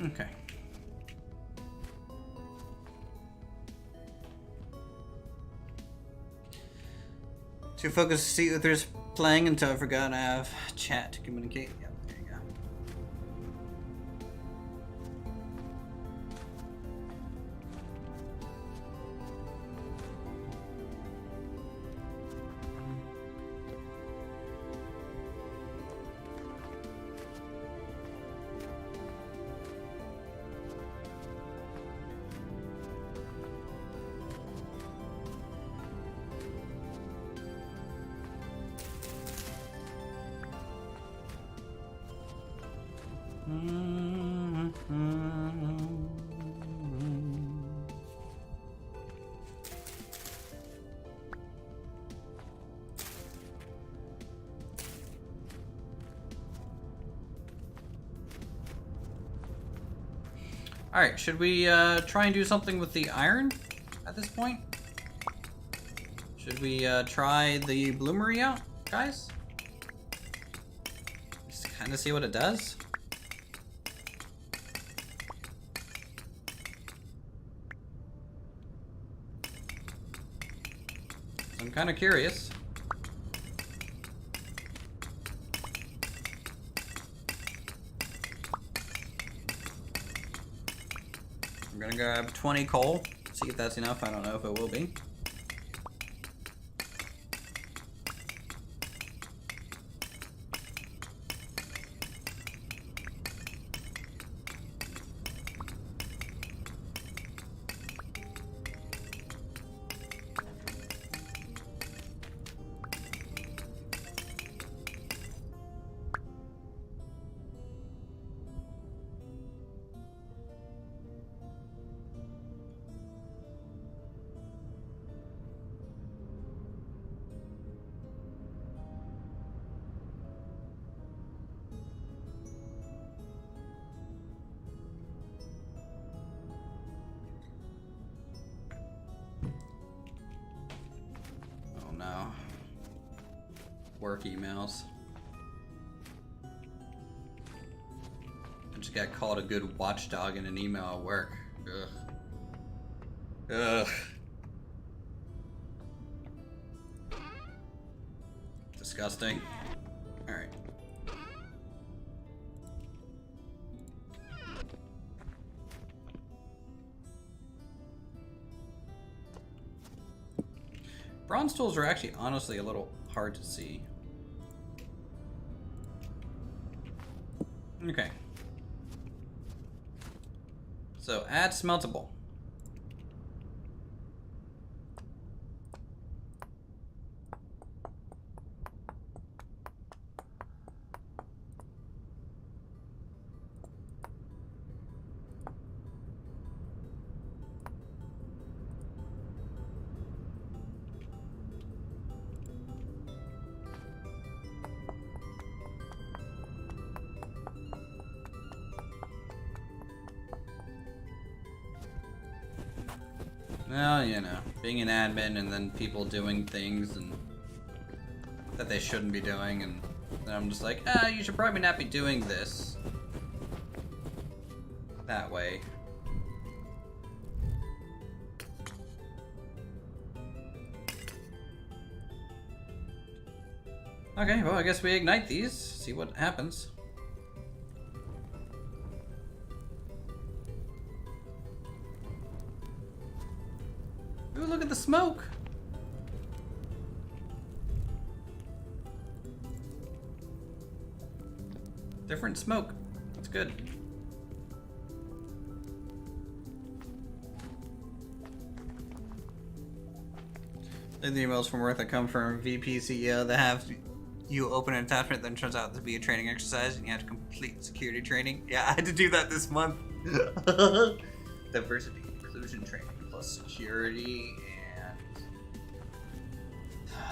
Okay. Too focused to see Uthris playing until I forgot I have chat to communicate. Yep, there you go. Alright, should we try and do something with the iron at this point? Should we try the Bloomery out, guys? Just kind of see what it does. I'm kind of curious. I'm gonna grab 20 coal, see if that's enough. I don't know if it will be. No. Work emails. I just got called a good watchdog in an email at work. Ugh. Ugh. Disgusting. Alright. Bronze tools are actually honestly a little hard to see. Okay. So add smeltable. Well, you know, being an admin and then people doing things and that they shouldn't be doing, and then I'm just like, you should probably not be doing this that way. Okay, well, I guess we ignite these, see what happens. Ooh, look at the smoke! Different smoke. That's good. The emails from work that come from VP CEO that have you open an attachment, then turns out to be a training exercise, and you have to complete security training. Yeah, I had to do that this month. Diversity inclusion training plus security and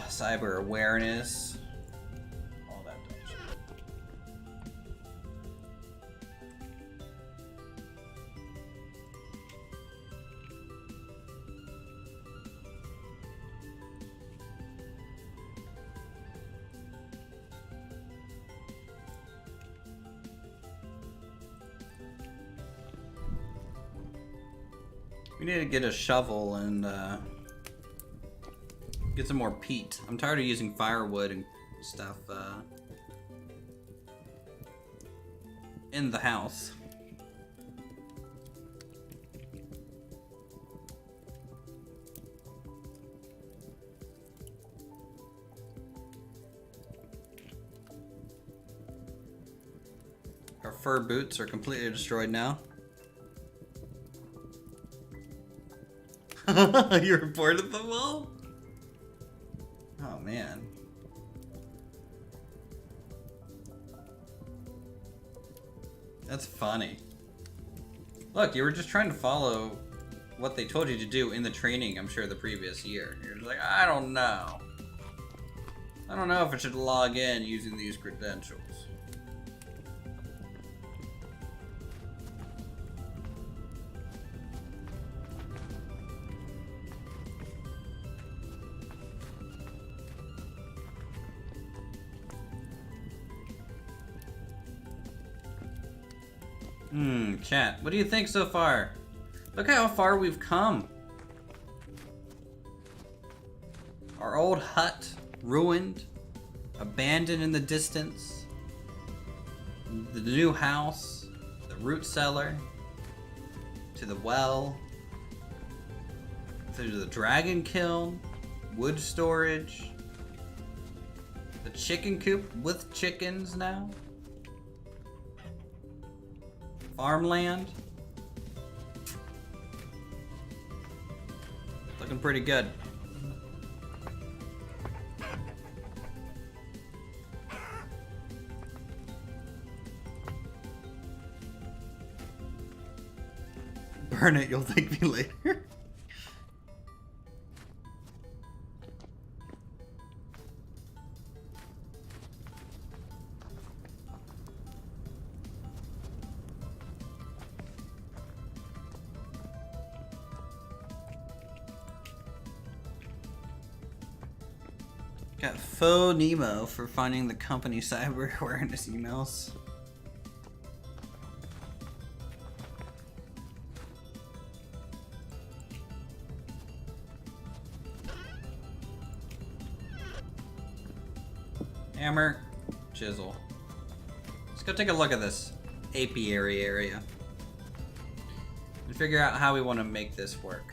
cyber awareness. All that type of shit. We need to get a shovel and get some more peat. I'm tired of using firewood and stuff in the house. Our fur boots are completely destroyed now. You reported them all? Oh man. That's funny. Look, you were just trying to follow what they told you to do in the training, I'm sure, the previous year. You're just like, I don't know. I don't know if I should log in using these credentials. Chat, what do you think so far? Look how far we've come. Our old hut, ruined, abandoned in the distance. The new house, the root cellar, to the well, to the dragon kiln, wood storage, the chicken coop with chickens now. Farmland. Looking pretty good. Burn it, you'll thank me later. Got faux Nemo for finding the company cyber awareness emails. Hammer, chisel. Let's go take a look at this apiary area and figure out how we want to make this work.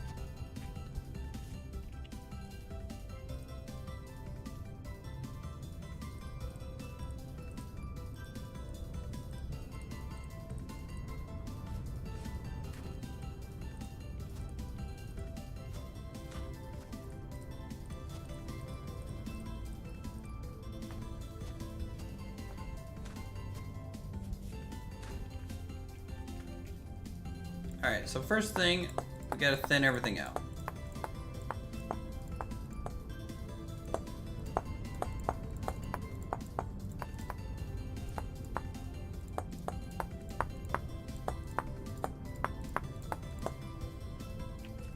Alright, so first thing, we gotta thin everything out.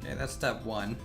Okay, that's step one.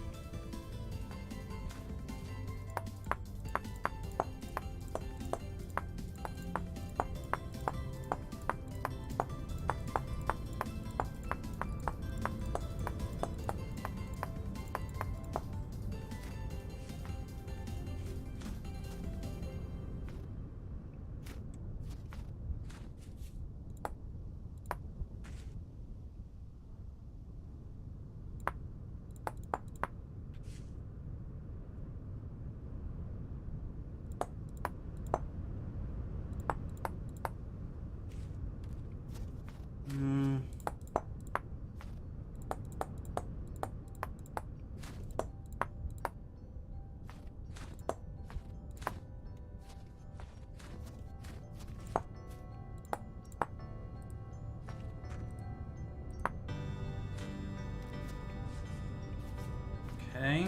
Okay.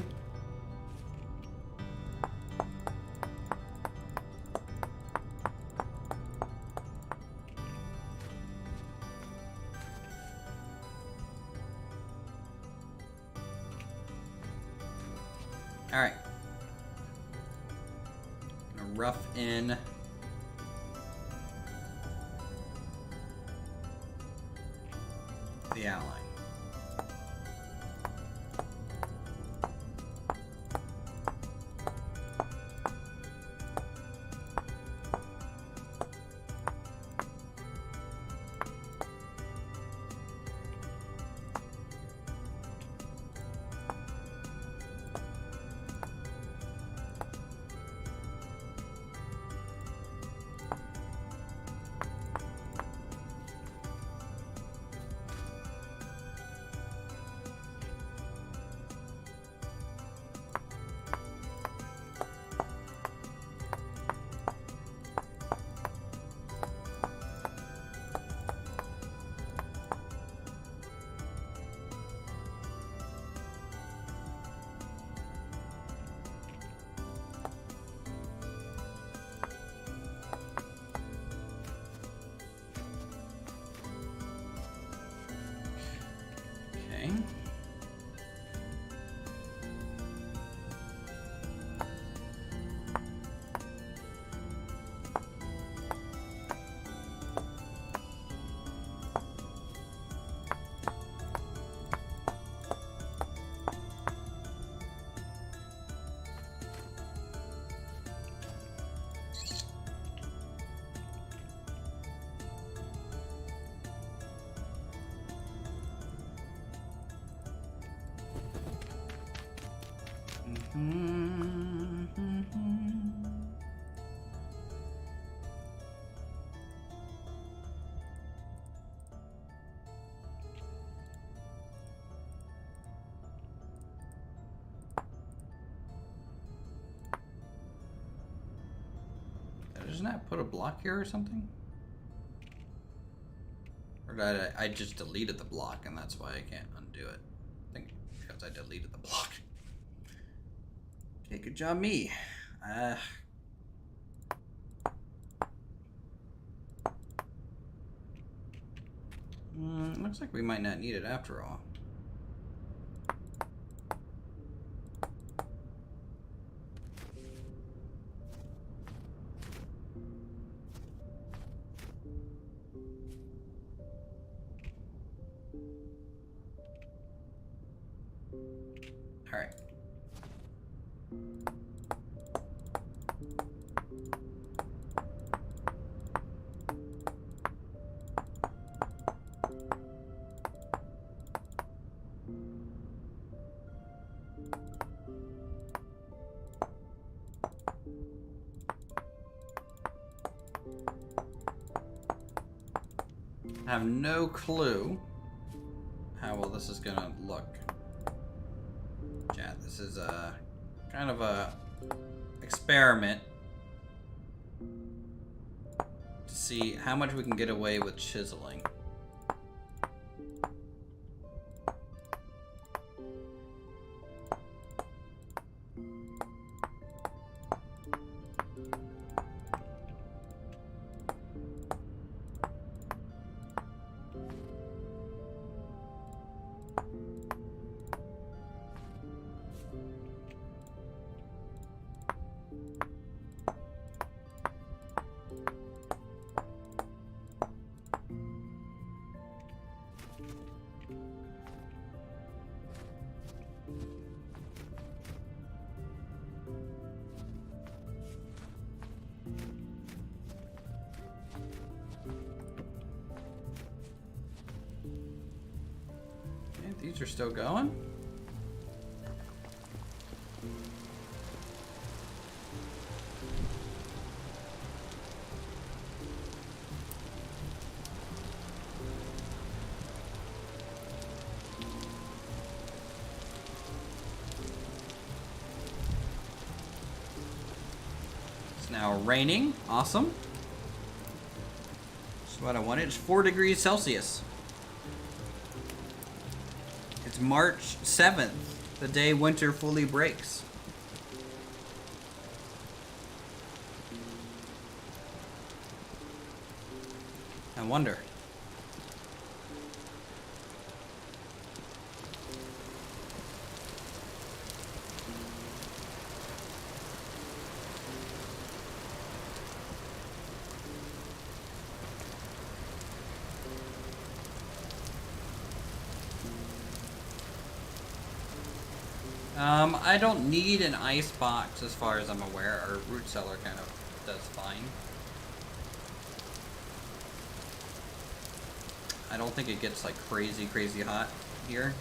All right. Gonna rough in the outline. Doesn't that put a block here or something? Or did I just deleted the block and that's why I can't undo it? I think because I deleted the block. Okay, good job me. Looks like we might not need it after all. All right. I have no clue how well this is gonna look. Chat, this is a kind of a experiment to see how much we can get away with chiseling. These are still going. It's now raining. Awesome. That's what I wanted. It's 4 degrees Celsius. It's March 7th, the day winter fully breaks. I wonder. I don't need an ice box as far as I'm aware. Our root cellar kind of does fine. I don't think it gets like crazy hot here.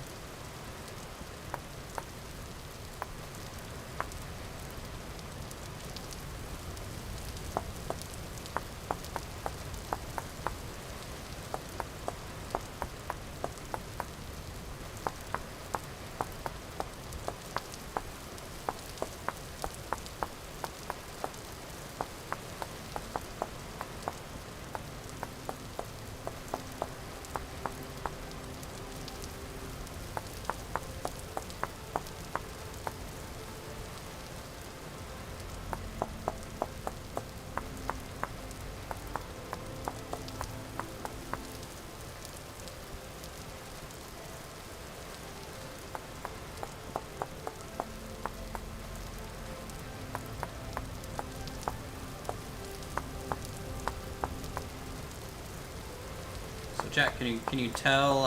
Jack, can you tell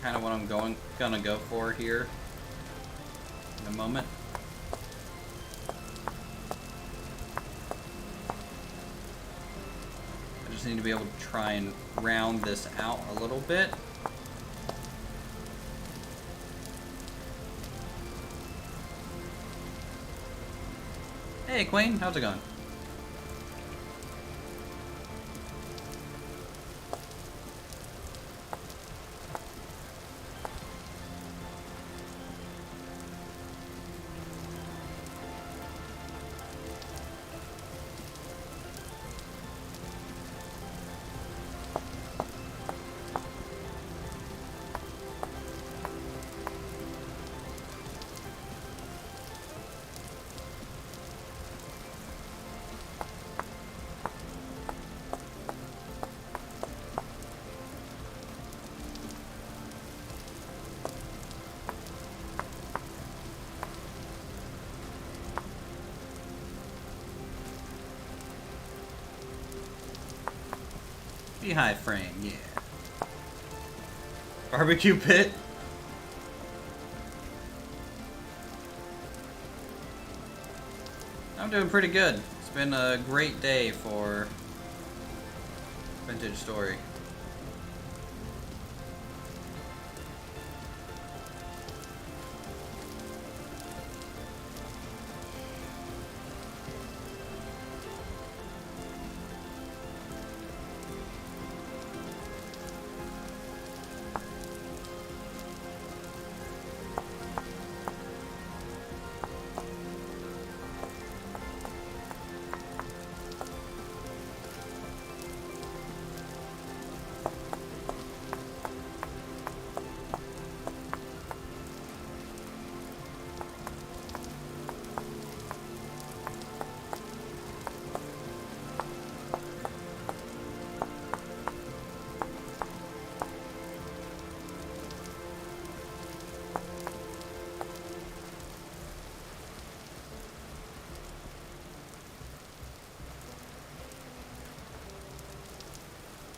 kind of what I'm gonna go for here in a moment? I just need to be able to try and round this out a little bit. Hey, Queen, how's it going? Beehive frame, yeah. Barbecue pit? I'm doing pretty good. It's been a great day for Vintage Story.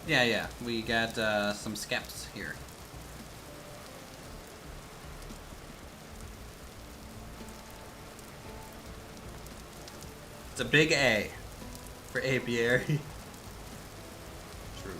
Yeah, we got some skeps here. It's a big A for apiary. True.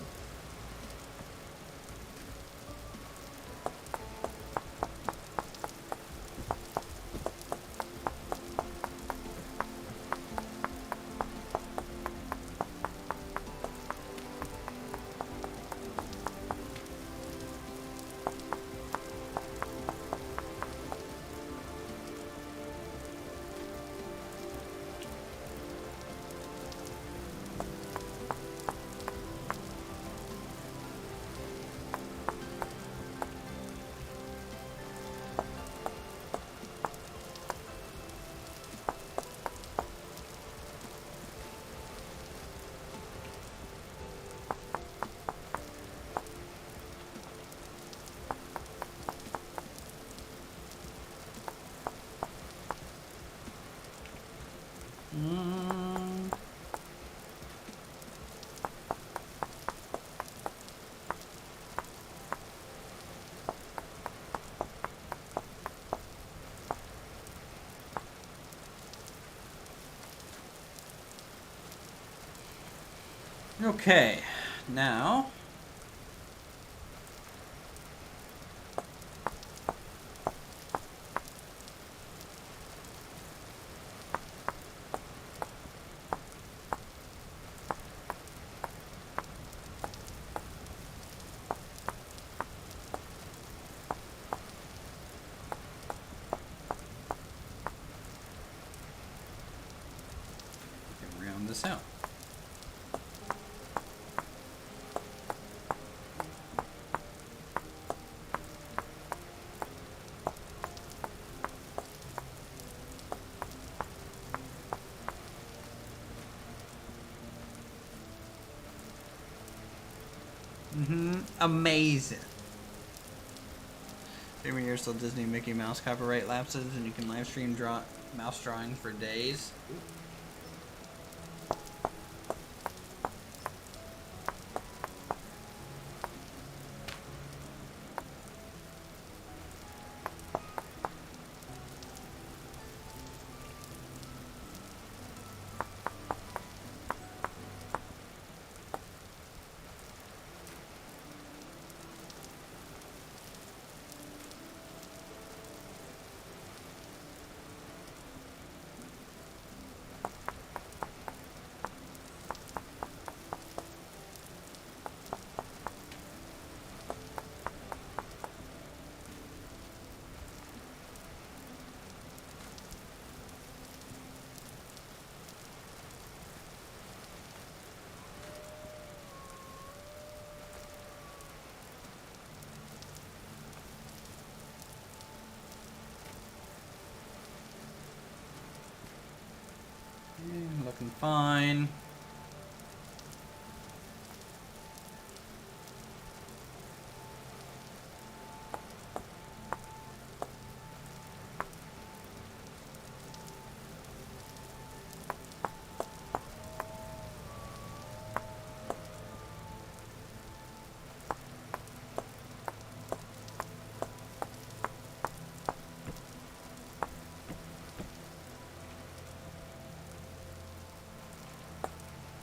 Okay, now we can round this out. Amazing. Every year, still Disney Mickey Mouse copyright lapses, and you can live stream mouse drawing for days. Looking fine.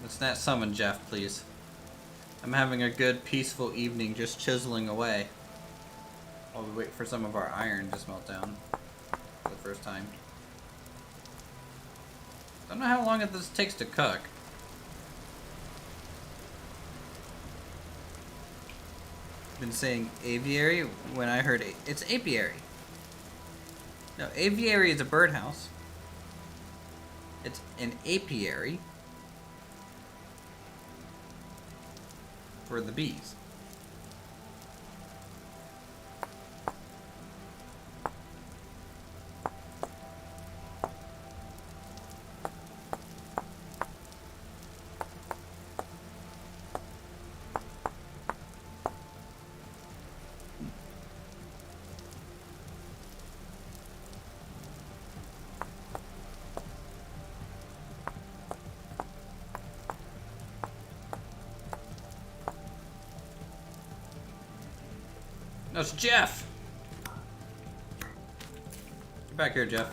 Let's not summon Jeff, please. I'm having a good, peaceful evening just chiseling away while we wait for some of our iron to smelt down for the first time. Don't know how long this takes to cook. Been saying aviary when I heard it's apiary. No, aviary is a birdhouse. It's an apiary for the bees. No, it's Jeff! Get back here, Jeff.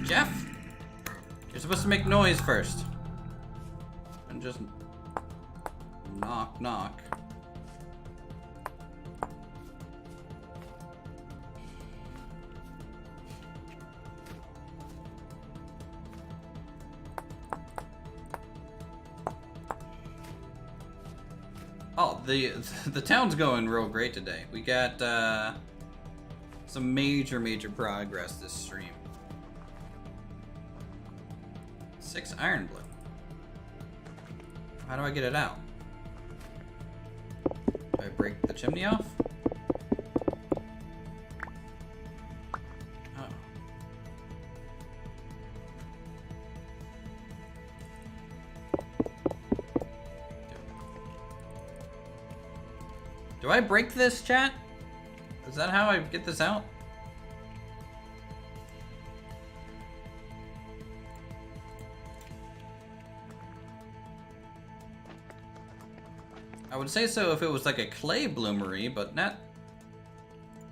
Jeff? You're supposed to make noise first. And just knock, knock. Oh, the town's going real great today. We got some major progress this stream. 6 iron blue. How do I get it out? Do I break the chimney off? Oh. Do I break this, chat? Is that how I get this out? I would say so if it was like a clay bloomery, but not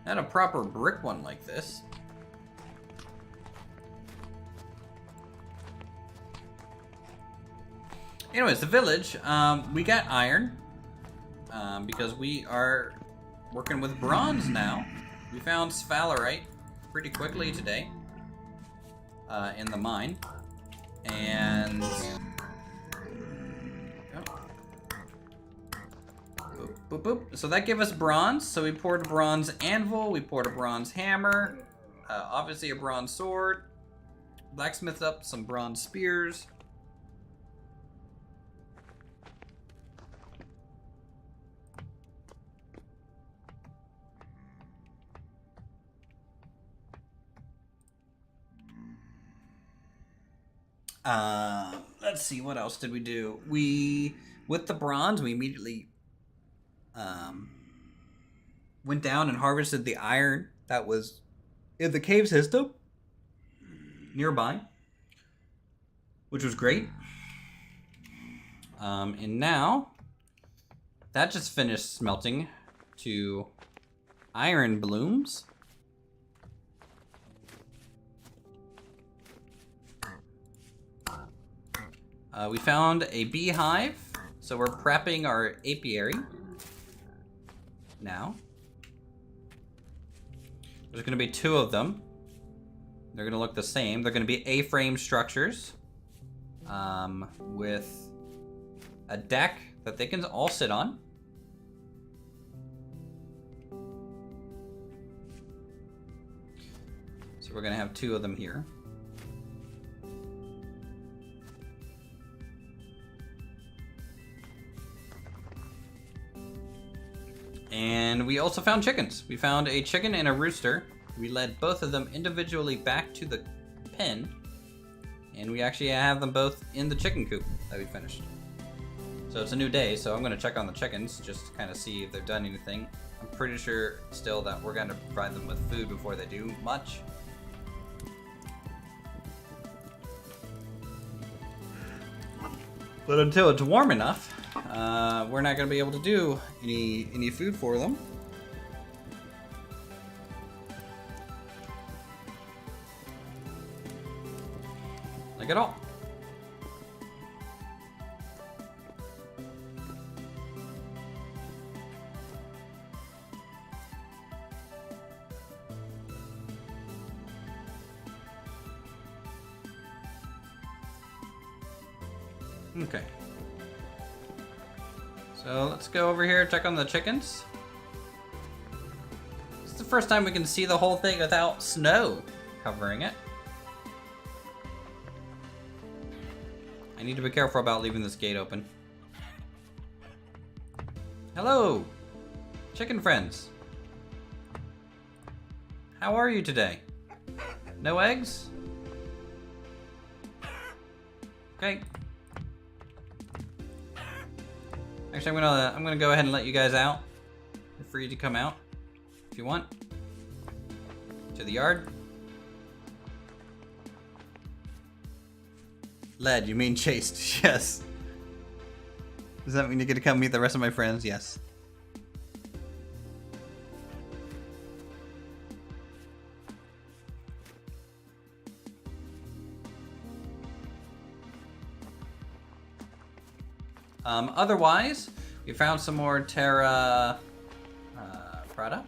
a proper brick one like this. Anyways, the village, we got iron. Because we are working with bronze now. We found sphalerite pretty quickly today in the mine. And boop, boop, boop. So that gave us bronze. So we poured a bronze anvil, we poured a bronze hammer, obviously a bronze sword, blacksmithed up some bronze spears. Let's see, what else did we do? With the bronze, we immediately went down and harvested the iron that was in the cave system nearby, which was great. And now that just finished smelting to iron blooms. We found a beehive, so we're prepping our apiary now. There's going to be 2 of them. They're going to look the same. They're going to be A-frame structures with a deck that they can all sit on. So we're going to have 2 of them here. And we also found chickens. We found a chicken and a rooster. We led both of them individually back to the pen. And we actually have them both in the chicken coop that we finished. So it's a new day, so I'm going to check on the chickens just to kind of see if they've done anything. I'm pretty sure still that we're going to provide them with food before they do much. But until it's warm enough, we're not going to be able to do any food for them. Like at all. Okay. So let's go over here, check on the chickens. It's the first time we can see the whole thing without snow covering it. I need to be careful about leaving this gate open. Hello, chicken friends. How are you today? No eggs? Okay. Actually, I'm gonna go ahead and let you guys out. You're free to come out if you want to the yard. Led, you mean chased? Yes. Does that mean you get to come meet the rest of my friends? Yes. Otherwise, we found some more Terra Prada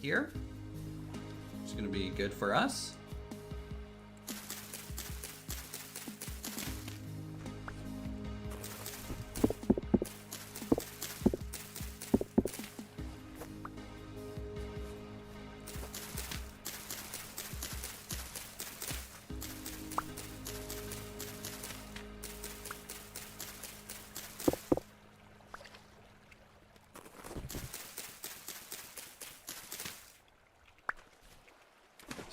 here. It's going to be good for us.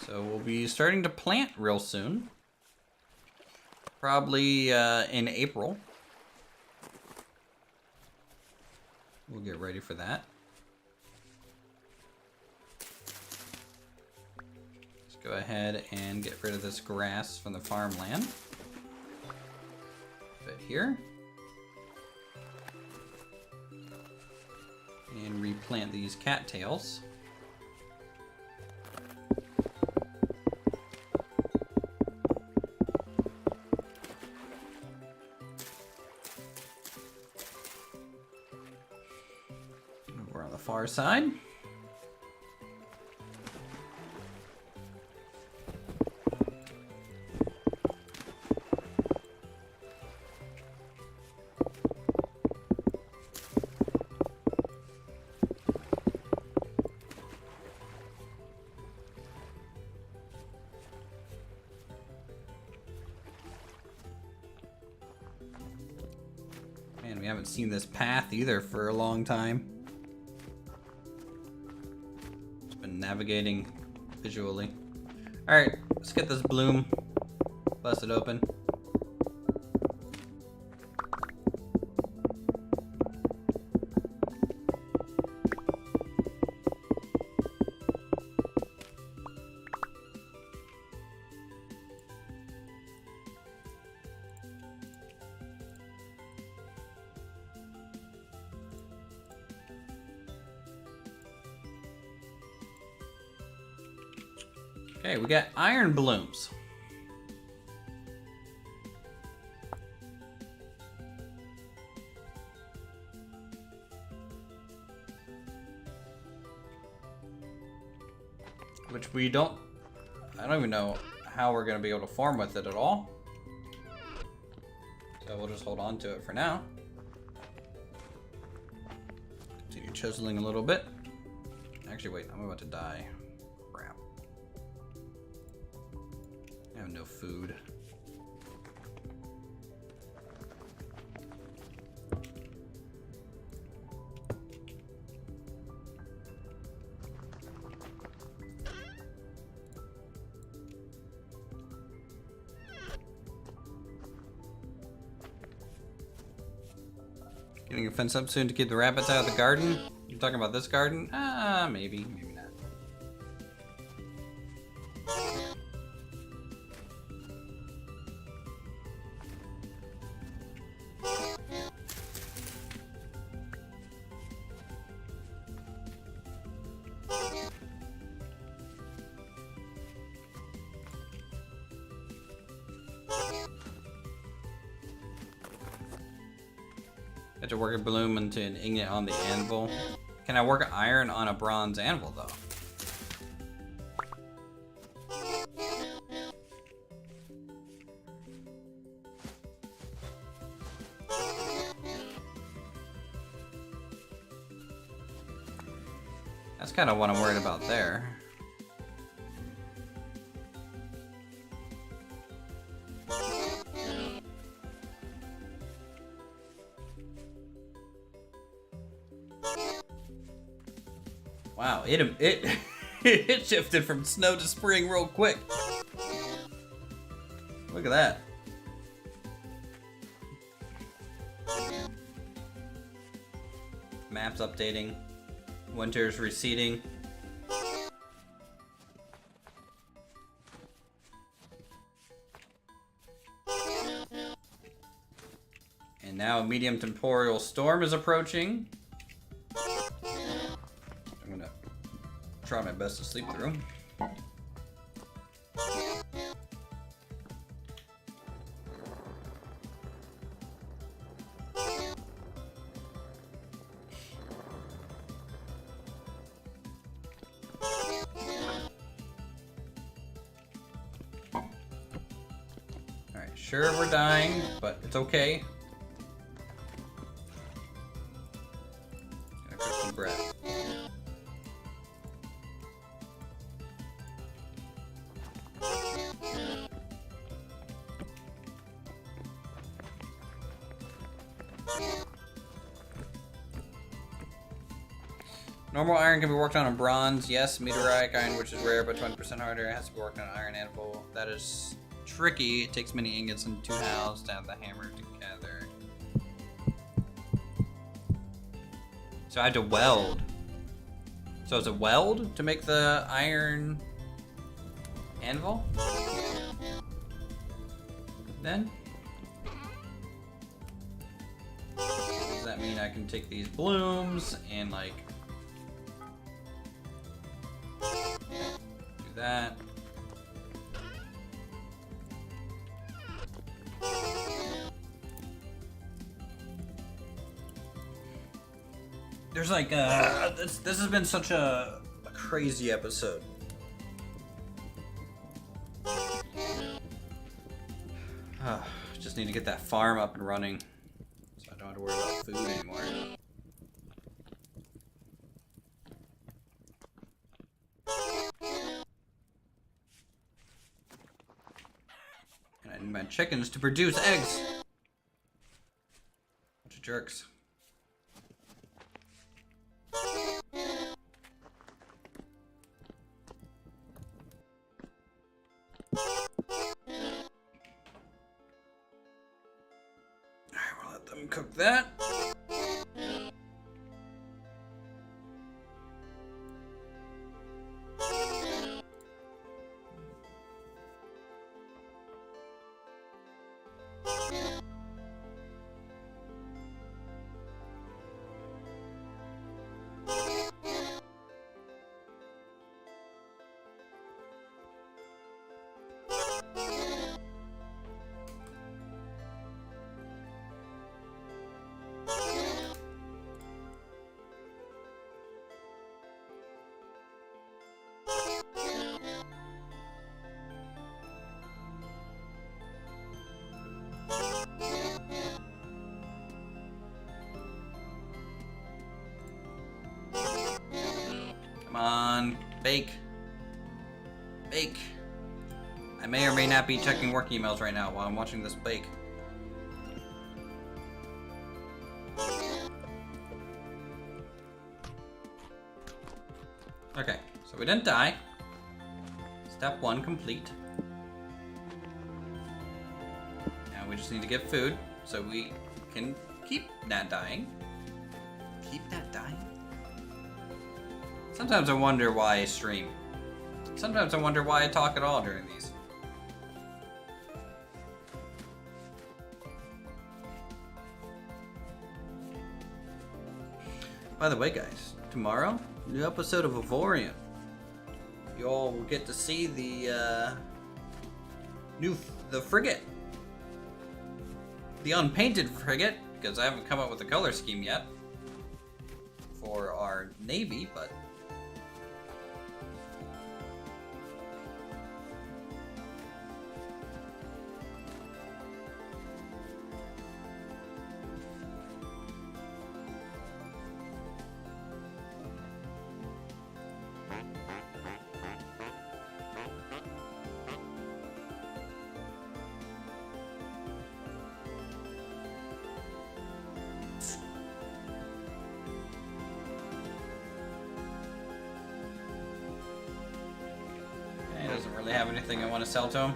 So we'll be starting to plant real soon. Probably in April. We'll get ready for that. Let's go ahead and get rid of this grass from the farmland. Put it here. And replant these cattails. Far side. Man, we haven't seen this path either for a long time. Navigating visually. Alright, let's get this bloom busted open. Okay, we got iron blooms. Which we don't, I don't even know how we're going to be able to farm with it at all. So we'll just hold on to it for now. Continue chiseling a little bit. Actually, wait, I'm about to die. Crap. I have no food. Getting a fence up soon to keep the rabbits out of the garden? You're talking about this garden? Maybe, maybe not. Got to work a bloom into an ingot on the anvil. Can I work iron on a bronze anvil though? That's kind of what I'm worried about there. Wow, it it shifted from snow to spring real quick. Look at that. Maps updating. Winter's receding. And now a medium temporal storm is approaching. I'm gonna try my best to sleep through. Alright, sure we're dying, but it's okay. Gotta cook some bread. Normal iron can be worked on bronze. Yes, meteoric iron, which is rare but 20% harder, it has to be worked on an iron anvil. That is tricky. It takes many ingots and 2 nails to have the hammer together. So I had to weld. So is it weld to make the iron anvil? Then? Does that mean I can take these blooms and like do that? There's like this has been such a crazy episode. Just need to get that farm up and running so I don't have to worry about food anymore. And I need my chickens to produce eggs. Bunch of jerks. Cook that. Come on, bake. Bake. I may or may not be checking work emails right now while I'm watching this bake. Okay, so we didn't die. Step 1 complete. Now we just need to get food so we can keep not dying. keep that dying? Sometimes I wonder why I stream. Sometimes I wonder why I talk at all during these. By the way, guys, tomorrow, new episode of Avorion. You all will get to see the frigate. The unpainted frigate, because I haven't come up with a color scheme yet for our navy, but doesn't really have anything I want to sell to him.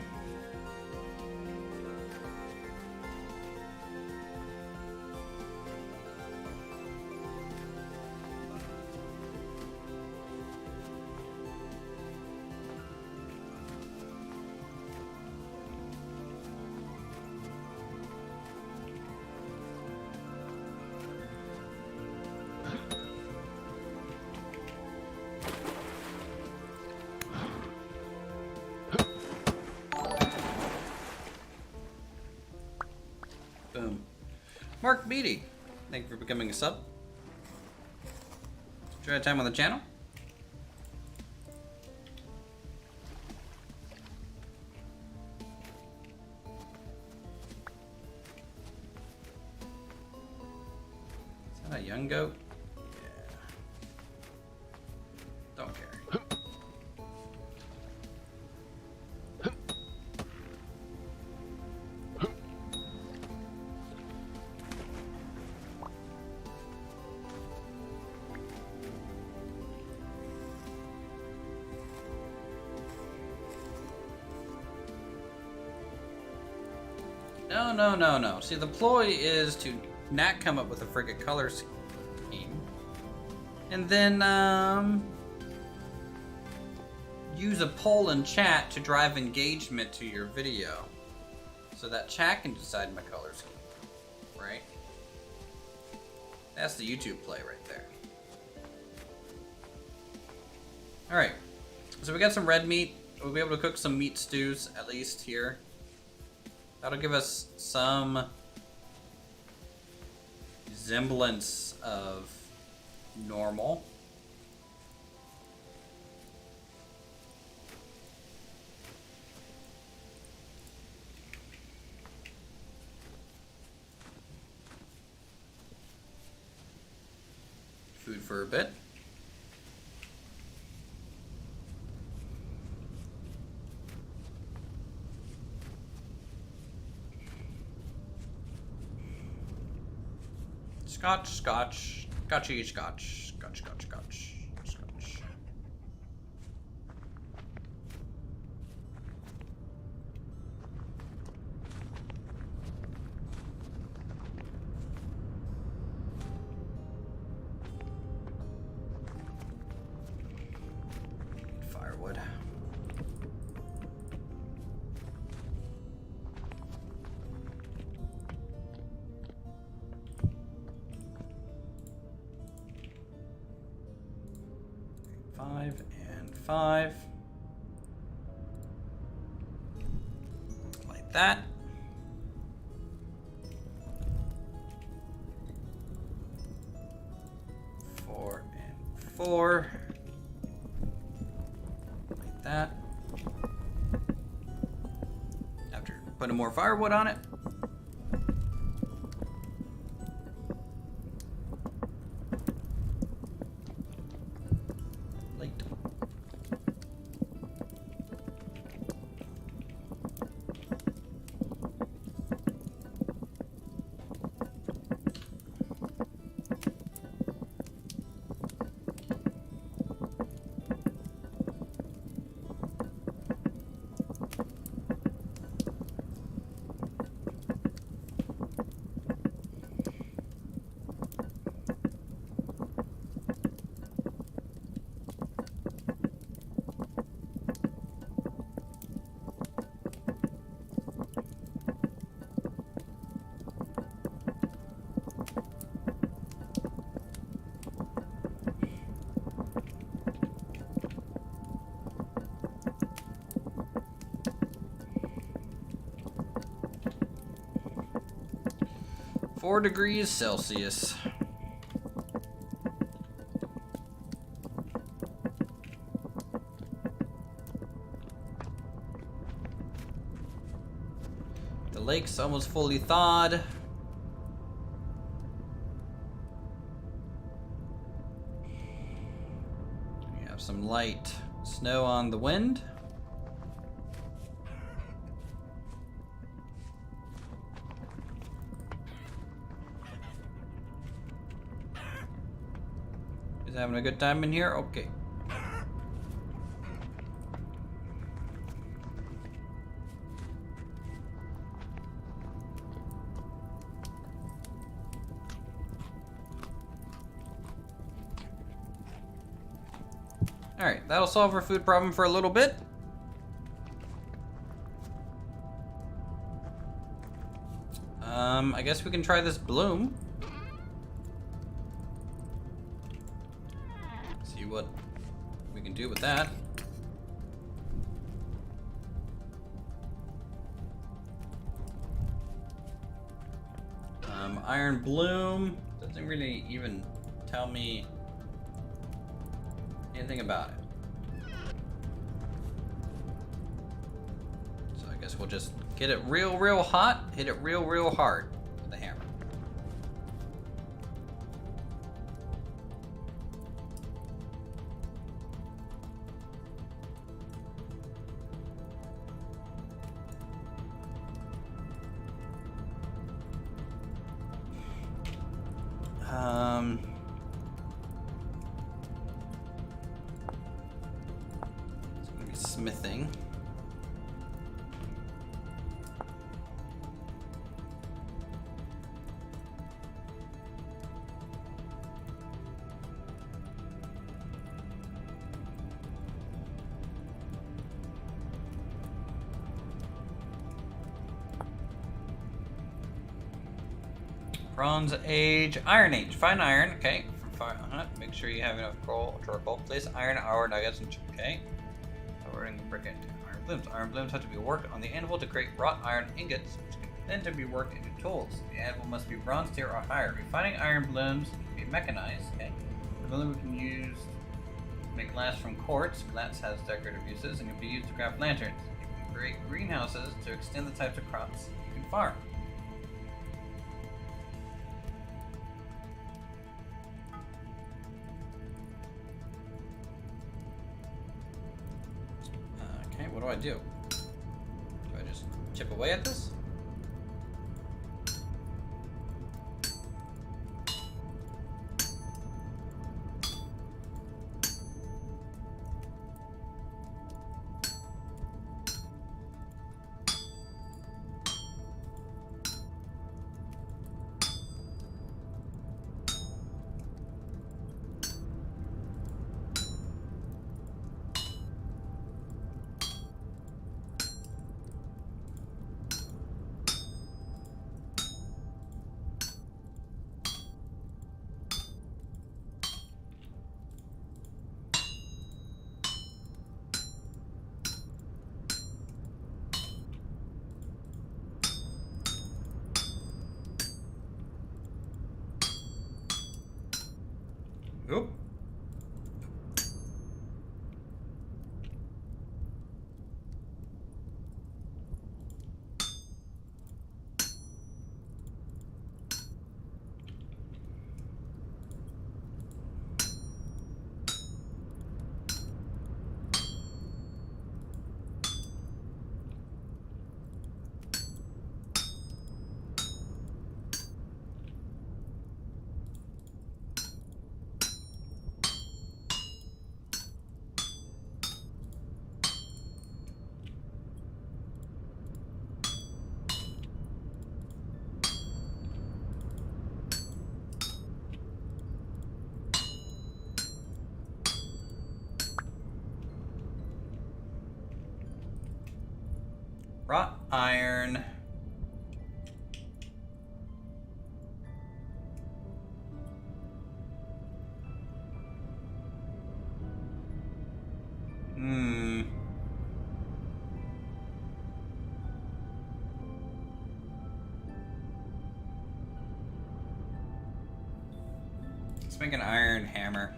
Boom. Mark Beatty, thank you for becoming a sub. Enjoy your time on the channel. Is that a young goat? Yeah. Don't care. No. See, the ploy is to not come up with a frigate color scheme, and then use a poll in chat to drive engagement to your video, so that chat can decide my color scheme, right? That's the YouTube play right there. All right, so we got some red meat. We'll be able to cook some meat stews at least here. That'll give us some semblance of normal. Food for a bit. Scotch. 5 and 5. Like that. Four and 4. Like that. After putting more firewood on it. 4 degrees Celsius. The lake's almost fully thawed. We have some light snow on the wind. Is having a good time in here? Okay. Alright, that'll solve our food problem for a little bit. I guess we can try this bloom. See what we can do with that. Iron bloom doesn't really even tell me anything about it. So I guess we'll just get it real hot, hit it real hard with the hammer. It's gonna be smithing. Bronze Age, Iron Age, fine iron, okay. Make sure you have enough charcoal. Place iron ore nuggets and okay. Lowering brick into iron blooms. Iron blooms have to be worked on the anvil to create wrought iron ingots, which can then to be worked into tools. The anvil must be bronze tier or higher. Refining iron blooms can be mechanized, okay. The bloom we can use to make glass from quartz. Glass has decorative uses and can be used to craft lanterns. You can create greenhouses to extend the types of crops you can farm. What do I do? Do I just chip away at this? Oop. Wrought iron. Let's make an iron hammer.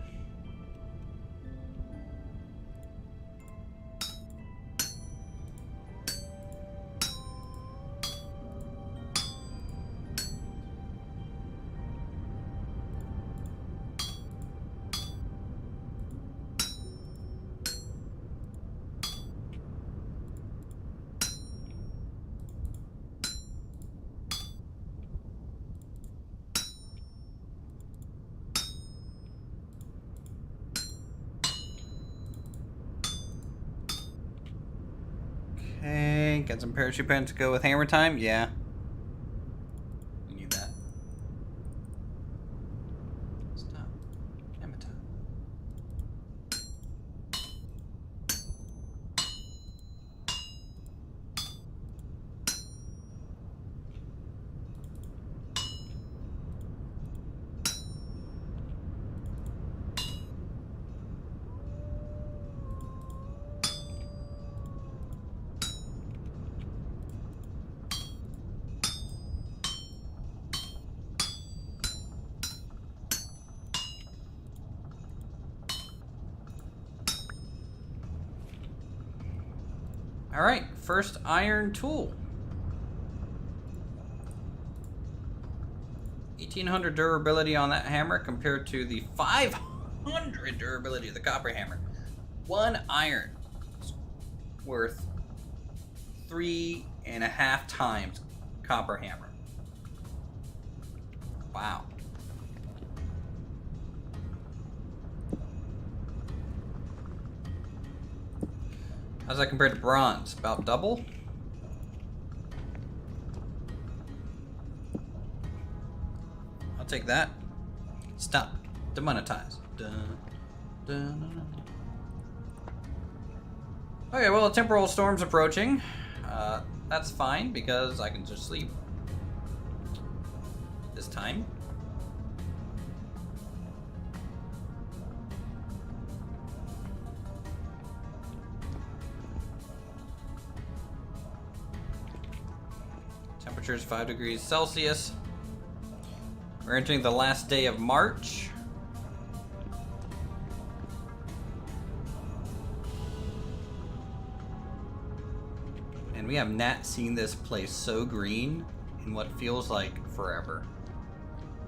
Okay, got some parachute pants to go with hammer time? Yeah. We need that. Stop. Hammer time. Alright, first iron tool. 1800 durability on that hammer compared to the 500 durability of the copper hammer. One iron is worth 3.5 times copper hammer. Wow. How's that compared to bronze? About double? I'll take that. Stop. Demonetize. Dun, dun, dun. Okay, well, a temporal storm's approaching. That's fine because I can just sleep this time. Temperature's 5 degrees Celsius. We're entering the last day of March. And we have not seen this place so green in what feels like forever.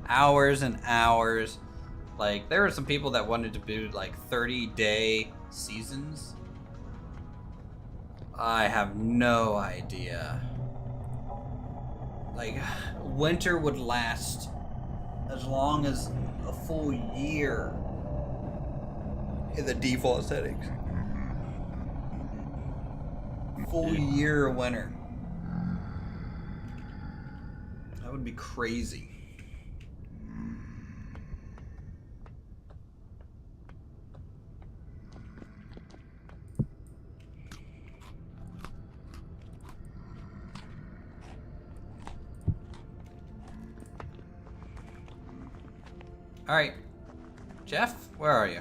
Hours and hours. Like, there were some people that wanted to do like 30-day seasons. I have no idea. Like, winter would last as long as a full year in the default settings. Full year of winter. That would be crazy. All right, Jeff, where are you?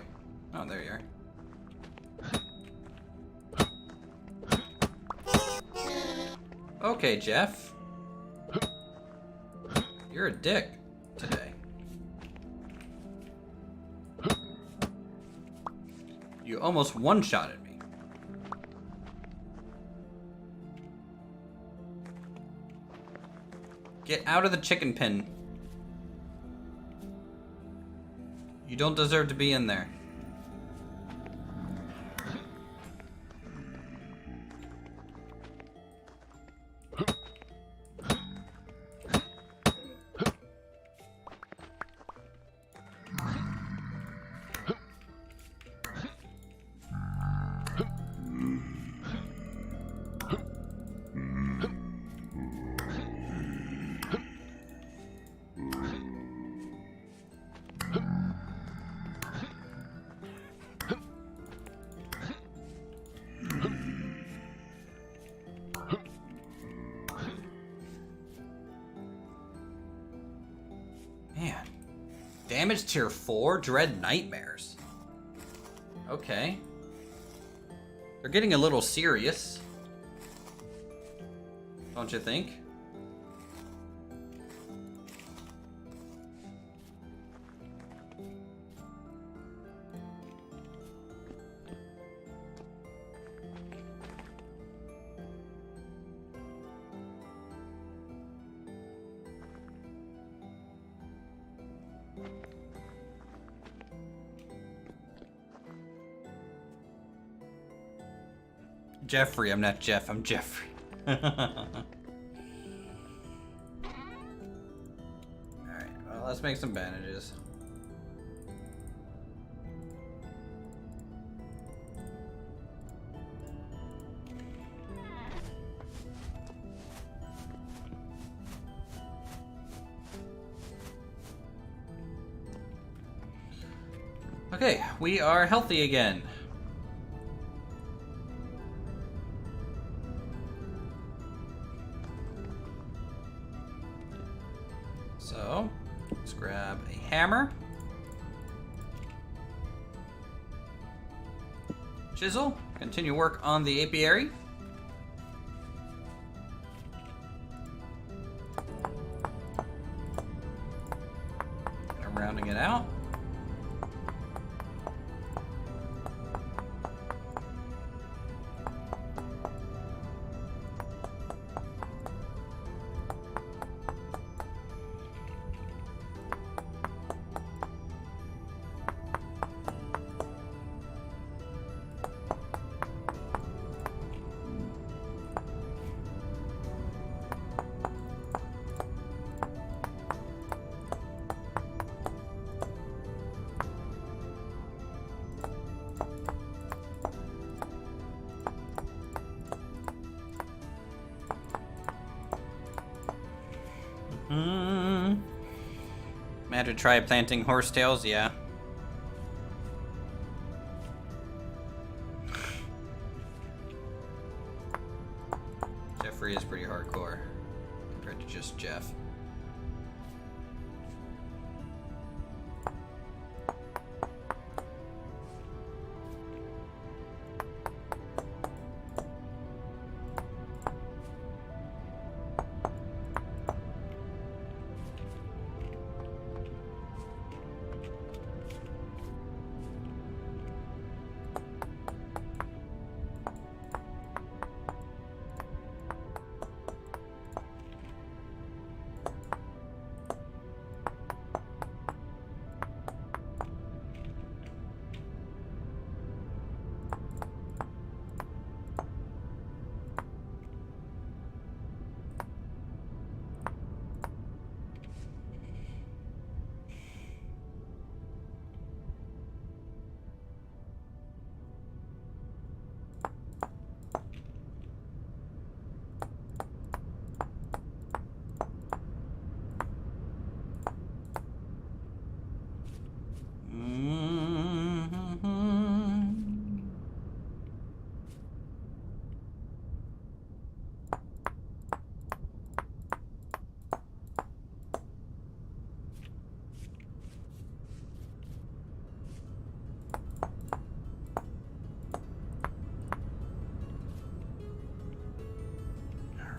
Oh, there you are. Okay, Jeff. You're a dick today. You almost one-shotted me. Get out of the chicken pen. You don't deserve to be in there. Man. Damage tier 4? Dread nightmares. Okay. They're getting a little serious. Don't you think? Jeffrey, I'm not Jeff, I'm Jeffrey. Alright, well, let's make some bandages. Okay, we are healthy again. So, let's grab a hammer, chisel, continue work on the apiary. And I'm rounding it out. Mad to try planting horsetails, yeah. Jeffrey is pretty hardcore compared to just Jeff.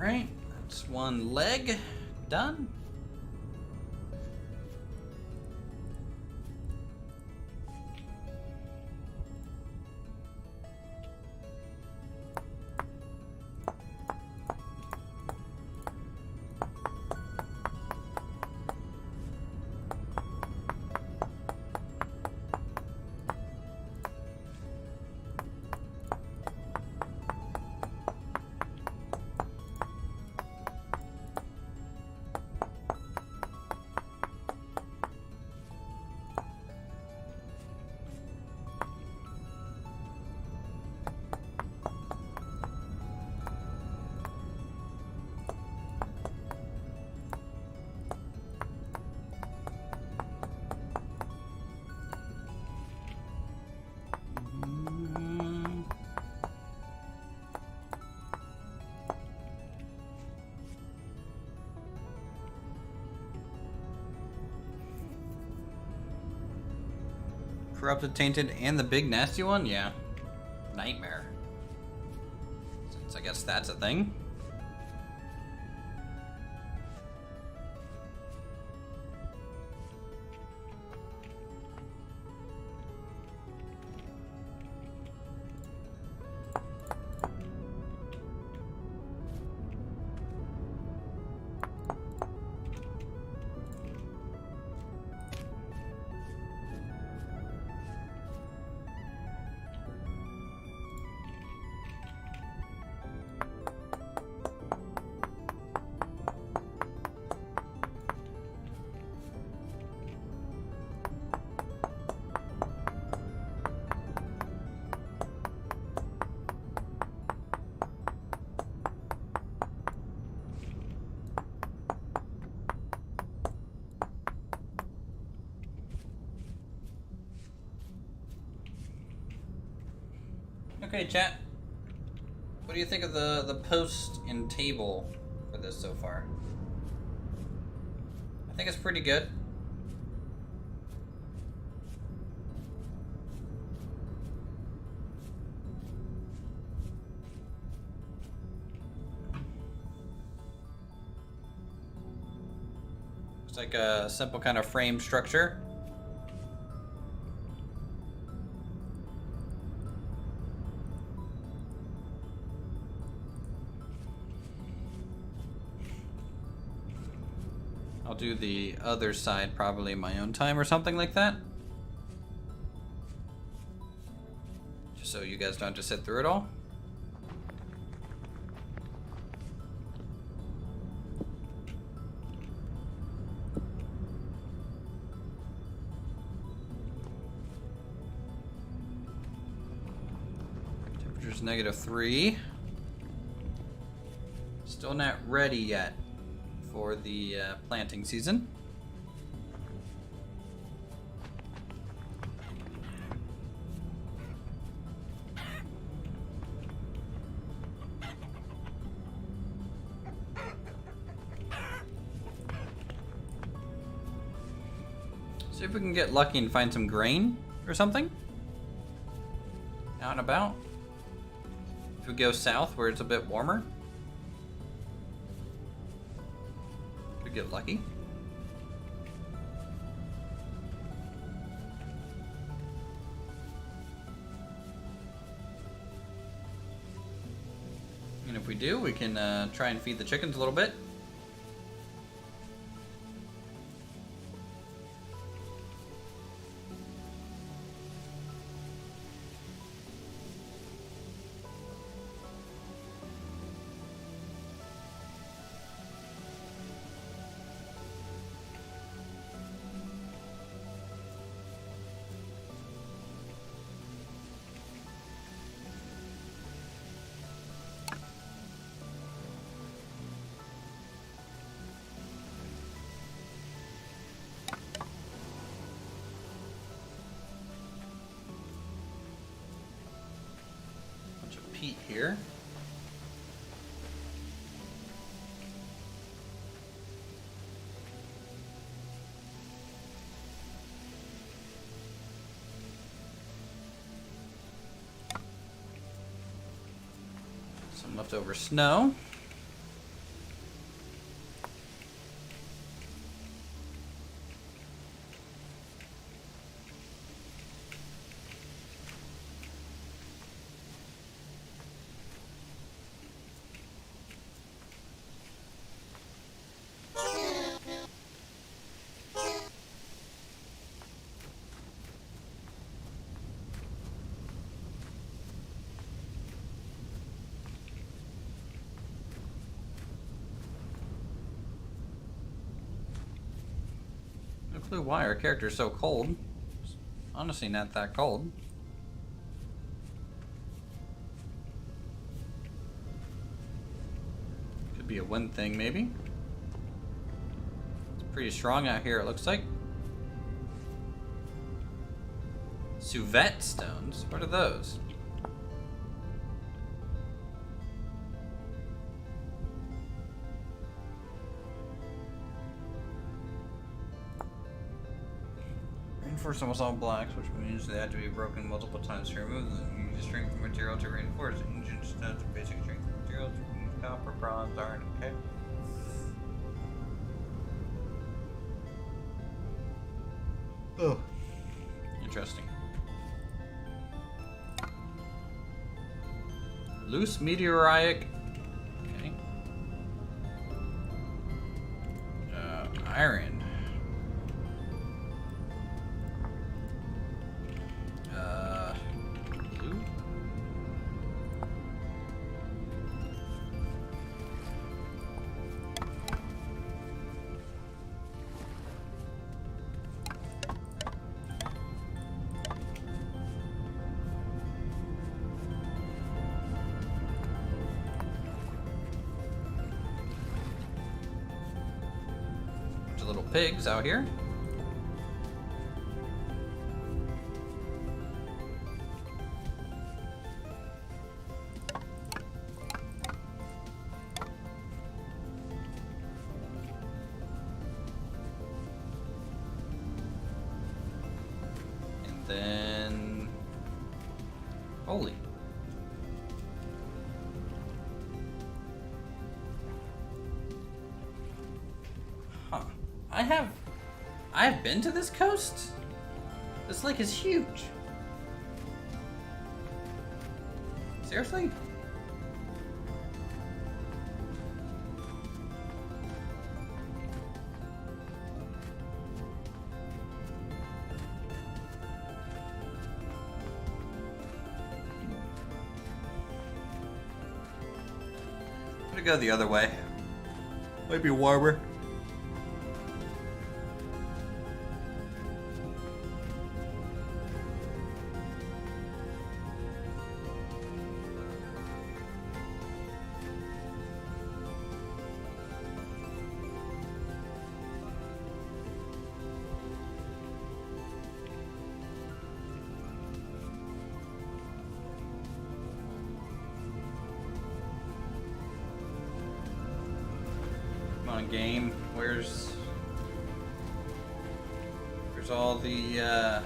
Alright, that's one leg done. Corrupted, tainted, and the big nasty one? Yeah. Nightmare. Since I guess that's a thing. Okay, chat. What do you think of the post and table for this so far? I think it's pretty good. It's like a simple kind of frame structure. I'll do the other side probably in my own time or something like that. Just so you guys don't have to sit through it all. Temperature's -3. Still not ready yet for the planting season. See if we can get lucky and find some grain or something out and about. If we go south where it's a bit warmer, could get lucky. And if we do, we can try and feed the chickens a little bit. Peat here. Some leftover snow. No clue why our character is so cold. It's honestly not that cold. Could be a wind thing, maybe. It's pretty strong out here, it looks like. Suvet stones? What are those? Reinforce almost all blocks, which means they have to be broken multiple times to remove them. You use strength material to reinforce it. Engine stones are basic strength materials. Copper, bronze, iron, okay. Oh. Interesting. Loose meteoric. Okay. Iron. Blue. Bunch of little pigs out here. then... Holy. Huh. I've been to this coast? This lake is huge. Seriously? I'm gonna go the other way. Might be warmer. Game. Where's all the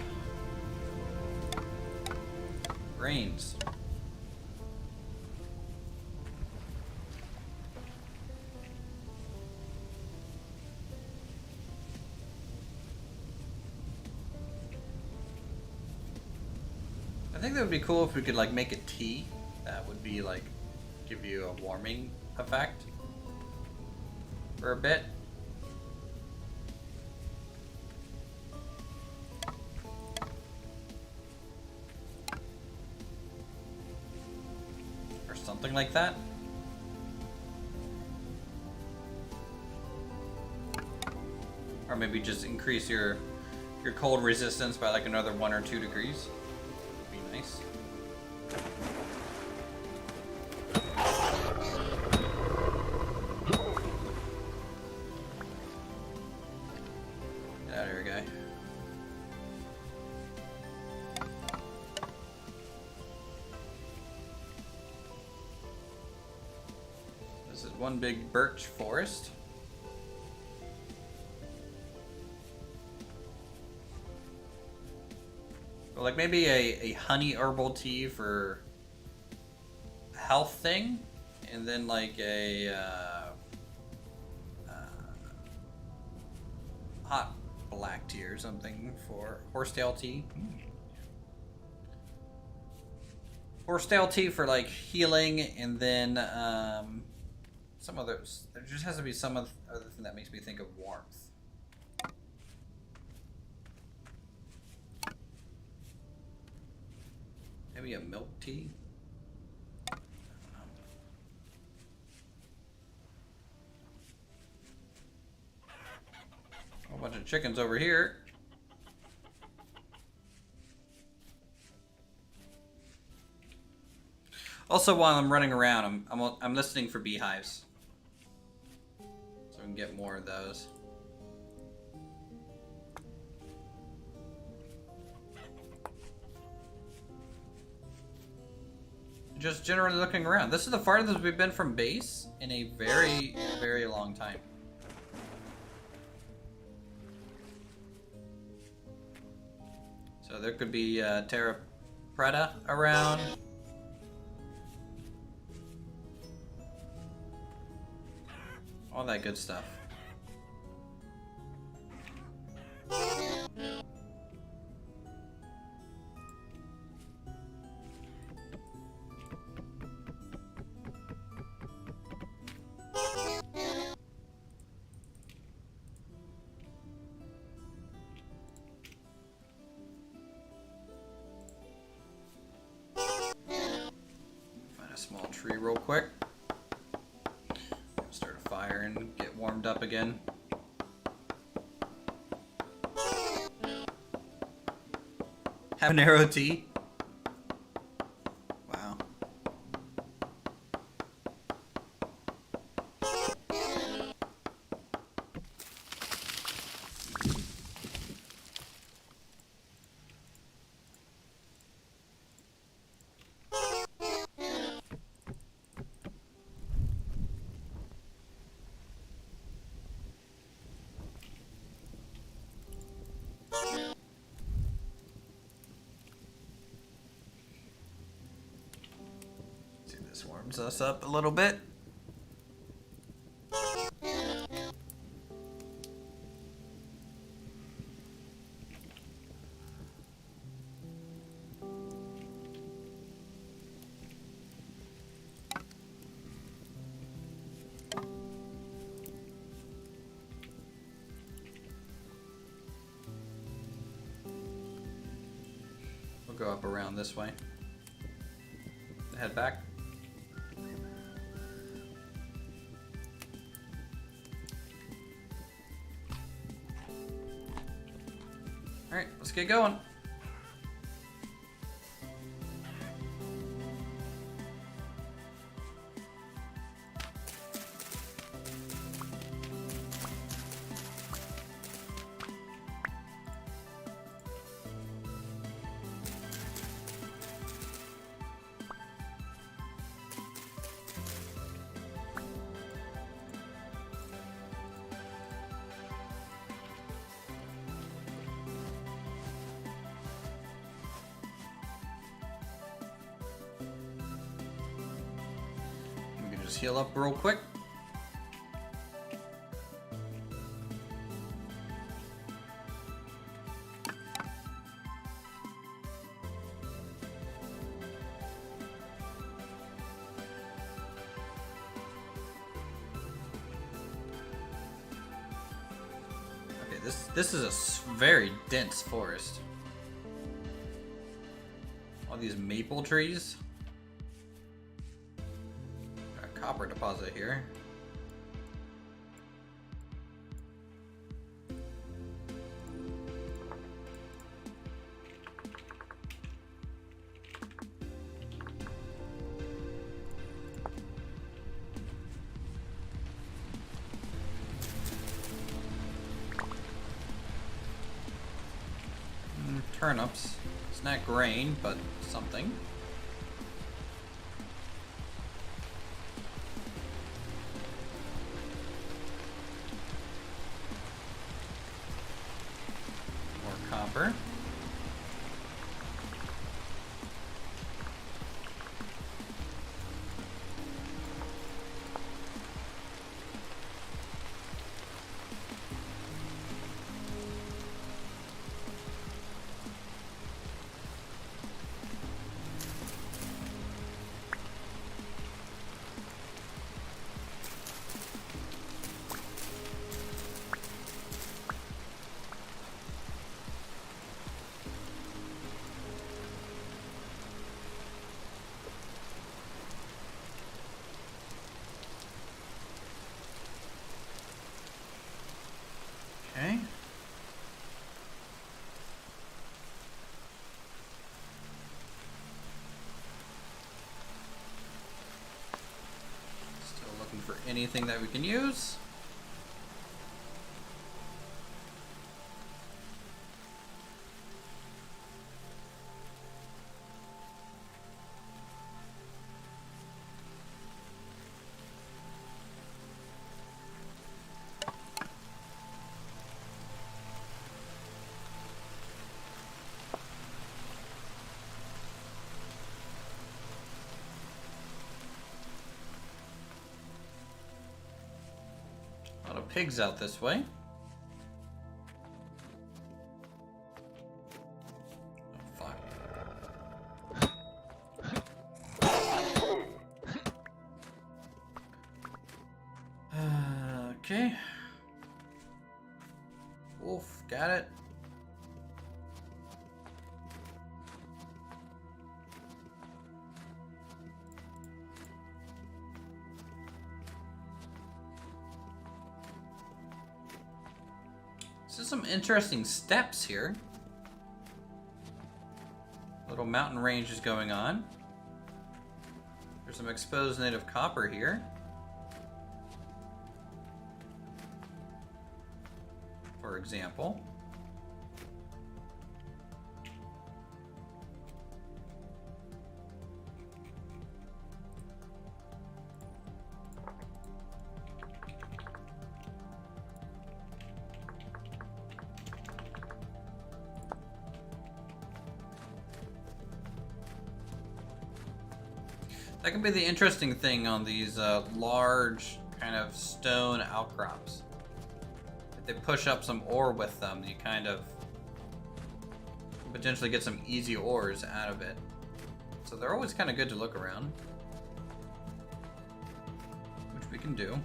grains? I think that would be cool if we could like make a tea that would be like give you a warming effect. For a bit. Or something like that. Or maybe just increase your cold resistance by like another 1 or 2 degrees. Would be nice. One big birch forest. Or like maybe a honey herbal tea for health thing, and then like a hot black tea or something for horsetail tea. Horsetail tea for like healing, and then some others. There just has to be some other thing that makes me think of warmth. Maybe a milk tea? I don't know. A whole bunch of chickens over here. Also, while I'm running around, I'm listening for beehives. So we can get more of those. Just generally looking around. This is the farthest we've been from base in a very, very long time. So there could be Terra Preta around. All that good stuff. Find a small tree real quick. Start a fire and get warmed up again. Habanero tea. Wow. This warms us up a little bit. We'll go up around this way. Head back. Alright, let's get going. Just heal up real quick. Okay, this is a very dense forest. All these maple trees. Copper deposit here. Turnips. It's not grain, but something. Copper. Okay. Still looking for anything that we can use. A lot of pigs out this way. Oh, fuck. Okay. Wolf, got it. So some interesting steps here. Little mountain ranges going on. There's some exposed native copper here. For example. That could be the interesting thing on these large kind of stone outcrops. If they push up some ore with them, you kind of potentially get some easy ores out of it. So they're always kind of good to look around, which we can do.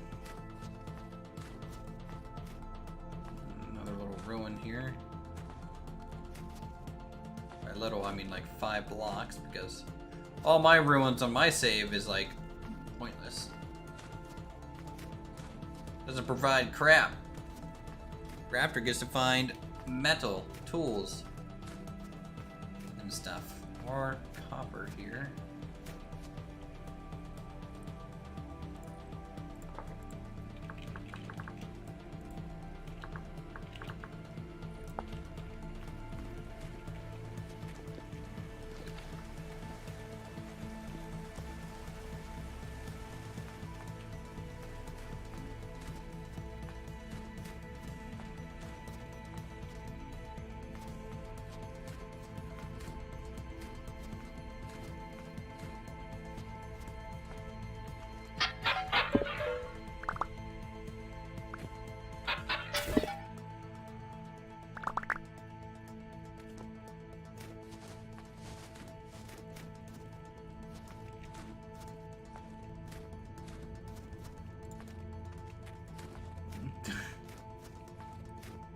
Another little ruin here. By little, I mean like 5 blocks, because all my ruins on my save is like pointless. Doesn't provide crap. Raptor gets to find metal, tools, and stuff. More copper here.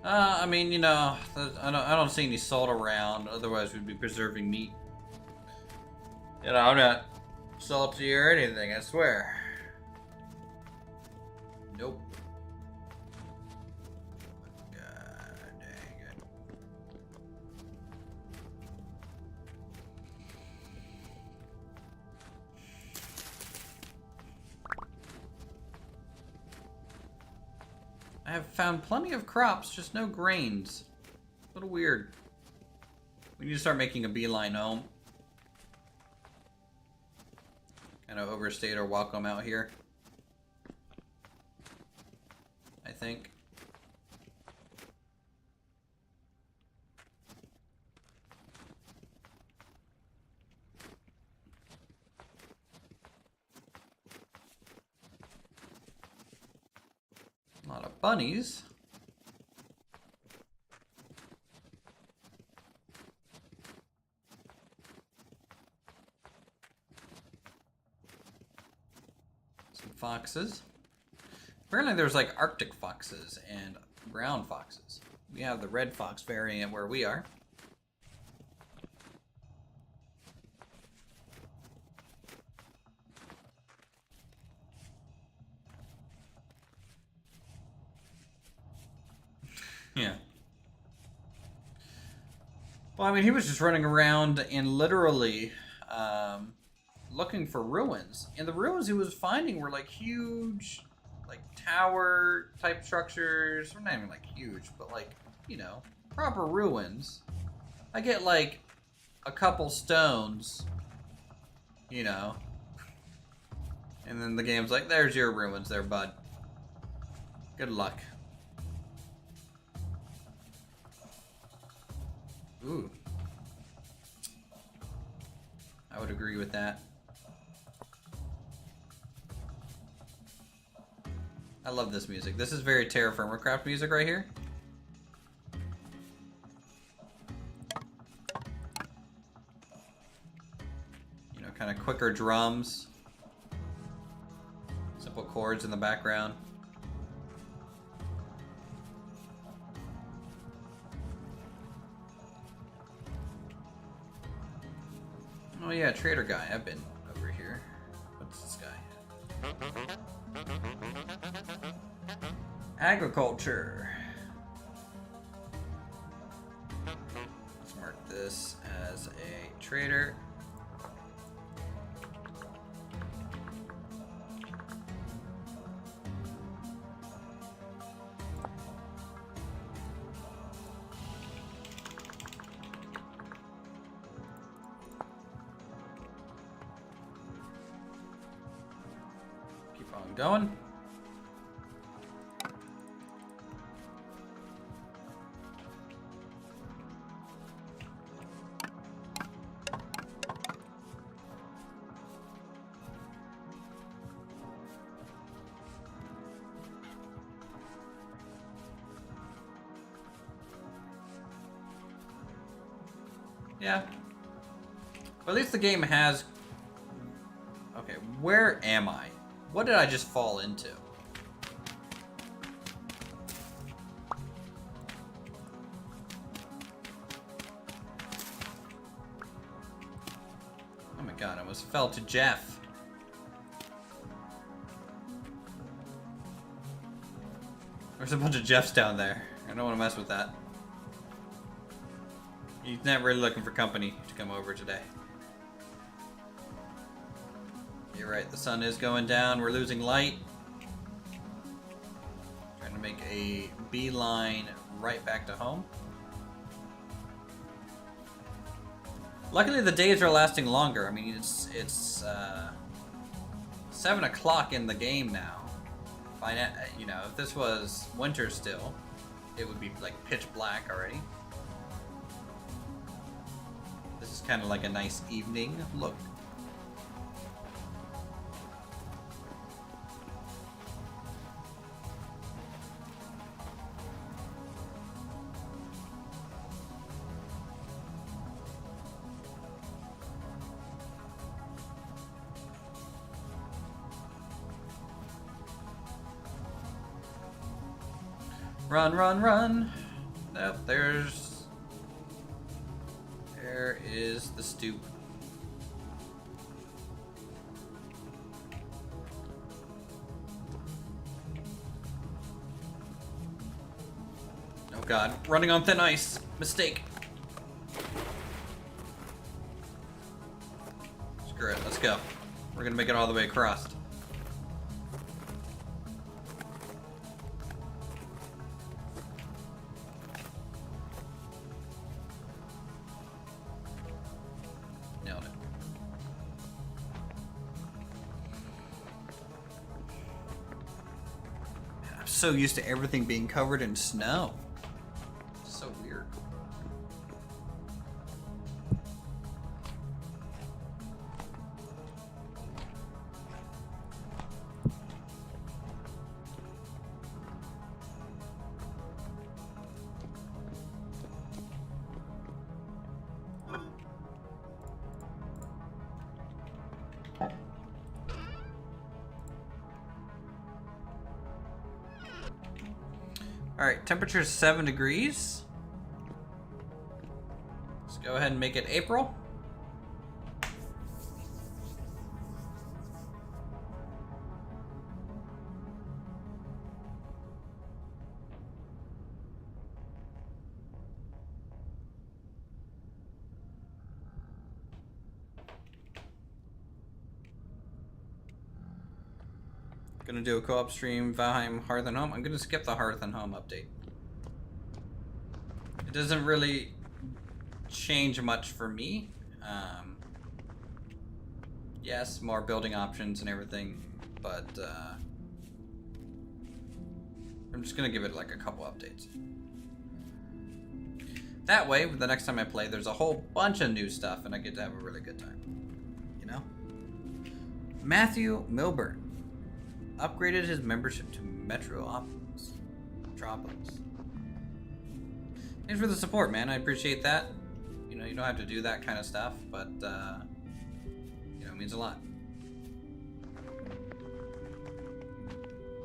I mean, you know, I don't see any salt around. Otherwise, we'd be preserving meat. You know, I'm not salty or anything. I swear. Nope. God dang it. I have found plenty of crops, just no grains. A little weird. We need to start making a beeline home. Kind of overstayed our welcome out here, I think. A lot of bunnies. Some foxes. Apparently there's like Arctic foxes and brown foxes. We have the red fox variant where we are. Yeah. Well, I mean, he was just running around and literally looking for ruins. And the ruins he was finding were like huge, like tower type structures. They're not even like huge, but like, you know, proper ruins. I get like a couple stones, you know. And then the game's like, there's your ruins there, bud. Good luck. Ooh. I would agree with that. I love this music. This is very Terra Firma Craft music right here. You know, kind of quicker drums. Simple chords in the background. Oh yeah, trader guy. I've been over here. What's this guy? Agriculture. Let's mark this as a trader. Keep on going. Yeah. But at least the game has... Okay, where am I? What did I just fall into? Oh my god, I almost fell to Jeff. There's a bunch of Jeffs down there. I don't want to mess with that. He's not really looking for company to come over today. You're right, the sun is going down. We're losing light. Trying to make a beeline right back to home. Luckily, the days are lasting longer. I mean, it's 7 o'clock in the game now. You know, if this was winter still, it would be like pitch black already. This is kind of like a nice evening look. Run, run, run. Nope, there is the stoop. Oh god, running on thin ice. Mistake. Screw it, let's go. We're gonna make it all the way across. So used to everything being covered in snow. So weird. Alright, temperature is 7 degrees. Let's go ahead and make it April. Gonna do a co-op stream, Valheim, Hearth and Home. I'm gonna skip the Hearth and Home update. It doesn't really change much for me. Yes, more building options and everything, but I'm just gonna give it like a couple updates. That way, the next time I play, there's a whole bunch of new stuff and I get to have a really good time. You know? Matthew Milburn upgraded his membership to Metropolis. Thanks for the support, man. I appreciate that. You know, you don't have to do that kind of stuff, but you know, it means a lot.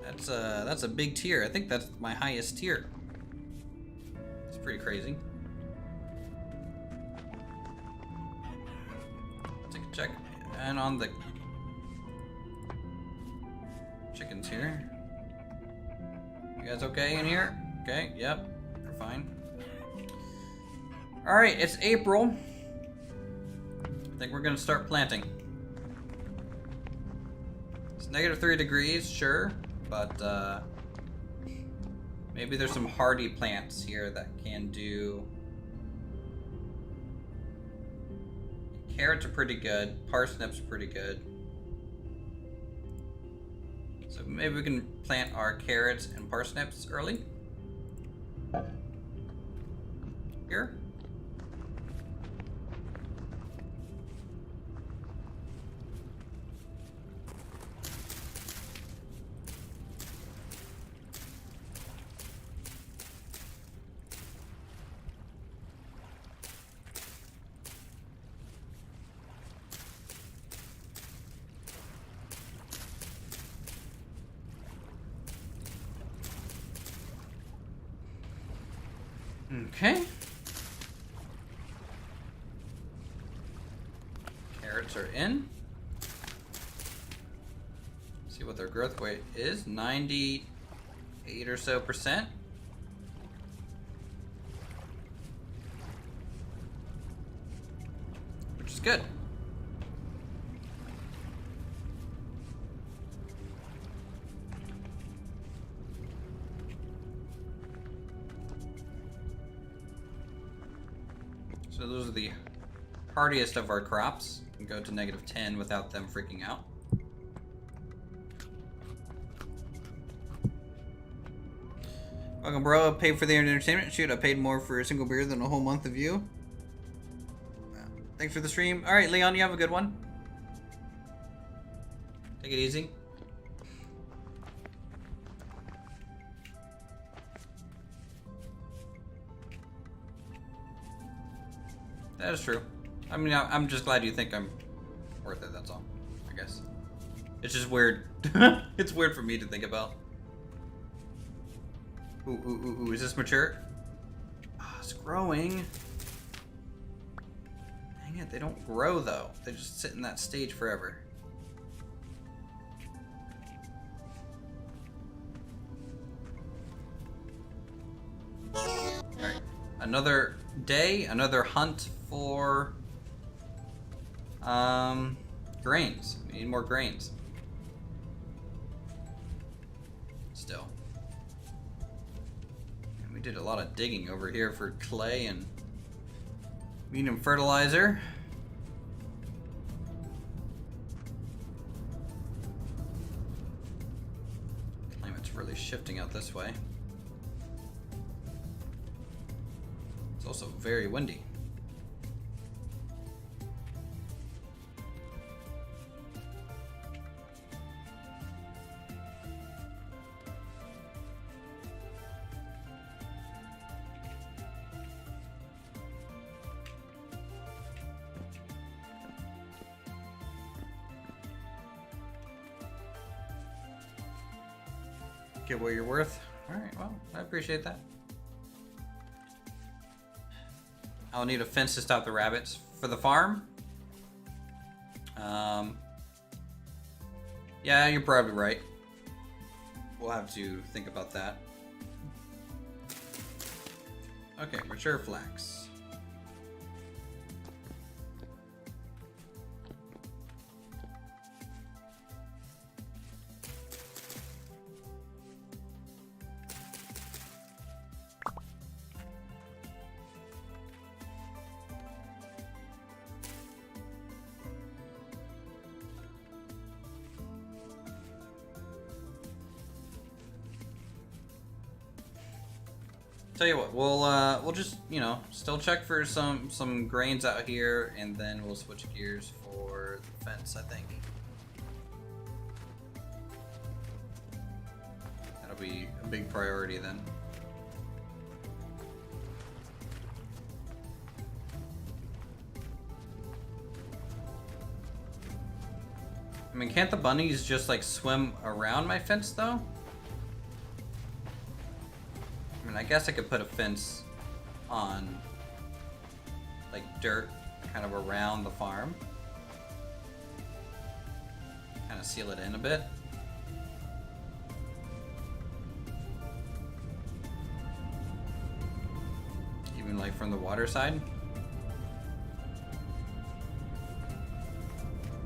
That's a big tier. I think that's my highest tier. It's pretty crazy. Take a check. And on the chickens here. You guys okay in here? Okay, yep, they're fine. Alright, it's April. I think we're gonna start planting. It's -3 degrees, sure, but maybe there's some hardy plants here that can do. Carrots are pretty good, parsnips are pretty good. So maybe we can plant our carrots and parsnips early. Here. Okay. Carrots are in. See what their growth rate is. 98 or so percent. Which is good. So those are the hardiest of our crops. We can go to -10 without them freaking out. Welcome, bro. I paid for the entertainment. Shoot, I paid more for a single beer than a whole month of you. Thanks for the stream. All right, Leon, you have a good one. Take it easy. That is true. I mean, I'm just glad you think I'm worth it, that's all, I guess. It's just weird. It's weird for me to think about. Ooh, is this mature? Oh, it's growing. Dang it, they don't grow though. They just sit in that stage forever. Alright, another day, another hunt for grains. We need more grains. Still. And we did a lot of digging over here for clay and medium fertilizer. Climate's really shifting out this way. It's also very windy. Get what you're worth. Alright, well, I appreciate that. I'll need a fence to stop the rabbits for the farm. Yeah, you're probably right. We'll have to think about that. Okay, mature flax. Tell you what, we'll just, you know, still check for some grains out here, and then we'll switch gears for the fence, I think. That'll be a big priority then. I mean, can't the bunnies just like swim around my fence though? I mean, I guess I could put a fence on, like, dirt kind of around the farm. Kind of seal it in a bit. Even, like, from the water side.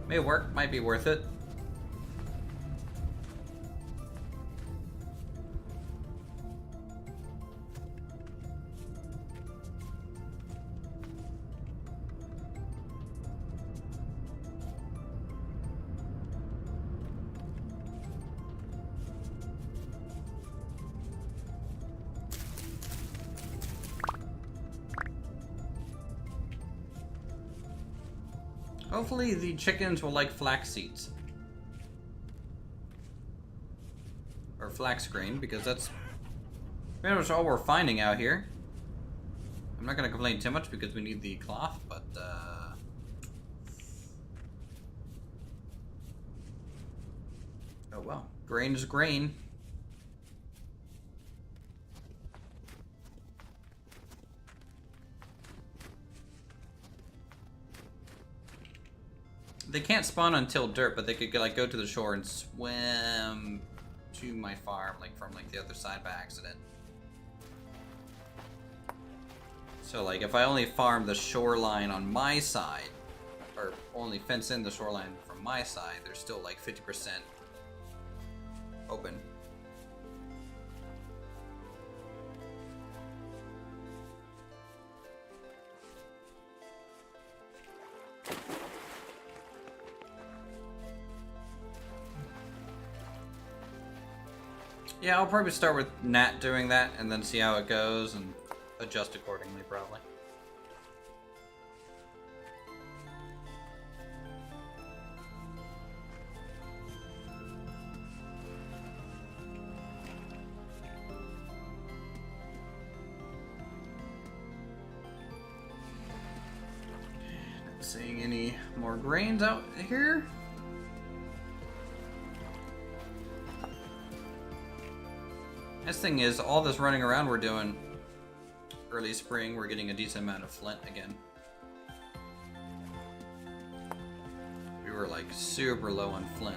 May work, might be worth it. Hopefully the chickens will like flax seeds. Or flax grain, because that's pretty much all we're finding out here. I'm not going to complain too much because we need the cloth, but oh well, grain is grain. They can't spawn until dirt, but they could like go to the shore and swim to my farm, like from like the other side by accident. So like if I only farm the shoreline on my side, or only fence in the shoreline from my side, there's still like 50% open. Yeah, I'll probably start with Nat doing that and then see how it goes and adjust accordingly, probably. Not seeing any more grains out here. Nice thing is, all this running around we're doing early spring, we're getting a decent amount of flint again. We were like super low on flint.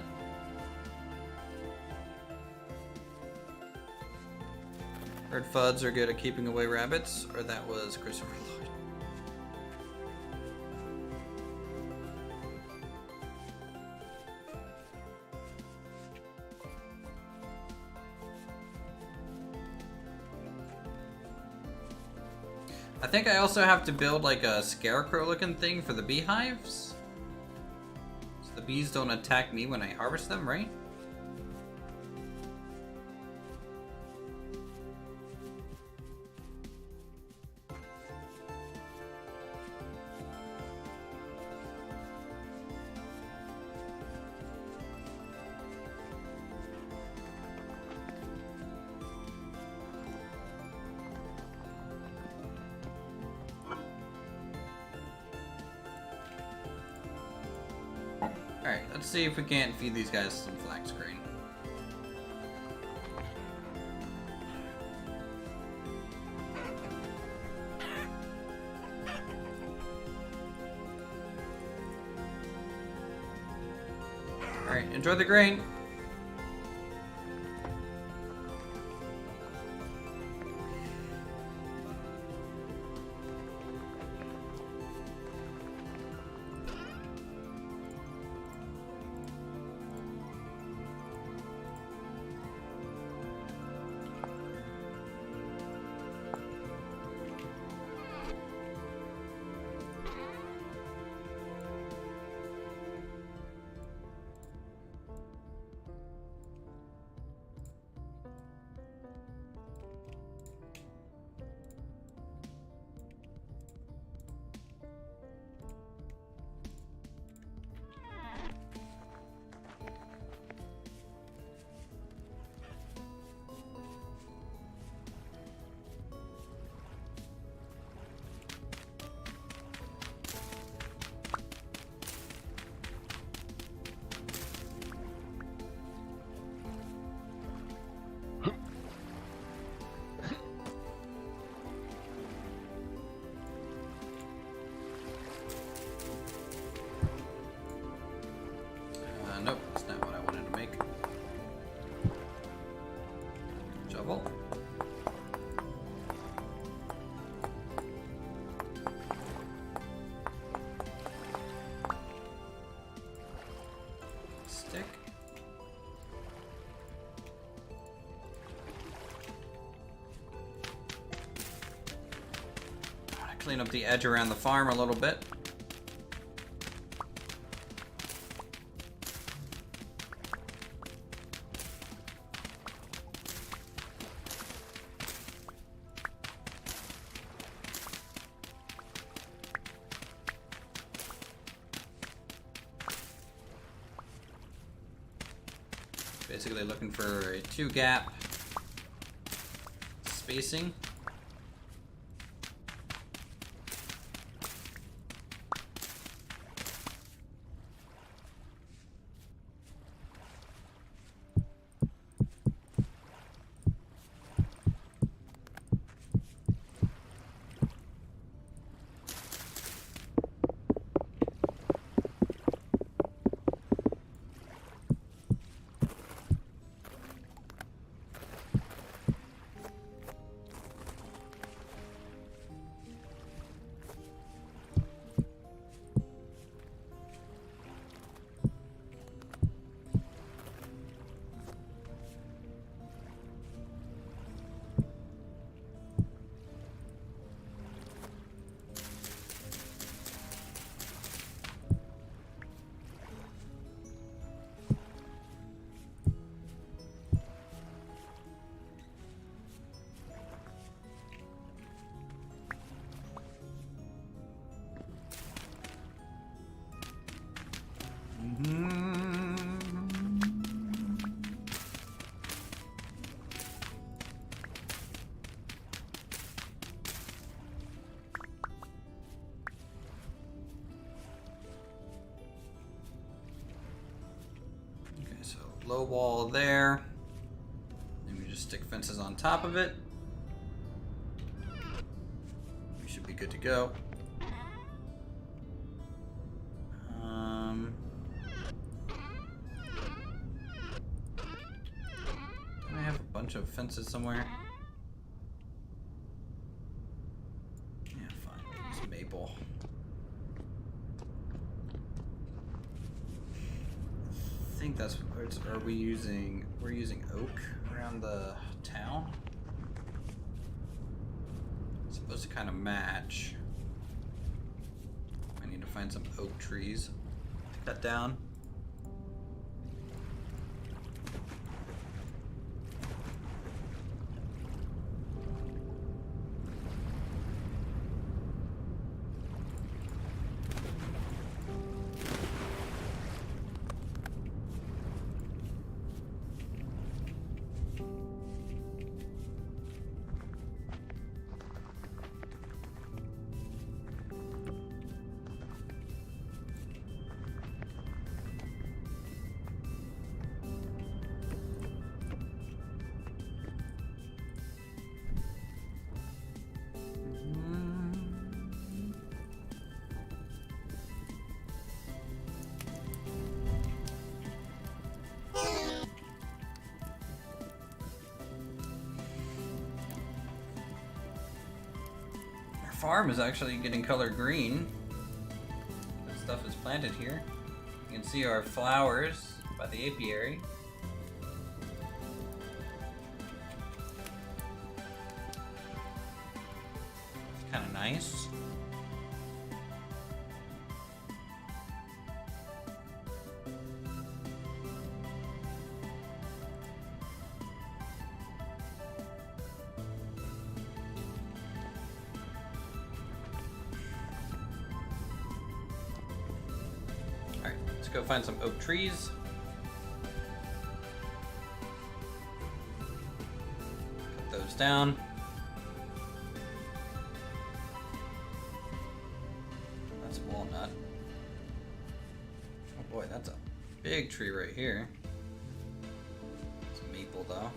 Heard Fuds are good at keeping away rabbits, or that was Christopher Lloyd. I think I also have to build like a scarecrow looking thing for the beehives. So the bees don't attack me when I harvest them, right? Alright, let's see if we can't feed these guys some flax grain. Alright, enjoy the grain! Nope, that's not what I wanted to make. Shovel. Stick. I clean up the edge around the farm a little bit. Basically looking for a 2-gap spacing. low wall there. And we just stick fences on top of it. We should be good to go. I have a bunch of fences somewhere. Yeah, fine. Use maple. I think that's what. Are we using? We're using oak around the town. It's supposed to kind of match. I need to find some oak trees to cut down. Farm is actually getting color green. This stuff is planted here. You can see our flowers by the apiary. It's kind of nice. Let's go find some oak trees. Cut those down. That's a walnut. Oh boy, that's a big tree right here. It's a maple though.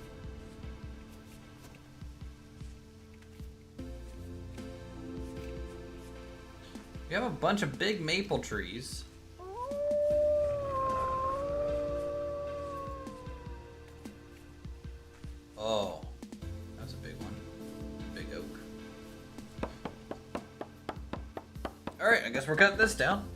We have a bunch of big maple trees. Oh, that's a big one. Big oak. Alright, I guess we're cutting this down.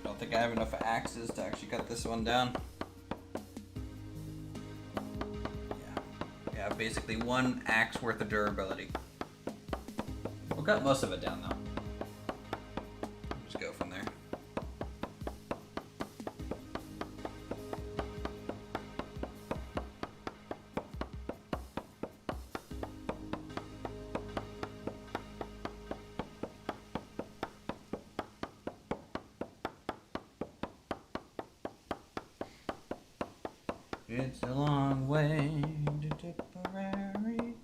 I think I have enough axes to actually cut this one down. Yeah, we have basically one axe worth of durability. We'll cut most of it down though. Just go from there. It's a long way to Tipperary,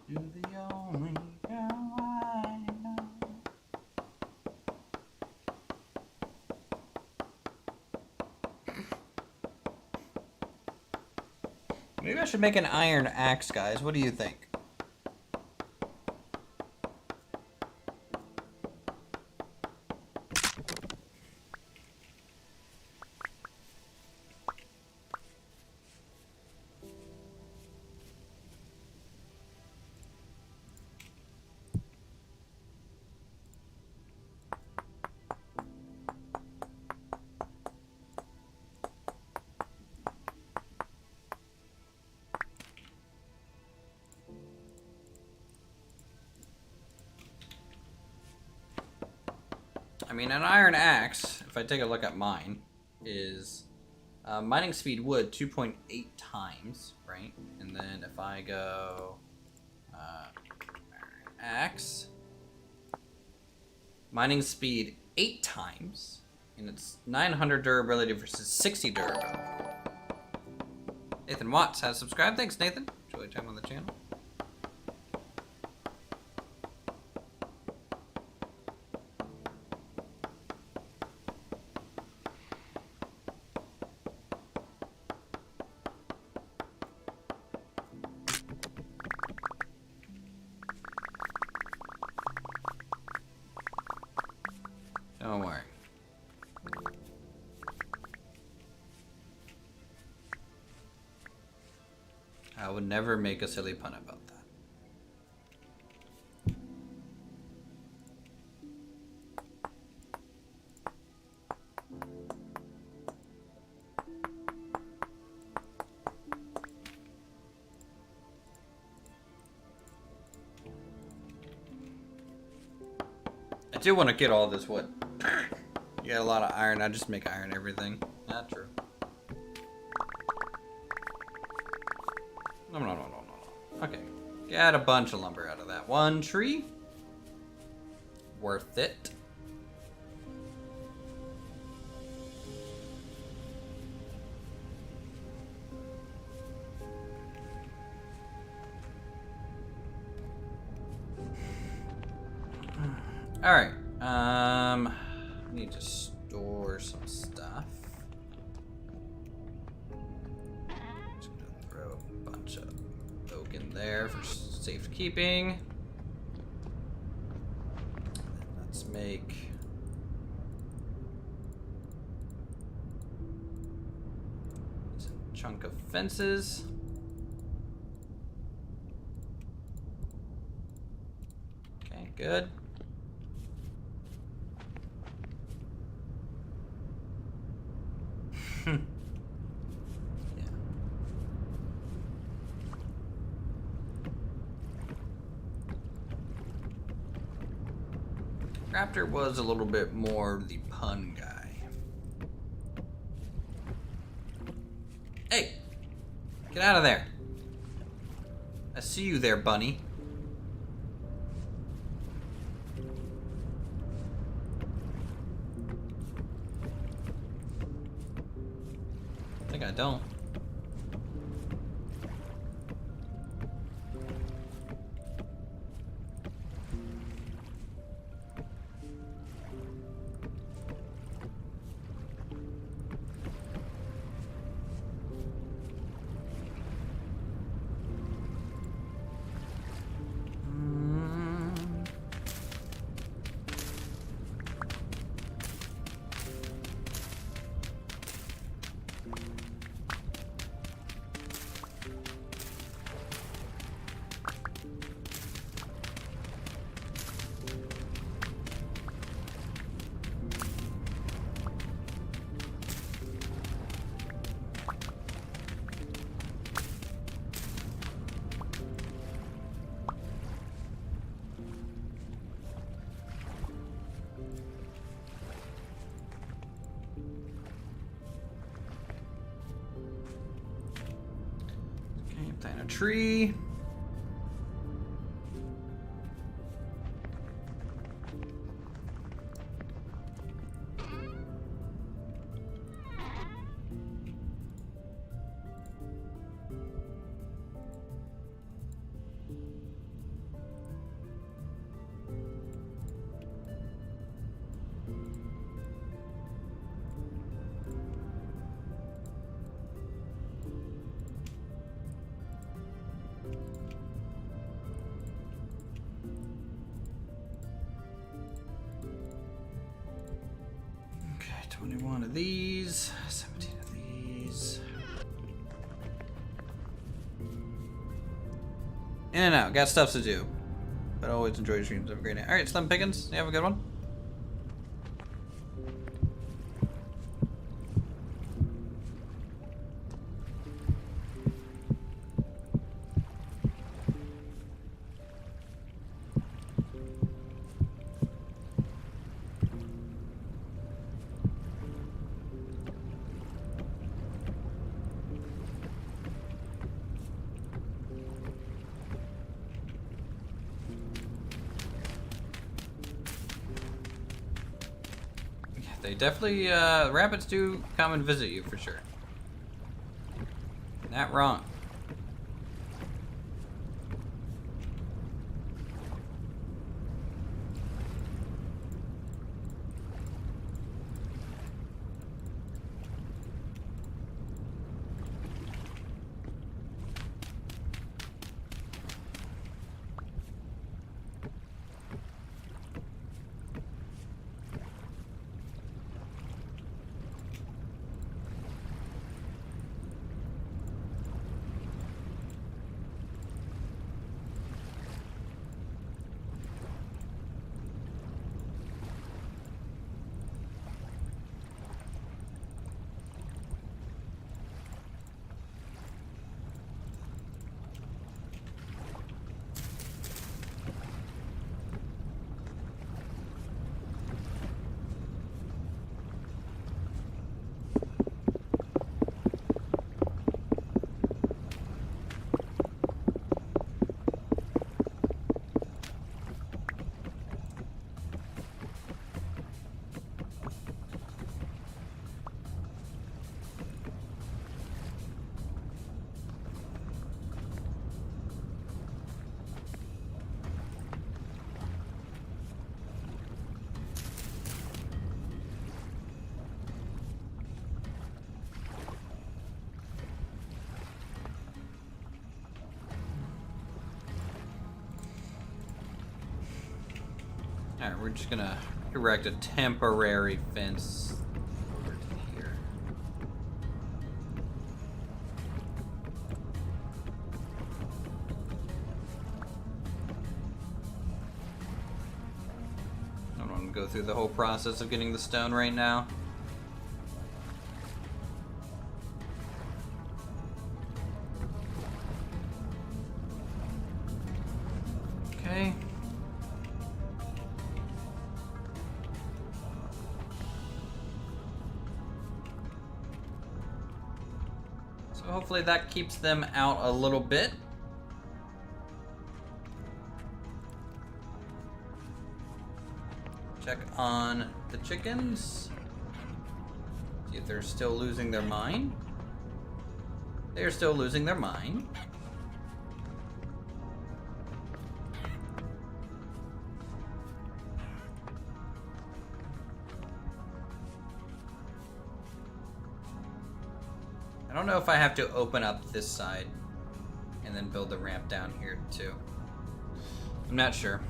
to the only girl I know. Maybe I should make an iron axe, guys. What do you think? I mean, an iron axe, if I take a look at mine, is mining speed wood 2.8 times, right? And then if I go iron axe, mining speed 8 times. And it's 900 durability versus 60 durability. Nathan Watts has subscribed. Thanks, Nathan. Enjoy time on the channel. Don't worry. I would never make a silly pun about that. I do want to get all this wood. You got a lot of iron. I just make iron everything. Not true. No. Okay. Got a bunch of lumber out of that one tree. Worth it. All right. Need to store some stuff. Just gonna throw a bunch of oak in there for safekeeping. Let's make some chunk of fences. Okay, good. Yeah. Raptor was a little bit more the pun guy. Hey! Get out of there. I see you there, bunny. I don't. Plant a tree. Okay, 21 of these, 17 of these. In and out, got stuff to do. But I always enjoy your streams. Have a great night. Alright, Slim Pickens, you have a good one. They definitely, rabbits do come and visit you for sure. Not wrong. Alright, we're just gonna erect a temporary fence over to here. I don't want to go through the whole process of getting the stone right now. Okay. So hopefully that keeps them out a little bit. Check on the chickens. See if they're still losing their mind. They're still losing their mind. I don't know if I have to open up this side and then build the ramp down here too. I'm not sure.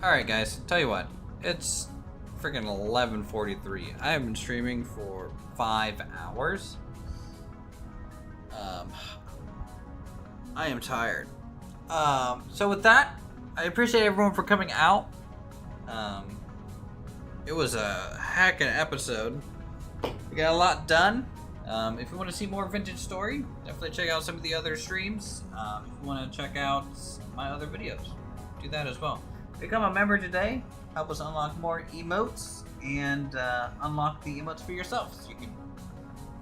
Alright guys, tell you what, it's freaking 11:43. I have been streaming for 5 hours. I am tired. So with that, I appreciate everyone for coming out. It was a heckin' episode. We got a lot done. If you want to see more vintage story, definitely check out some of the other streams. If you want to check out my other videos, do that as well. Become a member today. Help us unlock more emotes and unlock the emotes for yourself. So you can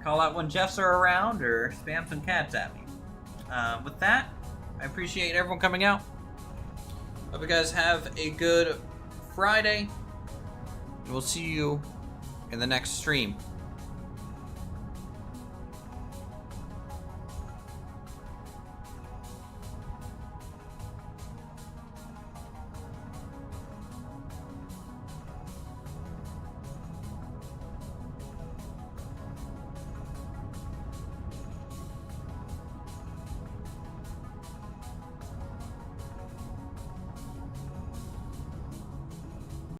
call out when Jeffs are around or spam some cats at me. With that, I appreciate everyone coming out. Hope you guys have a good Friday. And we'll see you in the next stream.